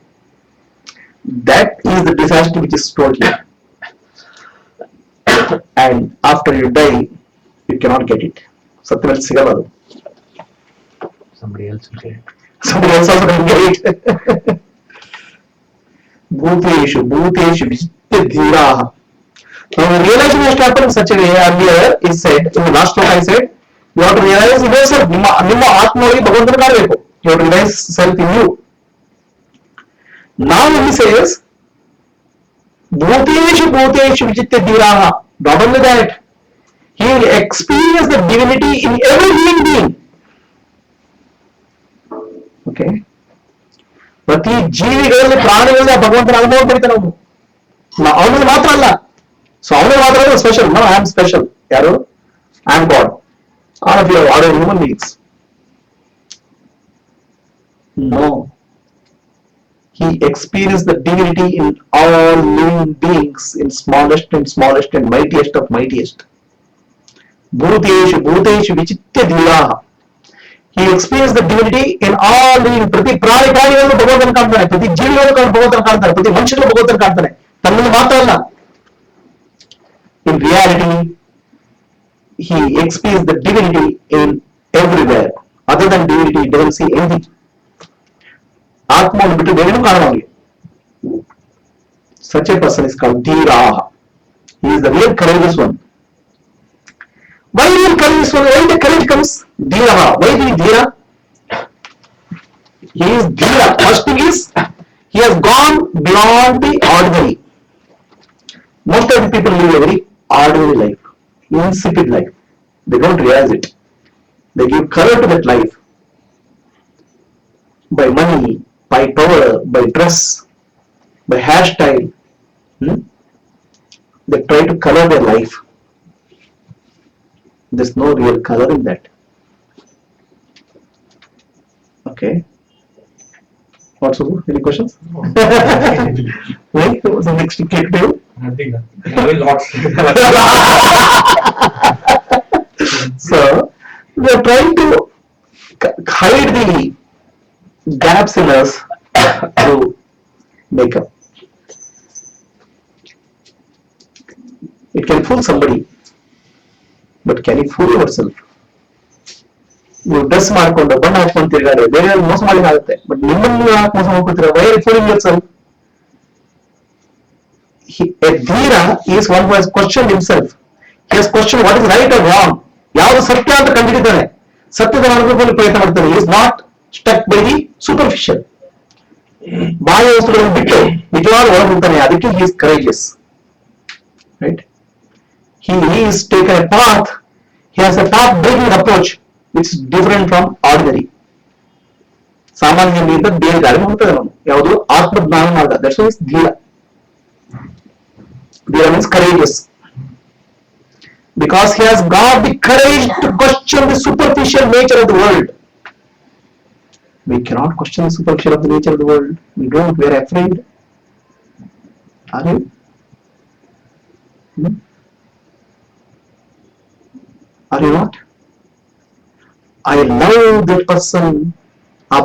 That is the disaster which is told here. And after you die, you cannot get it. ಸತ್ತ ಮೇಲೆ ಸಿಗಲ್ಲ ಅದು. Somebody else will get it. Somebody else also can get it. Bhuteshu vichitta dhiraha. Now realizing has to happen in such a way. Earlier is said, in the last talk I said, you have to realize yourself. ನಿಮ್ಮ ಆತ್ಮವಾಗಿ ಭಗವಂತನ ಕಾಣಬೇಕು. You have to realize self in you. Now he says, Bhuteshu vichitta dhiraha. Not only that, he will experience the divinity in every living being. Okay. ಪ್ರತಿ ಜೀವಿಗಳಲ್ಲಿ ಪ್ರಾಣಿಗಳಲ್ಲಿ ಭಗವಂತನ ಅನುಭವ ಬರೀತಾನೆ ಅವನು. ಅವನಿಗೆ ಮಾತ್ರ ಅಲ್ಲ. ಸೊ ಅವನಿಗೆ ಮಾತ್ರ special. No, I am special. ಯಾರು? I am God. All of you are human beings. No. He experienced the divinity in all living beings, in smallest and mightiest of mightiest. Bhuteshu vichitta dhiraha. He experienced the divinity in all living. ಪ್ರತಿ ಪ್ರಾಣಿಗಳಲ್ಲೂ ಭಗವಂತನ ಕಾಣ್ತಾನೆ, ಪ್ರತಿ ಜೀವಿಗಳಲ್ಲೂ ಭಗವಂತನ ಕಾಣ್ತಾನೆ, ಪ್ರತಿ ಮನುಷ್ಯರಲ್ಲೂ ಭಗವಂತನ ಕಾಣ್ತಾನೆ. ತನ್ನಲ್ಲಿ ಮಾತ್ರ ಅಲ್ಲ. In reality, he experienced the divinity in everywhere. Other than divinity, he doesn't see anything. ಆತ್ಮವನ್ನು ಬಿಟ್ಟು ಬೇರೆನೂ ಕಾಣಲ್ಲ ಅವನಿಗೆ. Such a person is called Dhiraha. He is the real courageous one. Why real courageous one? Why the courage comes? Dhiraha. Why is he Dhira? He is Dhira. First thing is, he has gone beyond the ordinary. Most of the people live a very ordinary life, insipid life. They don't realize it. They give color to that life by money, by power, by dress, by hairstyle. They try to color their life. There's no real color in that. Okay. What's over? Any questions? No. Why? What's the next click to you? Nothing. I have lots. So we are trying to hide the gaps in us through makeup. It can fool somebody, but can you fool yourself? ನೀವು dress ಮಾಡ್ಕೊಂಡು ಬಣ್ಣ ಹಾಕೊಂಡು ತಿರುಗಾಡಿ ಬೇರೆ ಮೋಸ ಮಾಡಿದಾಗುತ್ತೆ, but ನಿಮ್ಮನ್ನು ಯಾಕೆ ಮೋಸ ಮಾಡ್ಕೊಳ್ತೀರಾ? Why are fooling yourself? A Dhira is one who has questioned himself. He has questioned what is right or wrong. ಯಾವುದು ಸತ್ಯ ಅಂತ ಕಂಡುಹಿಡಿತಾನೆ, ಸತ್ಯದ ಮಾರ್ಗದಲ್ಲಿ ಪ್ರಯತ್ನ ಮಾಡ್ತಾನೆ. He is not stuck by the superficial. ಬಾಹ್ಯ ವಸ್ತುಗಳನ್ನು ಬಿಟ್ಟು ನಿಜವಾದ ಒಳಗೆ ಹೋಗ್ತಾನೆ. ಅದಕ್ಕೆ he is courageous. Right? He is taken a path. He has a path breaking approach which is different from ordinary. ಸಾಮಾನ್ಯದಿಂದ ಬೇರೆ ದಾರಿ ಹೋಗ್ತದೆ ಅವನು. ಯಾವುದು ಆತ್ಮಜ್ಞಾನ ಮಾರ್ಗ. That's why is Dheera. Dhira means courageous. Because he has got the courage to question the superficial nature of the world. We cannot question the superficial of the nature of the world. We don't. We are afraid. Are you? Are you not? I love that person. How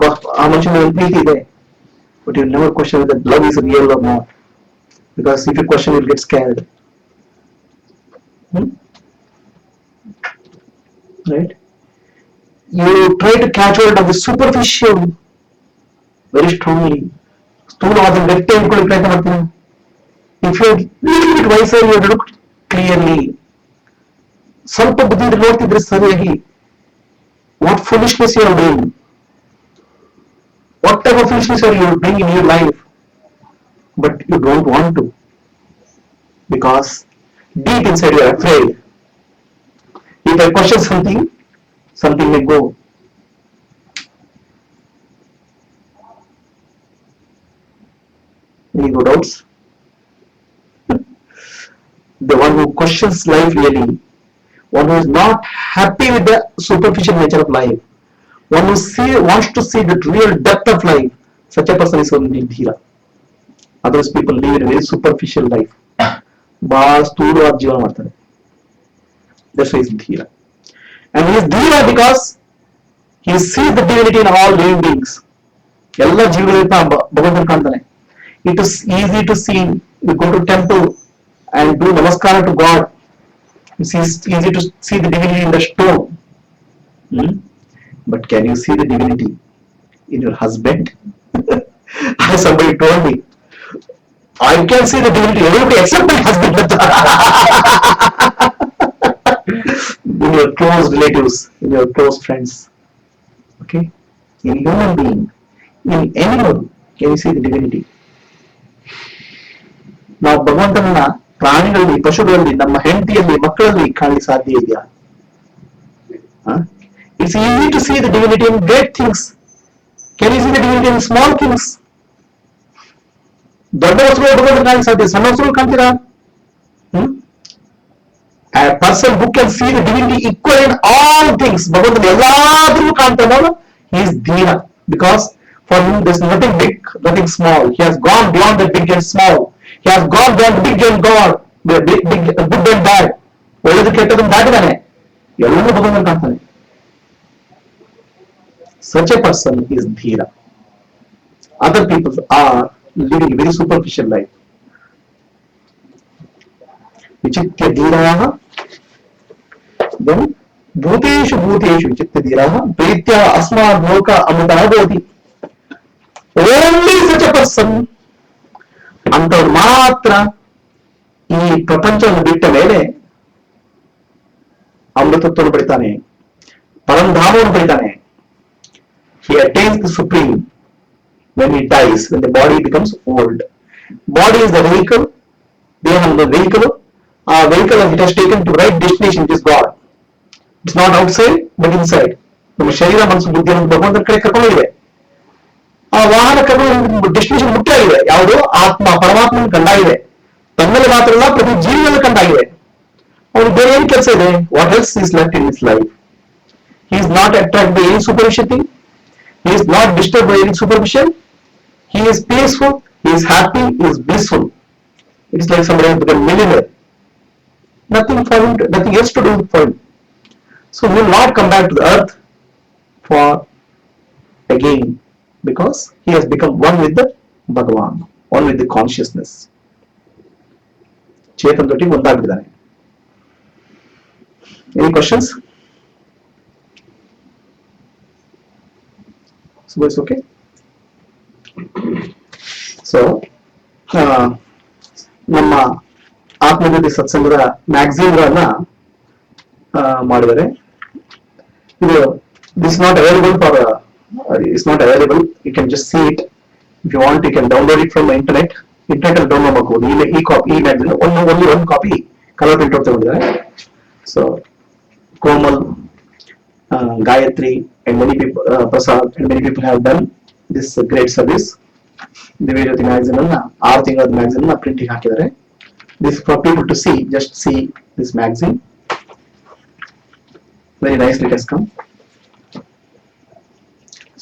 much you will there. But you never question whether love is real or not. Because if you question, you'll get scared. Right? You try to catch hold of the superficial very strongly. ಸ್ಥೂಲವಾದ ವ್ಯಕ್ತಿ ಅಂದ್ಕೊಳ್ಳಿ ಪ್ರಯತ್ನ ಮಾಡ್ತೀನಿ. If you little bit wiser, you look clearly. ಸ್ವಲ್ಪ ಬುದ್ಧಿಯಿಂದ ನೋಡ್ತಿದ್ರೆ ಸರಿಯಾಗಿ what foolishness you are doing. What type of foolishness are you doing in your life? But you don't want to, because deep inside you are afraid. If I question something, something may go. Any no doubts? The one who questions life really, one who is not happy with the superficial nature of life, one who wants to see the real depth of life, such a person is only Dhira. Others people live in a very superficial life. ಬಹಳ ಸ್ಥೂಲವಾದ ಜೀವನ ಮಾಡ್ತಾರೆ. That's why he is Dhira. And he is Dhira because he sees the divinity in all living beings. ಎಲ್ಲ ಜೀವಗಳಿಂದ ಭಗವಂತನ ಕಾಣ್ತಾನೆ. It is easy to see. You go to temple and do namaskar to God. It's easy to see the divinity in the stone. But can you see the divinity in your husband? Somebody told me, I can see the divinity everybody except my husband. In your close relatives, in your close friends. Okay? In human being, in anyone, can you see the divinity? ನಾವು ಭಗವಂತನನ್ನ ಪ್ರಾಣಿಗಳಲ್ಲಿ, ಪಶುಗಳಲ್ಲಿ, ನಮ್ಮ ಹೆಂಡತಿಯಲ್ಲಿ, ಮಕ್ಕಳಲ್ಲಿ ಕಾಣಲಿಕ್ಕೆ ಸಾಧ್ಯ ಇದೆಯಾ? It's easy to see the divinity in great things. Can you see the divinity in small things? ದೊಡ್ಡ ವಸ್ತುಗಳು ಭಗವಂತನ ಕಾಣಲಿಕ್ಕೆ ಸಾಧ್ಯ, ಸಣ್ಣ ವಸ್ತುಗಳು ಕಾಣ್ತೀರಾ? A person who can see the divinity equal in all things, ಭಗವಂತನ ಎಲ್ಲಾದ್ರೂ ಕಾಣ್ತಾನೋ, he is Dhira. Because for him there is nothing big, nothing small. He has gone beyond the big and small. He has gone beyond big and God, the big, good and bad. ಒಳ್ಳೆದು ಕೆಟ್ಟದನ್ನು ದಾಟಿದಾನೆ, ಎಲ್ಲವೂ ಭಗವಂತನ ಕಾಣ್ತಾನೆ. Such a person is Dhira. Other people are living a very superficial life. ವಿಚಿತ್ಯ ಧೀರಾಃ ಭೂತೇಷು ಭೂತೇಷು ವಿಚಿತ್ಯ ಧೀರಾಃ ಪ್ರೀತ್ಯ ಅಸ್ಮಾದ್ ಲೋಕ ಅಮೃತಃ ಭವತಿ. Only such A person, ಅಂತವ್ರು ಮಾತ್ರ ಈ ಪ್ರಪಂಚವನ್ನು ಬಿಟ್ಟ ಮೇಲೆ ಅಮೃತತ್ವವನ್ನು ಪಡಿತಾನೆ, ಪರಂಧಾಮವನ್ನು ಪಡಿತಾನೆ. He attains the supreme when he dies, when the body becomes old. Body is the vehicle, they have the vehicle, vehicle it has taken to right destination, it is God. It's not outside but inside. ನಮ್ಮ ಶರೀರ ಮನಸ್ಸು ಬುದ್ಧಿಯನ್ನು ಭಗವಂತನ ಕಡೆ ಕರ್ಕೊಂಡಿದೆ. ಆ ವಾಹನಕ್ಕೂ destination ಮುಖ್ಯ ಆಗಿದೆ. ಯಾವುದು? ಆತ್ಮ ಪರಮಾತ್ಮನ ಕಂಡಾಗಿದೆ. ತನ್ನಲ್ಲಿ ಮಾತ್ರ ಅಲ್ಲ, ಪ್ರತಿ ಜೀವಿಯಲ್ಲಿ ಕಂಡಾಗಿದೆ. ಅವನು ಬೇರೆ ಏನ್ ಕೆಲಸ ಇದೆ? What else is left in his life? He is not attracted by any superficial thing. He is not disturbed by any superficial. He is peaceful. He is happy. He is blissful. It is like somebody has become millionaire. Nothing for him, nothing else to do for him. So he will not come back to the earth for again, because he has become one with the Bhagavan, one with the consciousness. Chetan Doti ಒಂದಾಗಿದ್ದಾನೆ. Any questions? So it's okay. So ನಮ್ಮ ಆತ್ಮಜ್ಯೋತಿ ಸತ್ಸಂಗದ ಮ್ಯಾಗಝೀನ್ಗಳನ್ನ ಮಾಡಿದರೆ, ಇದು this not available for it's not available. You can just see it. If you want, you can download it from internet. ಅಲ್ಲಿ download ಮಾಡ್ಬೋದು. ಈ copy, ಈ magazine only ಒಂದು copy colour print out ತಗೊಂಡಿದ್ದಾರೆ. So Komal, Gayatri and many people, Prasad and many people have done this great service. Divyajyoti magazine ಅನ್ನ 6 ತಿಂಗಳ magazine ನ printing ಹಾಕಿದ್ದಾರೆ. This for people to see. Just see this magazine. Very nicely it has come.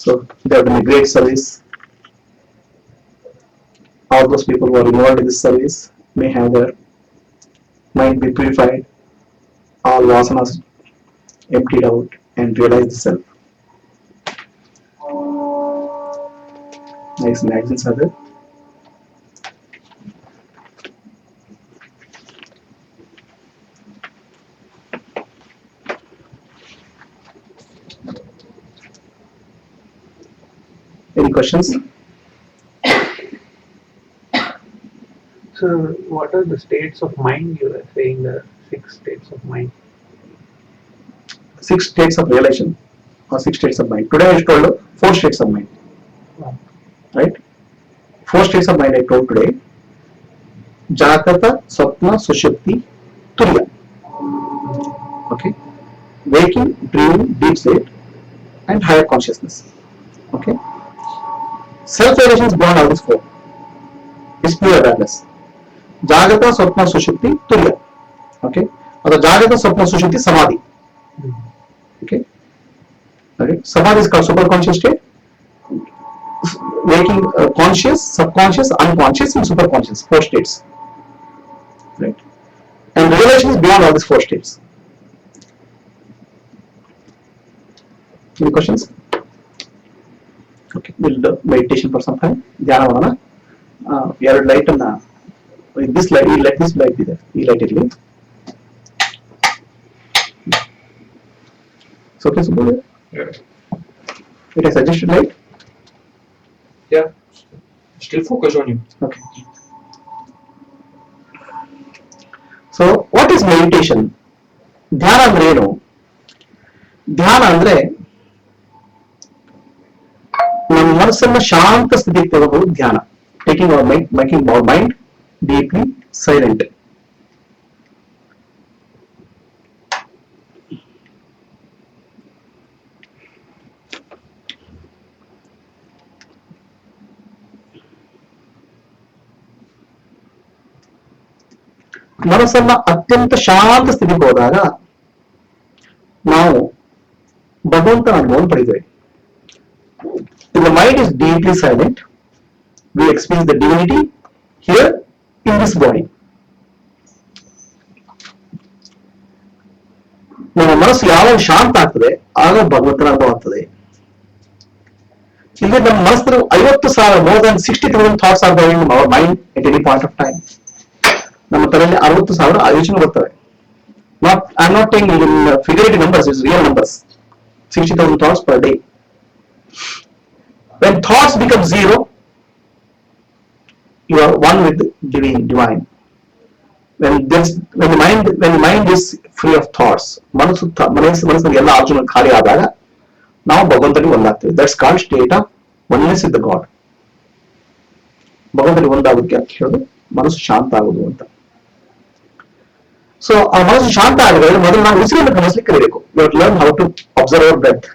So they have done a great service. All those people who are involved in this service may have their mind be purified, all vasanas emptied out, and realize the self. Nice magazines are there. Any questions? So, what are the states of mind you were saying? The 6 states of mind. 6 states of realization or 6 states of mind. Today I told 4 states of mind. Wow. Right? 4 states of mind I told today. Jagrata, Swapna, Sushupti, Turiya. Okay? Waking, dreaming, deep state, and higher consciousness. Okay? Self-realization is beyond all these 4. It's pure awareness. Jagrata, Swapna, Sushupti, Turiya. Okay? Or Jagrata, Swapna, Sushupti, Samadhi. Okay? Okay. Samadhi is called superconscious state. Waking, conscious, subconscious, unconscious, and superconscious. 4 states. Right? And realization is beyond all these 4 states. Any questions? Okay. We'll do meditation for some time. Dhyana vadana. We are light on this light. We let this light be there. We light it. So okay, so Yeah. it is suggested light. Yeah. Still focus on you. Okay. So what is meditation? ಧ್ಯಾನ ಅಂದ್ರೆ ಏನು? ಧ್ಯಾನ ಅಂದ್ರೆ ನಮ್ಮ ಮನಸ್ಸನ್ನ ಶಾಂತ ಸ್ಥಿತಿಗೆ ತಗೋಬಹುದು ಧ್ಯಾನ. Taking our mind, making our mind deeply silent. ಮನಸ್ಸನ್ನ ಅತ್ಯಂತ ಶಾಂತ ಸ್ಥಿತಿಗೆ ಹೋದಾಗ ನಾವು ಭಗವಂತನ ಅನುಭವ ಪಡೆಯುತ್ತೇವೆ. If the mind is deeply silent, we experience the divinity here in this body. ನಮ್ಮ ಮನಸ್ಸು ಯಾವಾಗ ಶಾಂತ ಆಗ್ತದೆ ಆಗ ಭಗವಂತನ ಅನುಭವ ಆಗ್ತದೆ. ಈಗ ನಮ್ಮ ಮನಸ್ಸು 50,000 more than 60,000 thoughts are going in our mind at any point of time. ನಮ್ಮ ತಲೆಯಲ್ಲಿ 60,000 ಯೋಚನೆ ಬರ್ತವೆ. I am not saying in figurative numbers, it's real numbers. 60,000 thoughts per day. When thoughts become zero, you are one with the divine. When the mind is free of thoughts, ಮನಸ್ಸು ಎಲ್ಲ ಆಲೋಚನೆ ಖಾಲಿ ಆದಾಗ ನಾವು ಭಗವಂತನಿಗೆ ಒಂದಾಗ್ತೇವೆ. That's called state of oneness with the God. ಭಗವಂತನಿಗೆ ಒಂದಾಗೋದಕ್ಕೆ ಅಂತ ಹೇಳೋದು ಮನಸ್ಸು ಶಾಂತ ಆಗೋದು ಅಂತ. ಸೊ ಆ ಮನಸ್ಸು ಶಾಂತ ಆಗಬೇಕಾದ್ರೆ ಮೊದಲು ನಾವು ಉಸಿರನ್ನು ಗಮನಿಸಲಿಕ್ಕೆ ಕಲಿಬೇಕು. You learn how to observe our breath.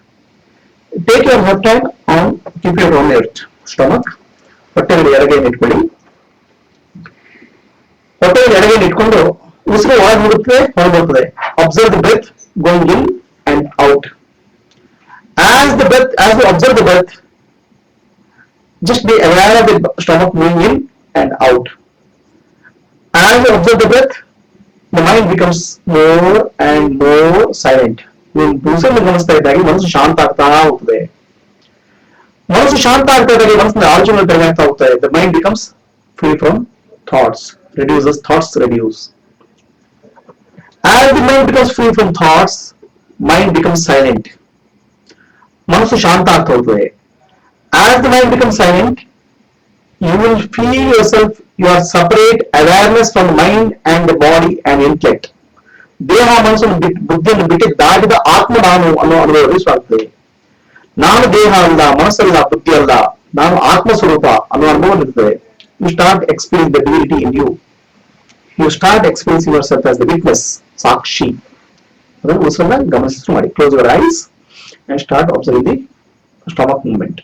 Take your left hand on, keep your own earth stomach. ಹೊಟ್ಟೆಯಲ್ಲಿ ಎಡಗೈಯನ್ನು ಇಟ್ಕೊಳ್ಳಿ. ಹೊಟ್ಟೆಯಲ್ಲಿ ಎಡಗೈಯನ್ನು ಇಟ್ಕೊಂಡು ಉಸಿರು ಒಳಗೆ ಹೋಗುತ್ತೆ, ಹೊರಗೆ ಬರ್ತದೆ. Observe the breath going in and out. as you observe the breath, just be aware of the stomach moving in and out. As you observe the breath, the mind becomes more and more silent. ನೀವು ಉಸಿರನ್ನು ಗಮನಿಸ್ತಾ ಇದ್ದಾಗೆ ಮನಸ್ಸು ಶಾಂತ ಆಗ್ತಾ ಹೋಗ್ತದೆ. ಮನಸ್ಸು ಶಾಂತ ಆಗ್ತಾ ಇದ್ದಾಗೆ ಮನಸ್ಸಿನ ಆಲೋಚನೆಗಳು ಕಡಿಮೆ ಆಗ್ತಾ ಹೋಗ್ತಾ ಇದೆ. The mind becomes free from thoughts, thoughts reduce. As the mind becomes free from thoughts, mind becomes silent. ಮನಸ್ಸು ಶಾಂತ ಆಗ್ತಾ ಹೋಗ್ತದೆ. As the mind becomes silent, you will feel yourself, you are separate awareness from the mind and the body and intellect. ದೇಹ ಮನಸ್ಸನ್ನು ಬುದ್ಧಿಯನ್ನು ಬಿಟ್ಟು ದಾಟಿದ ಆತ್ಮ ನಾನು ಅನ್ನೋ ಅನುಭವ ಸ್ವಾಗ್ತದೆ. ನಾನು ದೇಹ ಅಲ್ಲ, ಮನಸ್ಸಲ್ಲ, ಬುದ್ಧಿ ಅಲ್ಲ, ನಾನು ಆತ್ಮ ಸ್ವರೂಪ ಅನ್ನೋ ಅನುಭವ ಇರ್ತದೆ. You start experiencing the divinity in you. You start experiencing yourself as the witness, ಸಾಕ್ಷಿ. ಅದನ್ನು ಉಸಿರನ್ನ ಗಮನಿಸಿ ಮಾಡಿ. Close your eyes and start observing the stomach movement.